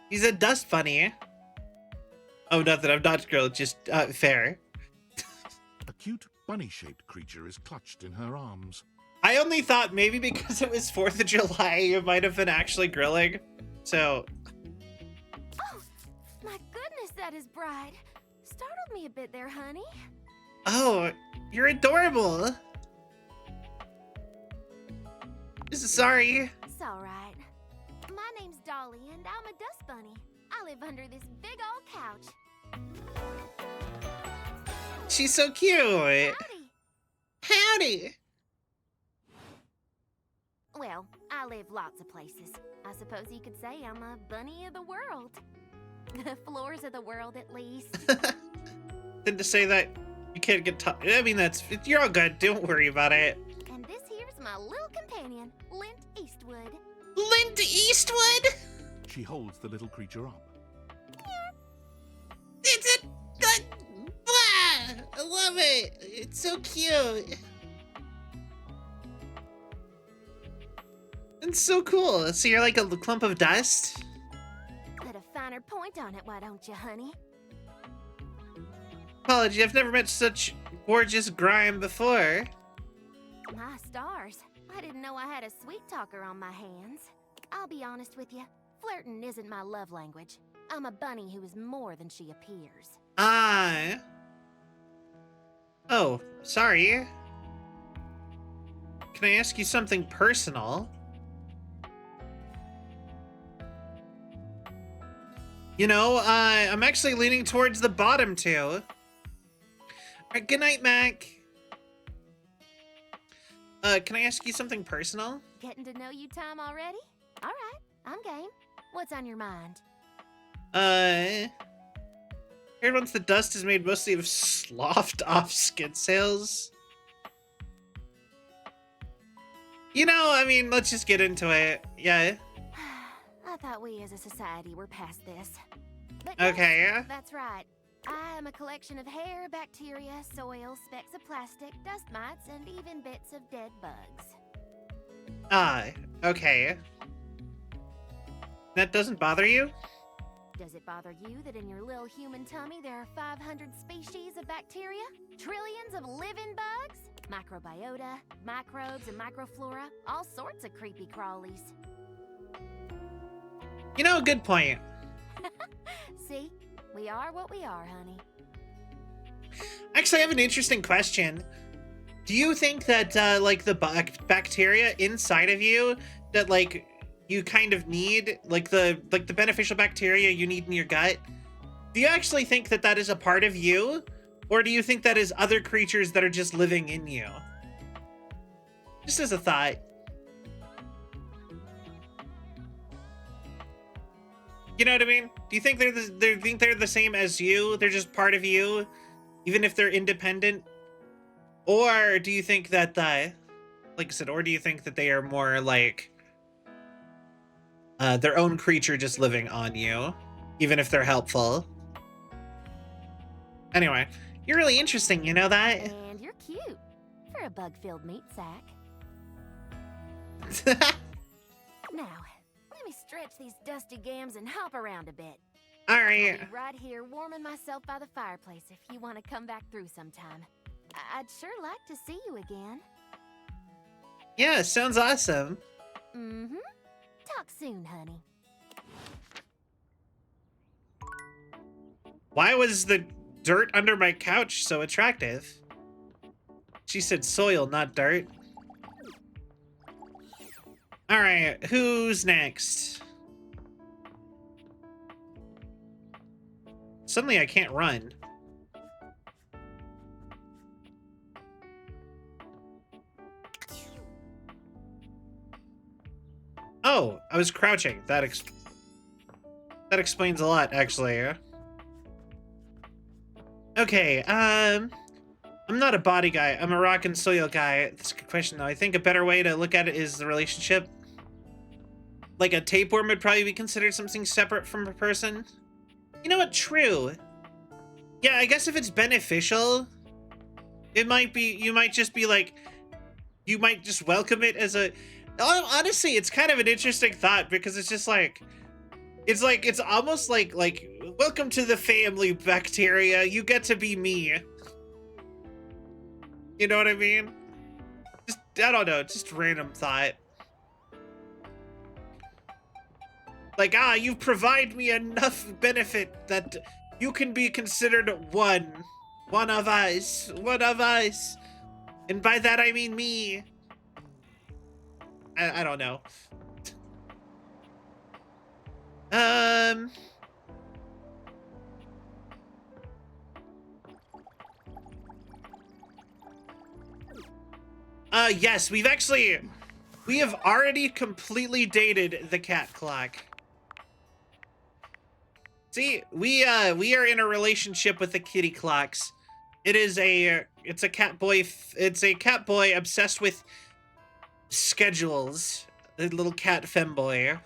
He's a Dust Bunny. Oh, nothing. I'm not girl. Just fair. A cute bunny-shaped creature is clutched in her arms. I only thought maybe because it was 4th of July, you might have been actually grilling. So. Oh, my goodness, that is bright. Startled me a bit there, honey. Oh, you're adorable. Sorry. It's all right. My name's Dolly, and I'm a dust bunny. I live under this big old couch. She's so cute. Howdy. Howdy. Well, I live lots of places. I suppose you could say I'm a bunny of the world. The floors of the world, at least. Then to say that you can't get I mean, you're all good. Don't worry about it. And this here's my little companion, Lint Eastwood. Lint Eastwood? She holds the little creature up. It's I love it. It's so cute. It's so cool. So you're like a clump of dust? Put a finer point on it, why don't you, honey? Apology, I've never met such gorgeous grime before. My stars. I didn't know I had a sweet talker on my hands. I'll be honest with you. Flirting isn't my love language. I'm a bunny who is more than she appears. Ah. Oh, sorry. Can I ask you something personal? You know, I'm actually leaning towards the bottom two. All right, good night, Mac. Can I ask you something personal? Getting to know you time already? All right, I'm game. What's on your mind? Heard once the dust is made mostly of sloughed off skin cells. You know, I mean, let's just get into it. Yeah. I thought we as a society were past this. But okay. Yes, that's right. I am a collection of hair, bacteria, soil, specks of plastic, dust mites, and even bits of dead bugs. Ah, okay. That doesn't bother you? Does it bother you that in your little human tummy there are 500 species of bacteria? Trillions of living bugs? Microbiota, microbes, and microflora? All sorts of creepy crawlies. You know, good point. See? We are what we are, honey. Actually, I have an interesting question. Do you think that, like, the bacteria inside of you that, like, you kind of need, like the beneficial bacteria you need in your gut, do you actually think that that is a part of you? Or do you think that is other creatures that are just living in you? Just as a thought. You know what I mean? Do you think they're the same as you? They're just part of you, even if they're independent? Or do you think that like I said, or do you think that they are more like their own creature just living on you, even if they're helpful? Anyway, you're really interesting, you know that? And you're cute for a bug-filled meat sack. Now, let me stretch these dusty gams and hop around a bit. All right. I'll be right here warming myself by the fireplace if you want to come back through sometime. I'd sure like to see you again. Yeah, sounds awesome. Mm-hmm. Talk soon, honey. Why was the dirt under my couch so attractive? She said soil, not dirt. All right, who's next? Suddenly I can't run. Oh, I was crouching. That explains a lot, actually. Okay, I'm not a body guy. I'm a rock and soil guy. That's a good question, though. I think a better way to look at it is the relationship. Like a tapeworm would probably be considered something separate from a person. You know what? True. Yeah, I guess if it's beneficial, it might be, you might just be like, you might just welcome it as a, honestly, it's kind of an interesting thought because it's just like, it's almost like, welcome to the family, bacteria. You get to be me. You know what I mean? Just, I don't know, just random thought. Like, you provide me enough benefit that you can be considered one of us. And by that, I mean me. I don't know. Yes, we have already completely dated the cat clock. See, we are in a relationship with the kitty clocks. It's a cat boy obsessed with schedules. The little cat femboy.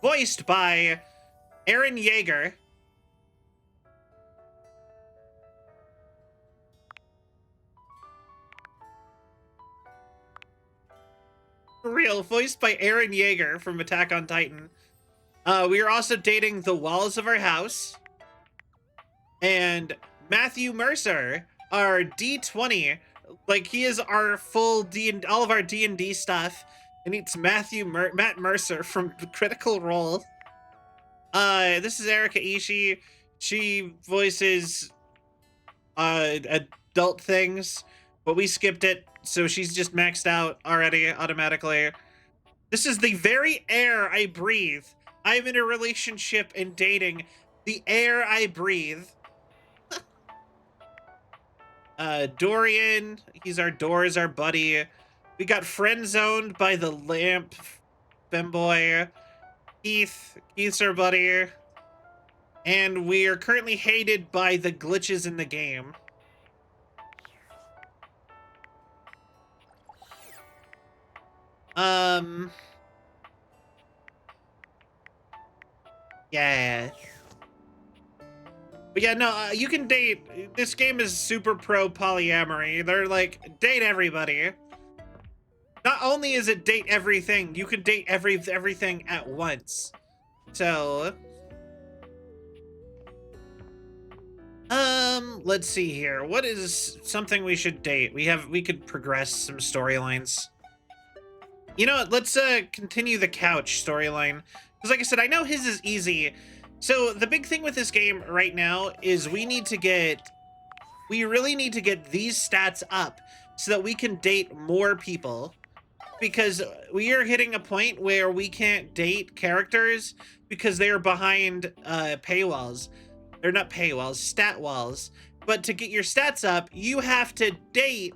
Voiced by Aaron Yeager. For real, voiced by Aaron Yeager from Attack on Titan. We are also dating the walls of our house. And Matthew Mercer, our D20, like he is our full all of our D&D stuff. And it's Matt Mercer from Critical Role. This is Erika Ishii. She voices adult things, but we skipped it, so she's just maxed out already automatically. This is the very air I breathe. I'm in a relationship and dating the air I breathe. Dorian, he's our buddy. We got friend zoned by the lamp femboy. Keith's our buddy. And we are currently hated by the glitches in the game. Yeah. But yeah, no, you can date. This game is super pro polyamory. They're like, date everybody. Not only is it date everything, you can date everything at once. So, let's see here. What is something we should date? We could progress some storylines. You know what? Let's continue the couch storyline. Because like I said, I know his is easy. So the big thing with this game right now is we really need to get these stats up so that we can date more people. Because we are hitting a point where we can't date characters because they are behind paywalls. They're not paywalls, stat walls. But to get your stats up, you have to date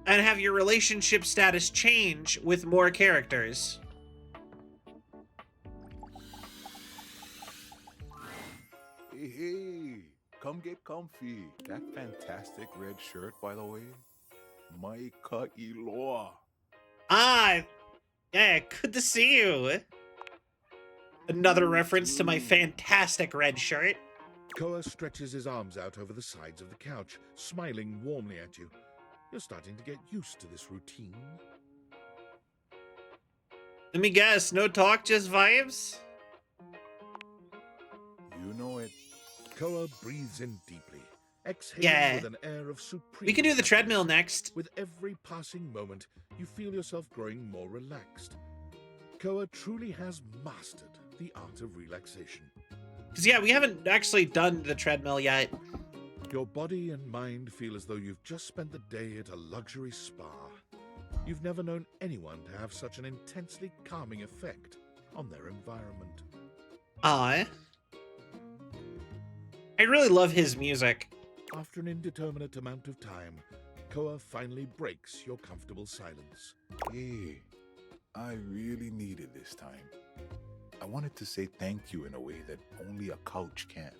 and have your relationship status change with more characters. Hey, come get comfy. That fantastic red shirt, by the way. Maika Iloa. Yeah, good to see you. Another reference to my fantastic red shirt. Koa stretches his arms out over the sides of the couch, smiling warmly at you. You're starting to get used to this routine. Let me guess, no talk, just vibes? You know it. Koa breathes in deeply, exhaling with an air of supreme. We can do the treadmill next. With every passing moment, you feel yourself growing more relaxed. Koa truly has mastered the art of relaxation. Because, yeah, we haven't actually done the treadmill yet. Your body and mind feel as though you've just spent the day at a luxury spa. You've never known anyone to have such an intensely calming effect on their environment. Aw. I really love his music. After an indeterminate amount of time, Koa finally breaks your comfortable silence. Hey, I really needed this time. I wanted to say thank you in a way that only a couch can.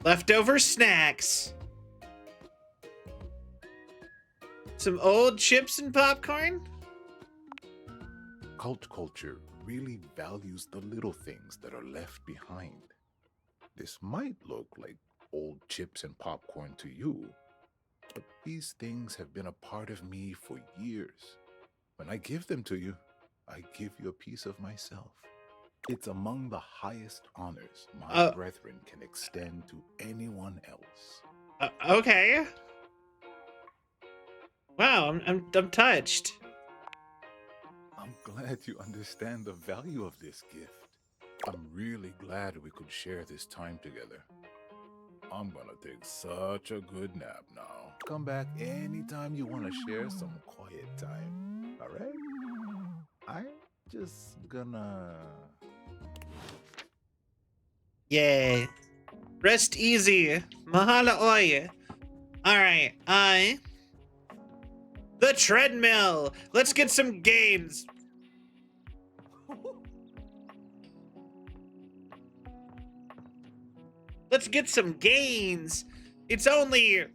Leftover snacks. Some old chips and popcorn? Cult culture really values the little things that are left behind. This might look like old chips and popcorn to you, but these things have been a part of me for years. When I give them to you, I give you a piece of myself. It's among the highest honors my brethren can extend to anyone else. Okay. Wow, I'm touched. I'm glad you understand the value of this gift. I'm really glad we could share this time together. I'm gonna take such a good nap now. Come back anytime you want to share some quiet time. All right? I'm just gonna... Yeah. Rest easy. Mahala oy. Alright, the treadmill. Let's get some gains. Let's get some gains. It's only...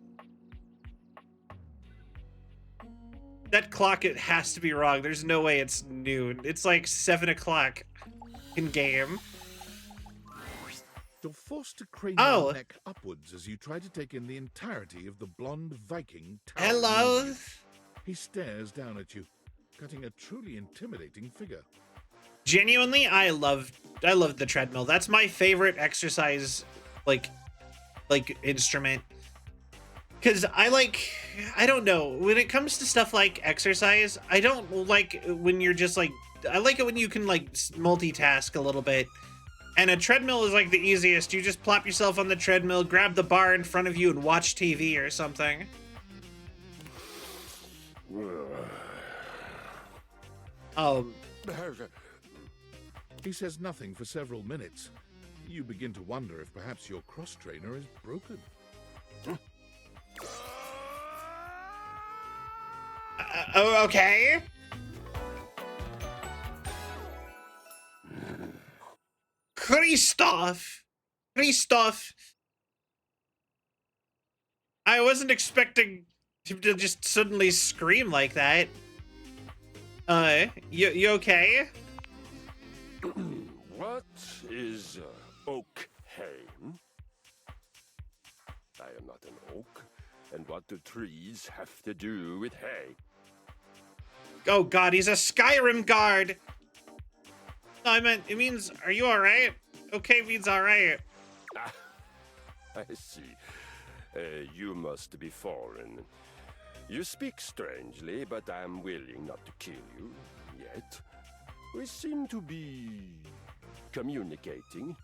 That clock, it has to be wrong. There's no way it's noon. It's like 7 o'clock in game. You're forced to crane your neck upwards as you try to take in the entirety of the blonde Viking tower. Hello? He stares down at you, cutting a truly intimidating figure. Genuinely, I love the treadmill. That's my favorite exercise, like instrument. Because I don't know, when it comes to stuff like exercise, I don't like when you're just like, I like it when you can like multitask a little bit. And a treadmill is like the easiest. You just plop yourself on the treadmill, grab the bar in front of you, and watch TV or something. He says nothing for several minutes. You begin to wonder if perhaps your cross-trainer is broken. Okay. Christoph. I wasn't expecting him to just suddenly scream like that. You okay? What is okay? I am not an oak, and what do trees have to do with hay? Oh god, he's a Skyrim guard! No, I meant, it means, are you alright? Okay means alright. Ah, I see. You must be foreign. You speak strangely, but I'm willing not to kill you, yet. We seem to be communicating.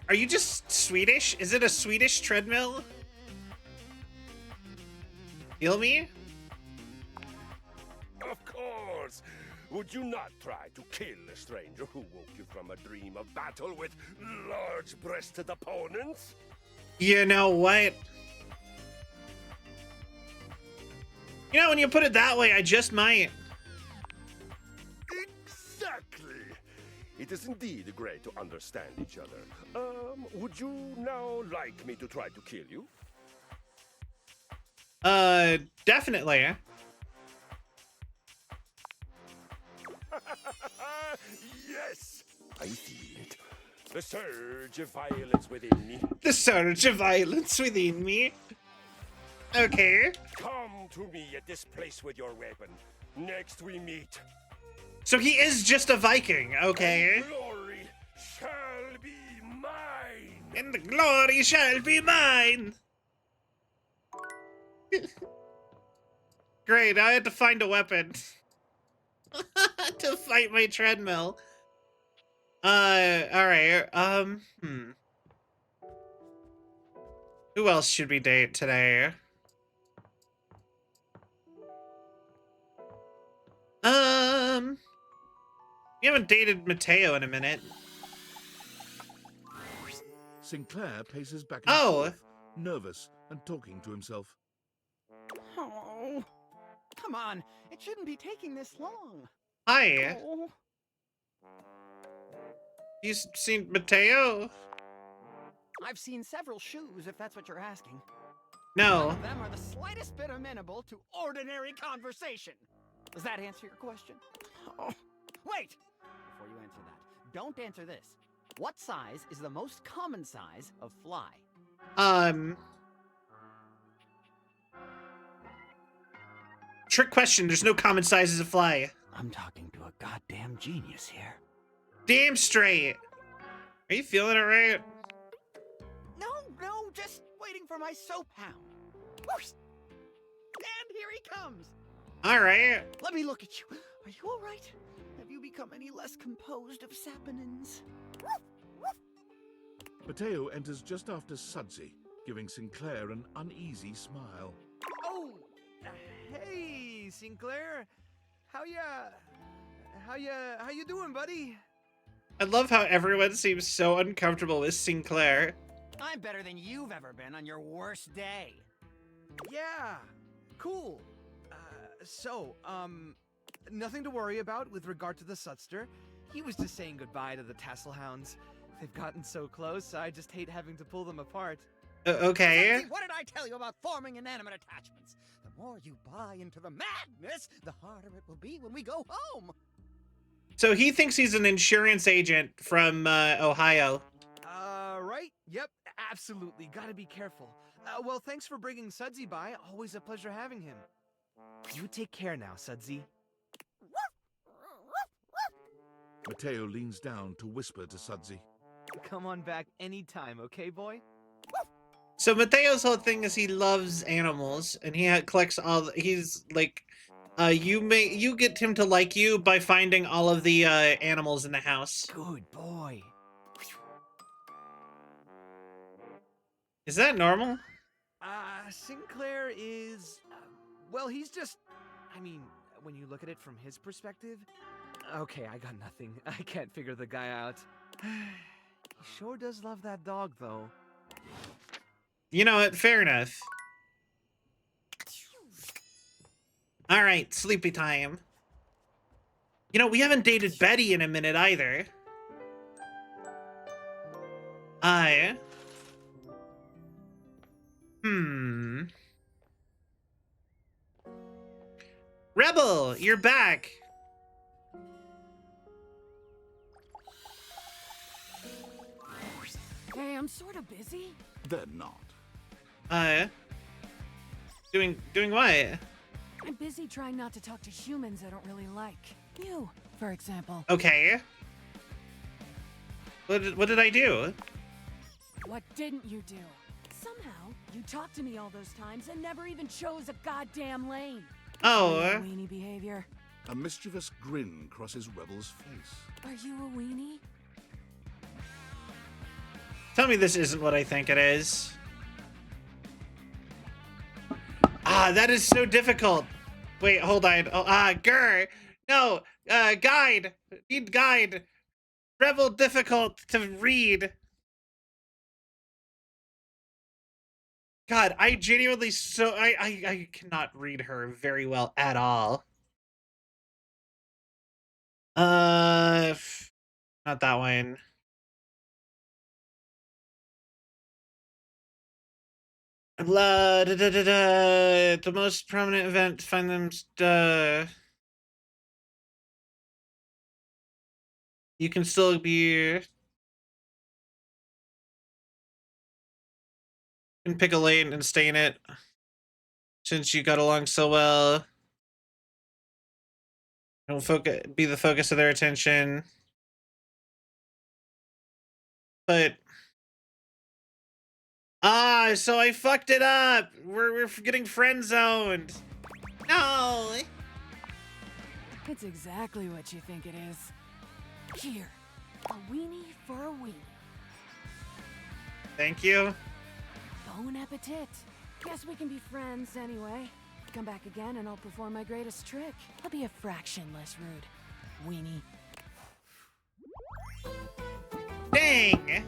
Are you just Swedish? Is it a Swedish treadmill? Heal me? Of course! Would you not try to kill a stranger who woke you from a dream of battle with large-breasted opponents? You know what? You know, when you put it that way, I just might. Exactly! It is indeed great to understand each other. Would you now like me to try to kill you? Definitely. Yes! I feel it. The surge of violence within me. The surge of violence within me. Okay. Come to me at this place with your weapon. Next we meet. So he is just a Viking, okay? And glory shall be mine. And the glory shall be mine. Great, I had to find a weapon to fight my treadmill. All right. Who else should we date today? We haven't dated Mateo in a minute. Sinclair paces back and forth, nervous and talking to himself. Oh, come on. It shouldn't be taking this long. Hi. Oh. You seen Mateo? I've seen several shoes, if that's what you're asking. No. None of them are the slightest bit amenable to ordinary conversation. Does that answer your question? Oh. Wait! Before you answer that, don't answer this. What size is the most common size of fly? Trick question. There's no common sizes of fly. I'm talking to a goddamn genius here. Damn straight. Are you feeling it right? No, just waiting for my soap hound. And here he comes. All right. Let me look at you. Are you all right? Have you become any less composed of saponins? Mateo enters just after Sudsy, giving Sinclair an uneasy smile. Oh, hey, Sinclair. How you doing, buddy? I love how everyone seems so uncomfortable with Sinclair. I'm better than you've ever been on your worst day. Yeah, cool. Nothing to worry about with regard to the Sutster. He was just saying goodbye to the Tasselhounds. They've gotten so close, I just hate having to pull them apart. Okay. What did I tell you about forming inanimate attachments? The more you buy into the madness, the harder it will be when we go home. So he thinks he's an insurance agent from Ohio. Right? Yep, absolutely. Gotta be careful. Well, thanks for bringing Sudsy by. Always a pleasure having him. You take care now, Sudsy. Mateo leans down to whisper to Sudsy. Come on back anytime, okay, boy? So Mateo's whole thing is he loves animals, and he collects all. He's like, you get him to like you by finding all of the animals in the house. Good boy. Is that normal? Sinclair is, well, he's just, I mean, when you look at it from his perspective. Okay, I got nothing. I can't figure the guy out. He sure does love that dog, though. You know what? Fair enough. All right, sleepy time. You know, we haven't dated Betty in a minute either. Rebel, you're back. Hey, I'm sort of busy. They're not. Doing what? I'm busy trying not to talk to humans I don't really like. You, for example. Okay. What did I do? What didn't you do? Somehow, you talked to me all those times and never even chose a goddamn lane. Oh. Weenie behavior. A mischievous grin crosses Rebel's face. Are you a weenie? Tell me this isn't what I think it is. That is so difficult. Wait, hold on. Oh, grr. No, guide. Need guide. Rebel difficult to read. God, I genuinely I cannot read her very well at all. Not that one. The most prominent event, find them, you can still be, can pick a lane and stay in it, since you got along so well. Don't be the focus of their attention. But so I fucked it up. We're getting friend zoned. No. It's exactly what you think it is. Here, A weenie for a weenie. Thank you. Bon appetit. Guess we can be friends anyway. Come back again and I'll perform my greatest trick. I'll be a fraction less rude. Weenie. Dang!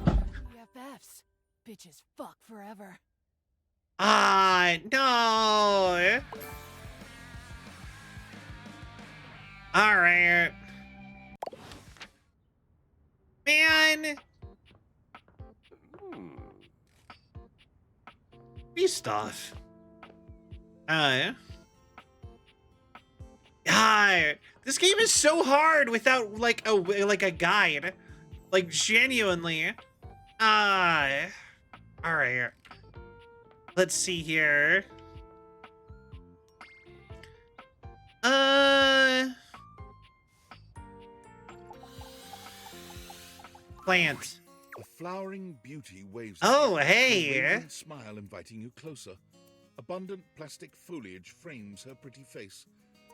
BFFs. Bitches fuck forever. Ah, no! Alright. Man! Free stuff. This game is so hard without like a guide. Like genuinely. Alright. Let's see here. Plant. A flowering beauty waves. Oh, at you, hey. a radiant smile inviting you closer. Abundant plastic foliage frames her pretty face,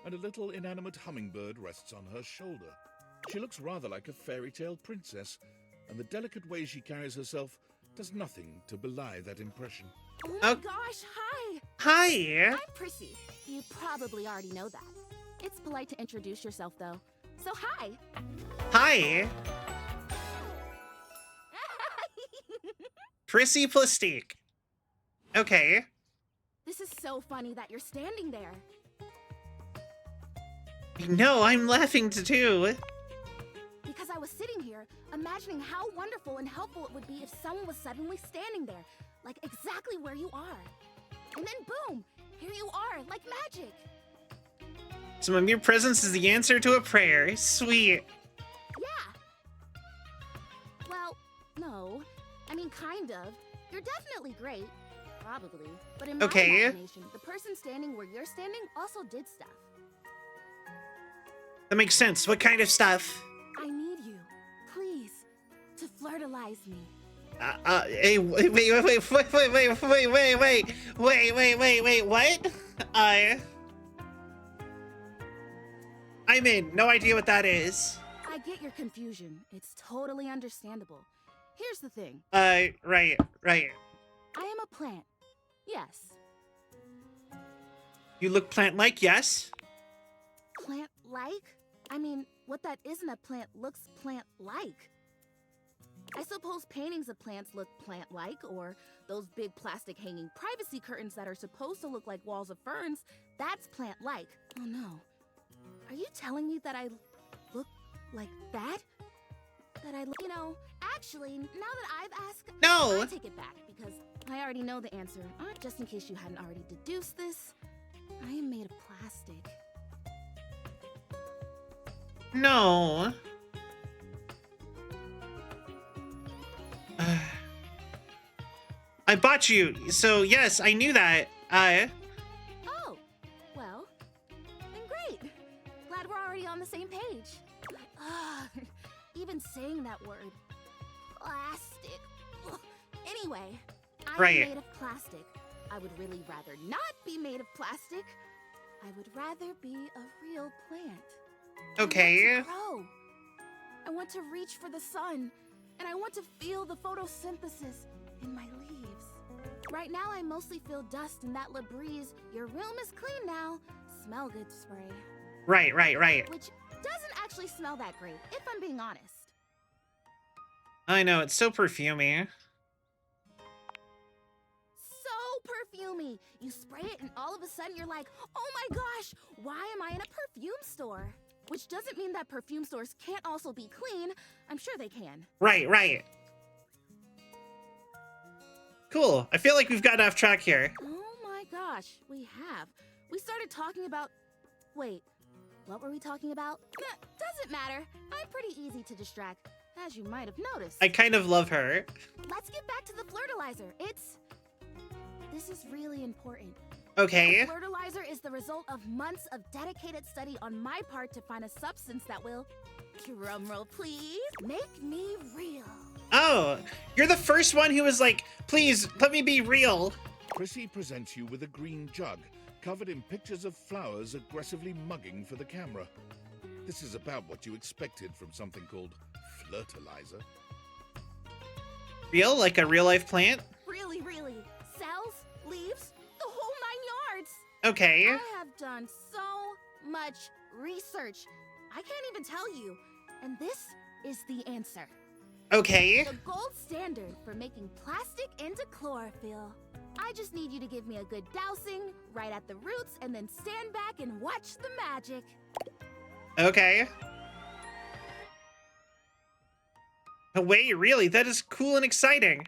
and a little inanimate hummingbird rests on her shoulder. She looks rather like a fairy tale princess, and the delicate way she carries herself does nothing to belie that impression. Oh my gosh, hi! Hi! I'm Prissy. You probably already know that. It's polite to introduce yourself, though. So hi! Hi! Prissy Plastique. Okay. This is so funny that you're standing there. No, I'm laughing too. Because I was sitting here, imagining how wonderful and helpful it would be if someone was suddenly standing there, like exactly where you are. And then boom, here you are, like magic. So my mere presence is the answer to a prayer. Sweet. Yeah. Well, no. I mean, kind of. You're definitely great. Probably. But in my imagination, the person standing where you're standing also did stuff. That makes sense. What kind of stuff? I need you, please, to flirtalize me. Hey, wait, what? I'm in. No idea what that is. I get your confusion. It's totally understandable. Here's the thing. Right. I am a plant. Yes. You look plant-like, yes? Plant-like? I mean, what that isn't a plant looks plant-like. I suppose paintings of plants look plant-like, or those big plastic hanging privacy curtains that are supposed to look like walls of ferns, that's plant-like. Oh no. Are you telling me that I look like that? That I look, actually, now that I've asked, no, I take it back because I already know the answer. Just in case you hadn't already deduced this, I am made of plastic. No. I bought you, so yes, I knew that. Oh, well, then great. Glad we're already on the same page. Even saying that word, plastic. Ugh. Anyway, I'm made of plastic. I would really rather not be made of plastic. I would rather be a real plant. Okay. I want to grow. I want to reach for the sun, and I want to feel the photosynthesis in my leaves. Right now, I mostly feel dust and that Labreeze, your room is clean now, smell good spray. Right. Which doesn't actually smell that great, if I'm being honest. I know, it's so perfumey. So perfumey. You spray it and all of a sudden you're like, oh my gosh, why am I in a perfume store? Which doesn't mean that perfume stores can't also be clean. I'm sure they can. Right. Cool. I feel like we've gotten off track here. Oh my gosh, we have. We started talking about... Wait, what were we talking about? Doesn't matter. I'm pretty easy to distract, as you might have noticed. I kind of love her. Let's get back to the flirtalizer. This is really important. Okay. The flirtalizer is the result of months of dedicated study on my part to find a substance that will, drumroll please, make me real. Oh, you're the first one who was like, please, let me be real. Prissy presents you with a green jug, covered in pictures of flowers aggressively mugging for the camera. This is about what you expected from something called fertilizer. Real? Like a real-life plant? Really, really. Cells, leaves, the whole 9 yards. Okay. I have done so much research. I can't even tell you. And this is the answer. Okay. The gold standard for making plastic into chlorophyll. I just need you to give me a good dousing right at the roots and then stand back and watch the magic. Okay. No way, really? That is cool and exciting.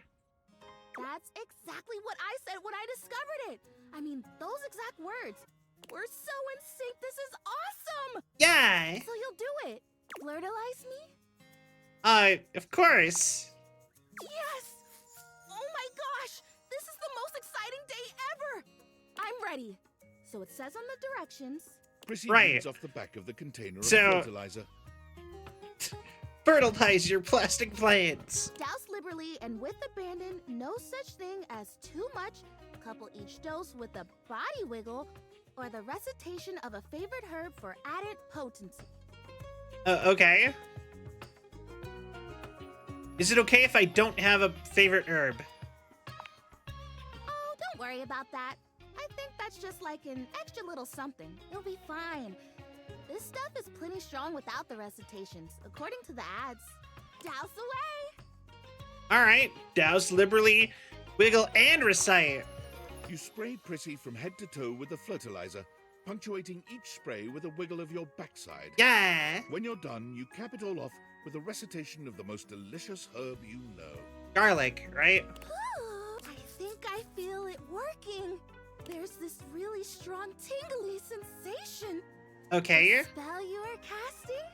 That's exactly what I said when I discovered it. I mean, those exact words. We're so in sync. This is awesome. Yeah. So you'll do it. Flirtalize me? Of course. Yes! Oh my gosh! This is the most exciting day ever! I'm ready. So it says on the directions. Prissy Right. reads off the back of the container of So- fertilizer. Fertilize your plastic plants. Douse liberally and with abandon, no such thing as too much. Couple each dose with a body wiggle or the recitation of a favorite herb for added potency. Okay. Is it okay if I don't have a favorite herb? Oh, don't worry about that. I think that's just like an extra little something. You'll be fine. This stuff is plenty strong without the recitations, according to the ads. Douse away! Alright. Douse liberally, wiggle, and recite. You spray Prissy from head to toe with the fertilizer, punctuating each spray with a wiggle of your backside. Yeah. When you're done, you cap it all off with a recitation of the most delicious herb you know. Garlic, right? I think I feel it working. There's this really strong tingly sensation. Okay. The spell you are casting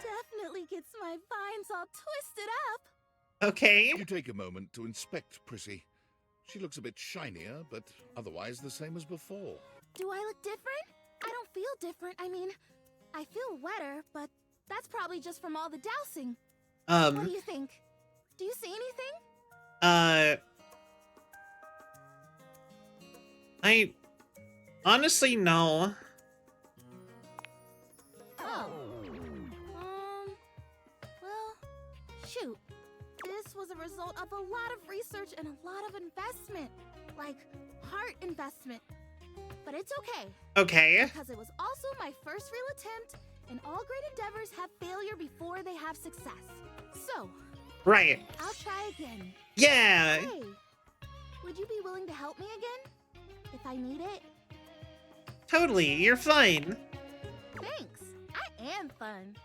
definitely gets my vines all twisted up. Okay. You take a moment to inspect Prissy. She looks a bit shinier, but otherwise the same as before. Do I look different? I don't feel different. I mean, I feel wetter, but that's probably just from all the dousing. What do you think? Do you see anything? I honestly no. Oh. Well, shoot. This was a result of a lot of research and a lot of investment. Like, heart investment. But it's okay. Okay. Because it was also my first real attempt, and all great endeavors have failure before they have success. So, Right. I'll try again. Yeah. Hey, would you be willing to help me again? If I need it? Totally. You're fine. Thanks. I am fun.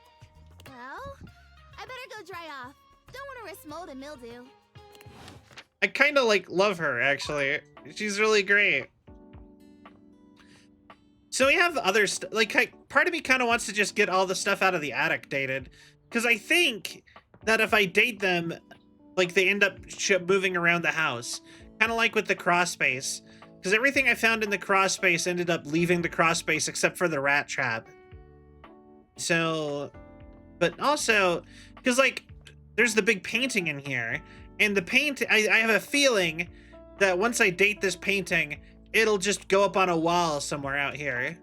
Well, I better go dry off. Don't want to risk mold and mildew. I kind of love her actually. She's really great. So we have other stuff. Part of me kind of wants to just get all the stuff out of the attic dated, because I think that if I date them, they end up moving around the house, kind of like with the crawl space. Because everything I found in the crawl space ended up leaving the crawl space except for the rat trap. So, but also, because there's the big painting in here, and the paint, I have a feeling that once I date this painting, it'll just go up on a wall somewhere out here.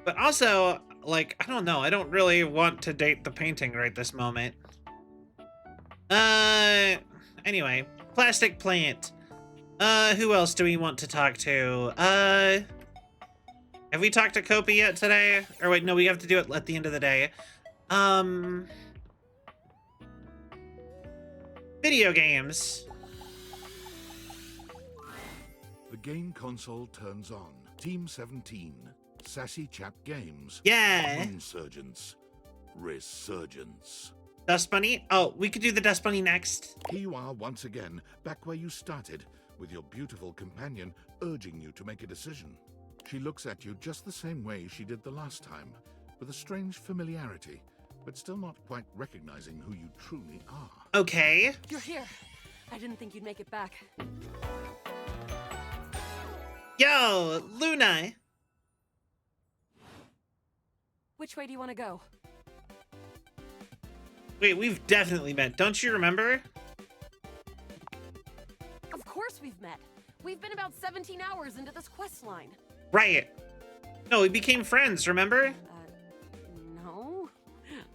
But also, I don't know, I don't really want to date the painting right this moment. Anyway, plastic plant. Who else do we want to talk to? Have we talked to Kopi yet today? Or wait, no, we have to do it at the end of the day. Video games. The game console turns on. Team 17. Sassy Chap Games. Yeah. Insurgents. Resurgence. Dust Bunny? Oh, we could do the Dust Bunny next. Here you are once again, back where you started, with your beautiful companion urging you to make a decision. She looks at you just the same way she did the last time, with a strange familiarity, but still not quite recognizing who you truly are. Okay. You're here. I didn't think you'd make it back. Yo, Luna. Which way do you want to go? Wait, we've definitely met. Don't you remember? Of course we've met. We've been about 17 hours into this quest line. Right. No, we became friends, remember? No.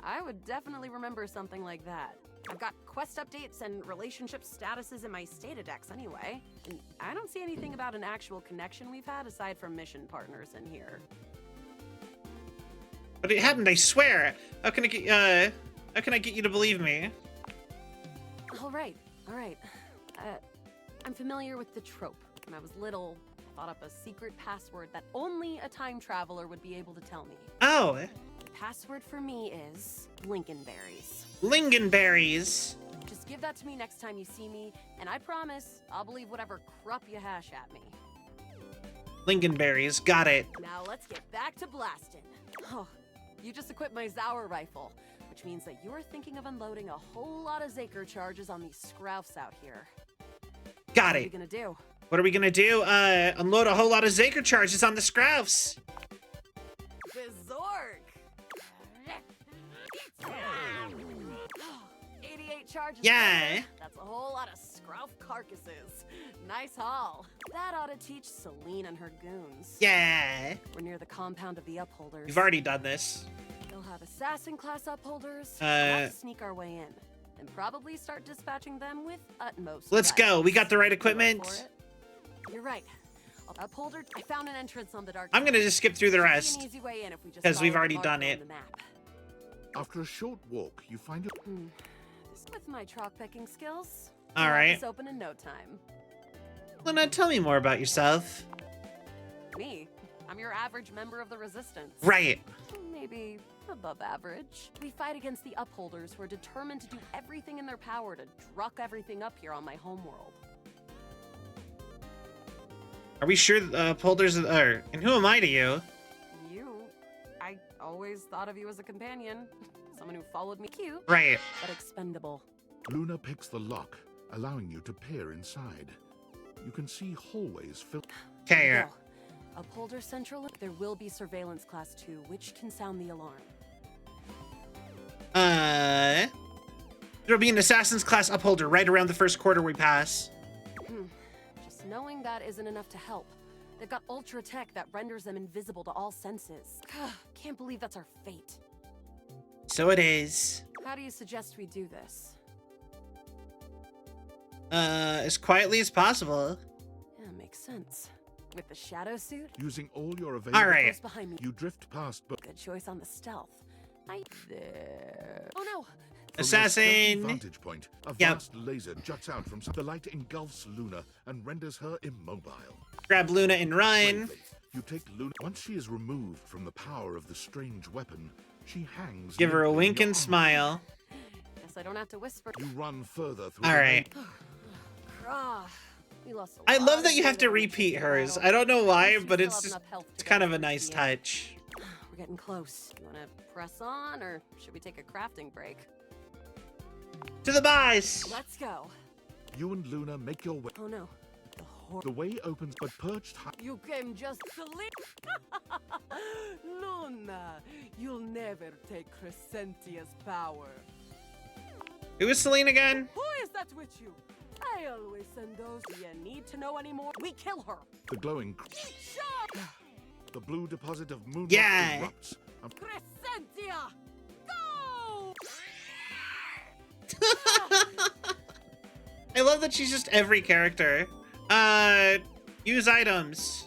I would definitely remember something like that. I've got quest updates and relationship statuses in my Stata decks anyway. And I don't see anything about an actual connection we've had aside from mission partners in here. But it happened, I swear. How can I get you to believe me? All right. I'm familiar with the trope. When I was little, I thought up a secret password that only a time traveler would be able to tell me. Oh. The password for me is lingonberries. Lingonberries. Just give that to me next time you see me, and I promise I'll believe whatever crap you hash at me. Lingonberries, got it. Now let's get back to blasting. Oh, you just equipped my Zauer rifle, which means that you're thinking of unloading a whole lot of Zaker charges on these scroufs out here. Got What are it. you gonna do? What are we gonna do? Unload a whole lot of Zaker charges on the Scroufs. Bizorg! 88 charges. Yeah. That's a whole lot of scrouf carcasses. Nice haul. That ought to teach Celine and her goons. Yeah. We're near the compound of the Upholders. We've already done this. They'll have assassin class Upholders. We'll have to sneak our way in. And probably start dispatching them with utmost Let's go. guidance. We got the right You up equipment. for it? You're right. Upholder, I found an entrance on the dark. I'm gonna just skip through the Should be rest, an easy way in if we just because we've follow the already marker done on it. the map. After a short walk, you find your... With my chalk picking skills, All I'll have right. this open in no time. Luna, tell me more about yourself. Me? I'm your average member of the Resistance. Right. Maybe above average. We fight against the Upholders who are determined to do everything in their power to druck everything up here on my homeworld. Are we sure the upholders are? And who am I to you? I always thought of you as a companion. Someone who followed me cute. Right. But expendable. Luna picks the lock, allowing you to peer inside. You can see hallways filled... Okay. Upholder Central, there will be Surveillance Class 2, which can sound the alarm. There'll be an Assassin's Class Upholder right around the first quarter we pass. Just knowing that isn't enough to help. They've got ultra tech that renders them invisible to all senses. Can't believe that's our fate. So it is. How do you suggest we do this? As quietly as possible. Yeah, makes sense. With the shadow suit? Using all your available... All right. Close behind me. You drift past... Good choice on the stealth. There. Oh no! From Assassin! your stealthy vantage point, a vast laser juts out from... The light engulfs Luna and renders her immobile. Grab Luna and run. Bravely, you take Luna... Once she is removed from the power of the strange weapon, she hangs... Give her a limply in wink your and arms. smile. Guess I don't have to whisper. You run further through All the right. We lost a I lot love that of you have to energy repeat in hers. battle. I don't know why, At least we but still it's have just enough health to it's get kind of us a to nice the end. touch. We're getting close. You wanna press on, or should we take a crafting break? To the boss. Let's go. You and Luna make your way... Oh no. The way opens, but perched high... You came just to live. Luna, you'll never take Crescentia's power. Who is Celine again? Who is that with you? I always send those. Do you need to know anymore? We kill her. The glowing... Shut! The blue deposit of moonlight Yeah. erupts. And Crescentia! Go! I love that she's just every character. Use items.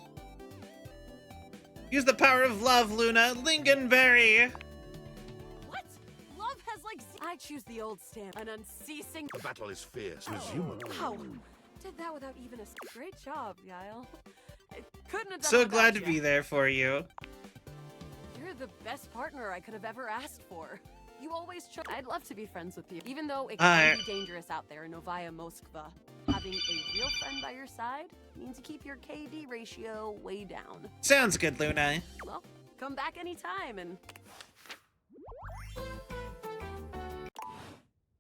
Use the power of love, Luna. Lingonberry. What? Love has like... I choose the old stamp. An unceasing... the battle is fierce. Presumably. Wow. Did that without even a... Great job, Yael. I couldn't have done So it glad to without be you. there for you. You're the best partner I could have ever asked for. You always chose... I'd love to be friends with you, even though it can be dangerous out there in Novaya Moskva. Having a real friend by your side means you keep your KD ratio way down. Sounds good, Luna. Well, come back anytime and...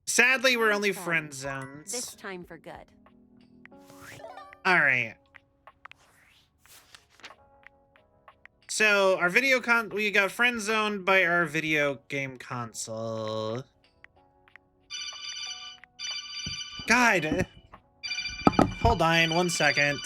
Sadly, we're only Fine. friend zones. This time for good. All right. So our we got friend zoned by our video game console. God. Hold on 1 second.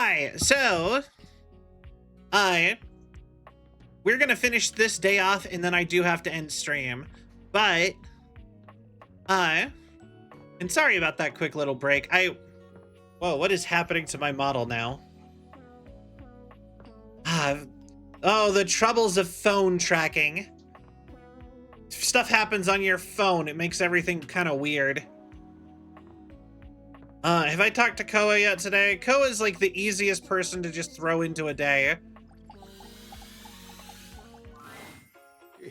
Alright, so we're gonna finish this day off, and then I do have to end stream. But and sorry about that quick little break. Whoa, what is happening to my model now? Oh, the troubles of phone tracking. Stuff happens on your phone. It makes everything kind of weird. Have I talked to Koa yet today? Koa is like the easiest person to just throw into a day.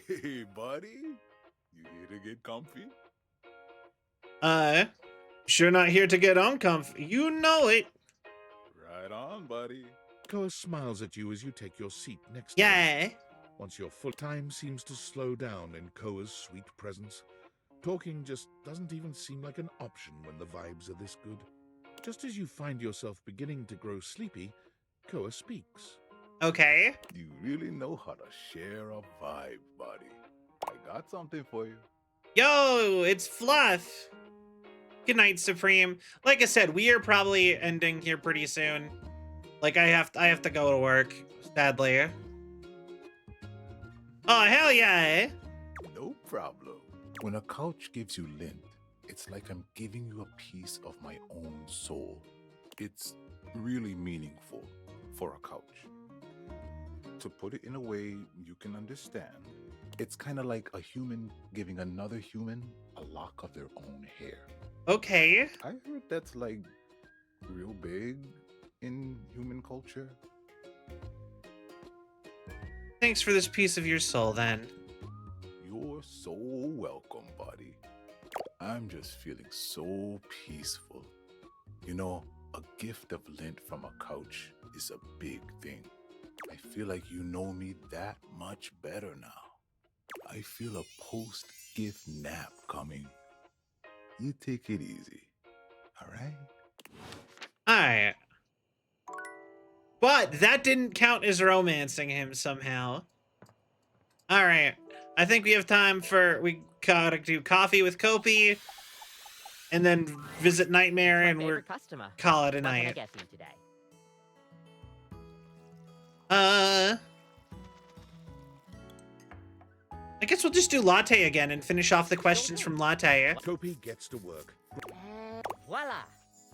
Hey, buddy. You here to get comfy? Sure not here to get uncomfy. You know it. Right on, buddy. Koa smiles at you as you take your seat next to him. Yeah. Once your full time seems to slow down in Koa's sweet presence. Talking just doesn't even seem like an option when the vibes are this good. Just as you find yourself beginning to grow sleepy, Koa speaks. Okay. You really know how to share a vibe, buddy. I got something for you. Yo, it's Fluff. Good night, Supreme. Like I said, we are probably ending here pretty soon. Like I have to go to work, sadly. Oh, hell yeah. No problem. When a couch gives you lint, it's like I'm giving you a piece of my own soul. It's really meaningful for a couch. To put it in a way you can understand, it's kind of like a human giving another human a lock of their own hair. Okay. I heard that's like real big in human culture. Thanks for this piece of your soul, then. You're so welcome, buddy. I'm just feeling so peaceful. You know, a gift of lint from a couch is a big thing. I feel like you know me that much better now. I feel a post-gift nap coming. You take it easy, all right? Alright. But that didn't count as romancing him somehow. Alright. I think we have time for... We gotta do coffee with Kopi. And then visit Nightmare, and we're... Customer. Call it a What can I night. get for you today? I guess we'll just do latte again and finish off the questions from latte. Kopi gets to work. Voila!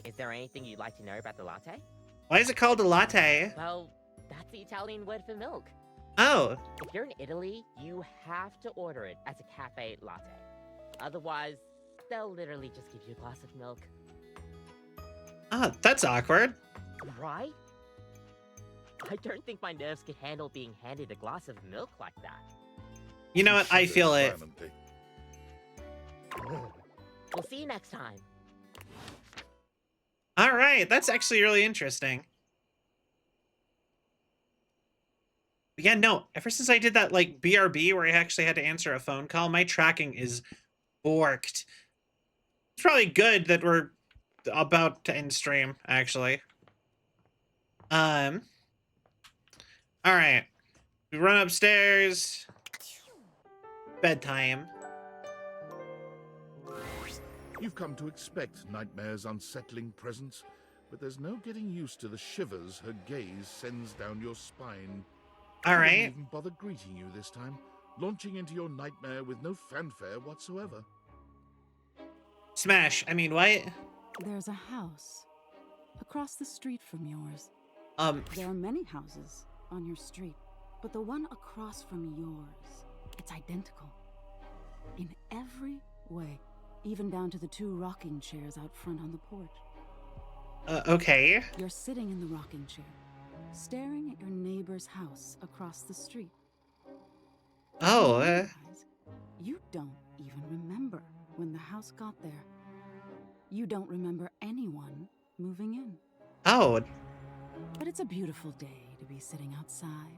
Is there anything you'd like to know about the latte? Why is it called a latte? Well, that's the Italian word for milk. Oh. If you're in Italy, you have to order it as a cafe latte. Otherwise, they'll literally just give you a glass of milk. Oh, that's awkward. Right? I don't think my nerves could handle being handed a glass of milk like that. You know what? I feel it. We'll see you next time. All right, that's actually really interesting. But yeah, no, ever since I did that, like, BRB where I actually had to answer a phone call, my tracking is borked. It's probably good that we're about to end stream, actually. All right. We run upstairs. Bedtime. You've come to expect Nightmare's unsettling presence, but there's no getting used to the shivers her gaze sends down your spine. All She right. didn't even bother greeting you this time, launching into your nightmare with no fanfare whatsoever. Smash. I mean, what? There's a house across the street from yours. There are many houses on your street, but the one across from yours, it's identical. In every way, even down to the 2 rocking chairs out front on the porch. Okay. You're sitting in the rocking chair, staring at your neighbor's house across the street. Oh, You realize you don't even remember when the house got there. You don't remember anyone moving in. Oh. But it's a beautiful day to be sitting outside.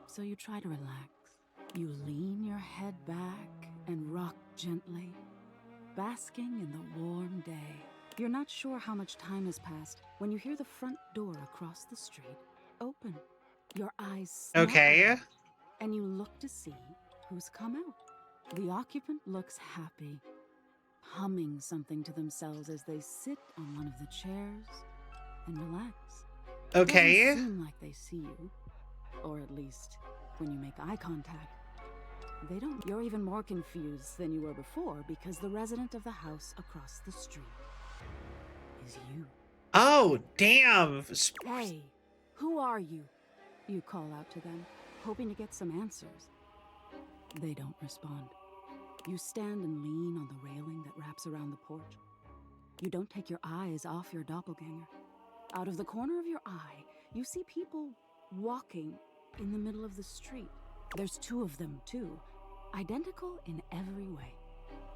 So you try to relax. You lean your head back and rock gently, basking in the warm day. You're not sure how much time has passed when you hear the front door across the street open. Your eyes snap Okay. open, and you look to see who's come out. The occupant looks happy, humming something to themselves as they sit on one of the chairs and relax. Okay. Doesn't seem like they see you, or at least when you make eye contact. They don't. You're even more confused than you were before because the resident of the house across the street is you. Oh, damn. Hey, who are you? You call out to them, hoping to get some answers. They don't respond. You stand and lean on the railing that wraps around the porch. You don't take your eyes off your doppelganger. Out of the corner of your eye, you see people walking in the middle of the street. There's two of them, too. Identical in every way.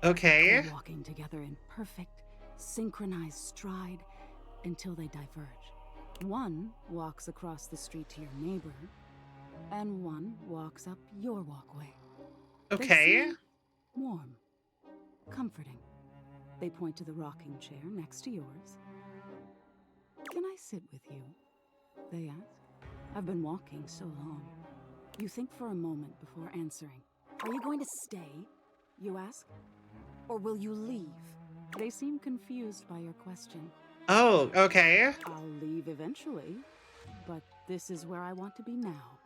Okay. They're walking together in perfect, synchronized stride until they diverge. One walks across the street to your neighbor, and one walks up your walkway. Okay. They seem warm, comforting. They point to the rocking chair next to yours. Can I sit with you? They ask. I've been walking so long. You think for a moment before answering. Are you going to stay? You ask. Or will you leave? They seem confused by your question. Oh, okay. I'll leave eventually, but this is where I want to be now.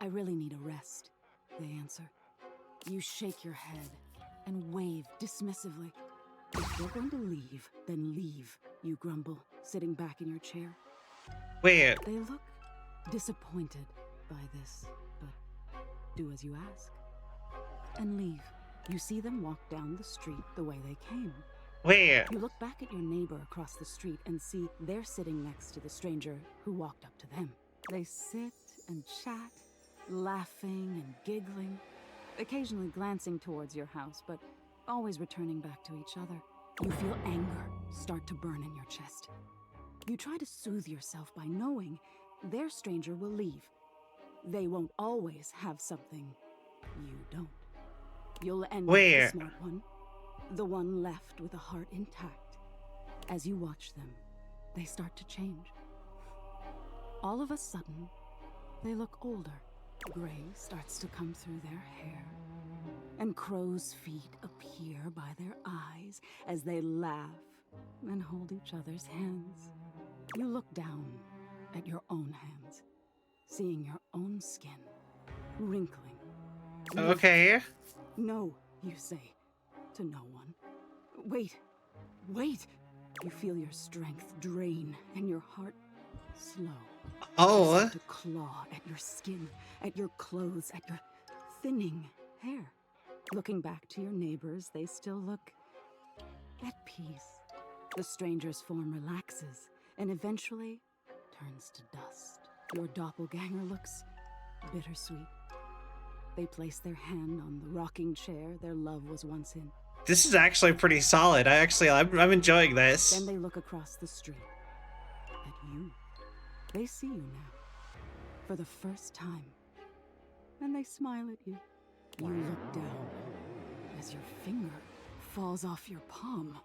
I really need a rest, they answer. You shake your head and wave dismissively. If you're going to leave, then leave, you grumble, sitting back in your chair. Wait. They look disappointed by this, but do as you ask. And leave. You see them walk down the street the way they came. Wait. You look back at your neighbor across the street and see they're sitting next to the stranger who walked up to them. They sit and chat, laughing and giggling, occasionally glancing towards your house, but always returning back to each other. You feel anger start to burn in your chest. You try to soothe yourself by knowing their stranger will leave. They won't always have something you don't. You'll end up the smart one, the one left with a heart intact. As you watch them, they start to change. All of a sudden, they look older. Gray starts to come through their hair, and crow's feet appear by their eyes as they laugh and hold each other's hands. You look down at your own hands, seeing your own skin wrinkling. Okay. No, you say, to no one. Wait, wait! You feel your strength drain and your heart slow. Oh. You start to claw at your skin, at your clothes, at your thinning hair. Looking back to your neighbors, they still look at peace. The stranger's form relaxes and eventually turns to dust. Your doppelganger looks bittersweet. They place their hand on the rocking chair their love was once in. This is actually pretty solid. I'm enjoying this. Then they look across the street at you. They see you now for the first time, and they smile at you. You look down as your finger falls off your palm.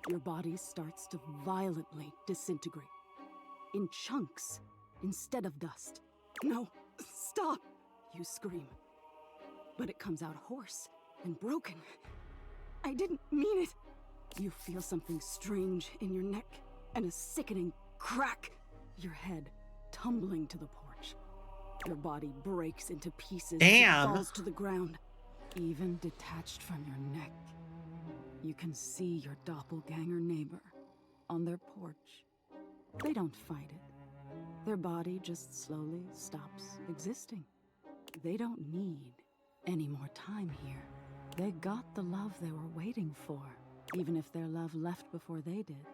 Your body starts to violently disintegrate in chunks instead of dust. No, stop! You scream. But it comes out hoarse and broken. I didn't mean it. You feel something strange in your neck and a sickening crack. Your head tumbling to the porch. Your body breaks into pieces Damn. and falls to the ground. Even detached from your neck, you can see your doppelganger neighbor on their porch. They don't fight it. Their body just slowly stops existing. They don't need any more time here. They got the love they were waiting for. Even if their love left before they did,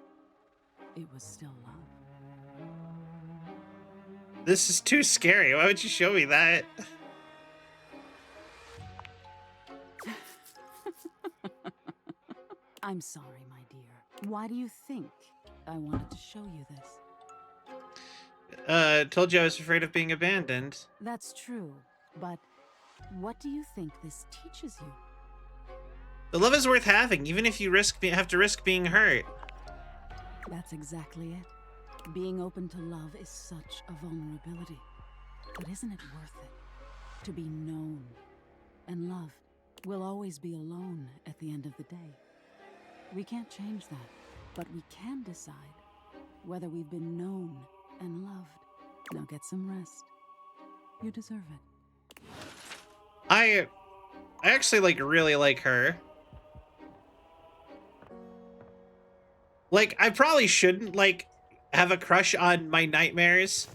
it was still love. This is too scary. Why would you show me that? I'm sorry, my dear. Why do you think I wanted to show you this? Told you I was afraid of being abandoned. That's true, but what do you think this teaches you? The love is worth having, even if you have to risk being hurt. That's exactly it. Being open to love is such a vulnerability. But isn't it worth it? To be known and loved. We'll always be alone at the end of the day. We can't change that, but we can decide whether we've been known and loved. Now get some rest. You deserve it. I actually like really like her. Like, I probably shouldn't like have a crush on my nightmares,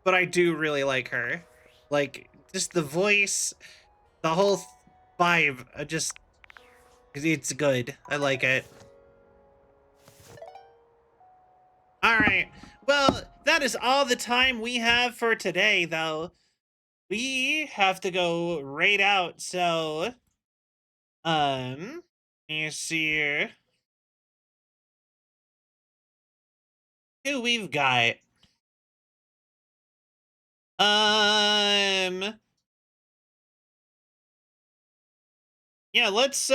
but I do really like her. Like, just the voice, the whole vibe, it's good. I like it. All right. Well, that is all the time we have for today, though. We have to go right out, so let me see here who we've got. Yeah, let's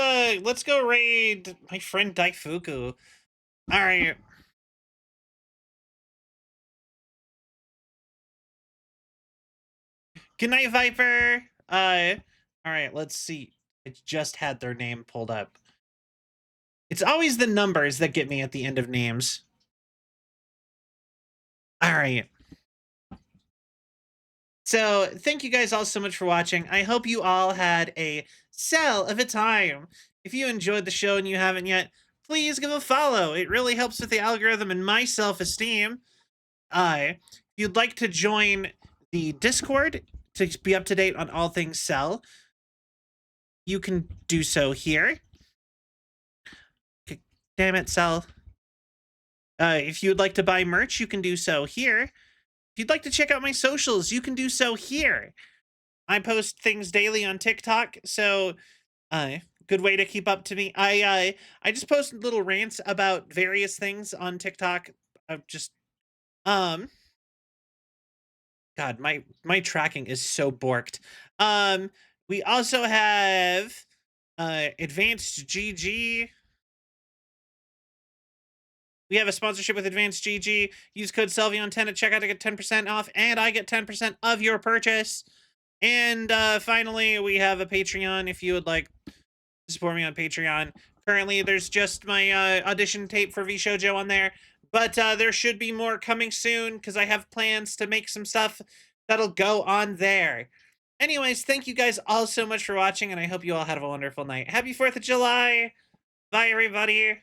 go raid my friend Daifuku. All right. Good night, Viper. All right, let's see. It just had their name pulled up. It's always the numbers that get me at the end of names. All right. So thank you guys all so much for watching. I hope you all had a sell of a time. If you enjoyed the show and you haven't yet, please give a follow. It really helps with the algorithm and my self-esteem. If you'd like to join the Discord to be up to date on all things Cell, you can do so here. Damn it, Cell. If you'd like to buy merch, you can do so here. If you'd like to check out my socials, you can do so here. I post things daily on TikTok, so good way to keep up to me. I just post little rants about various things on TikTok. God, my tracking is so borked. We also have Advanced GG. We have a sponsorship with Advanced GG. Use code Selvion10 at checkout to get 10% off, and I get 10% of your purchase. And finally, we have a Patreon if you would like to support me on Patreon. Currently, there's just my audition tape for VShojo on there, but there should be more coming soon because I have plans to make some stuff that'll go on there. Anyways, thank you guys all so much for watching, and I hope you all have a wonderful night. Happy 4th of July! Bye, everybody!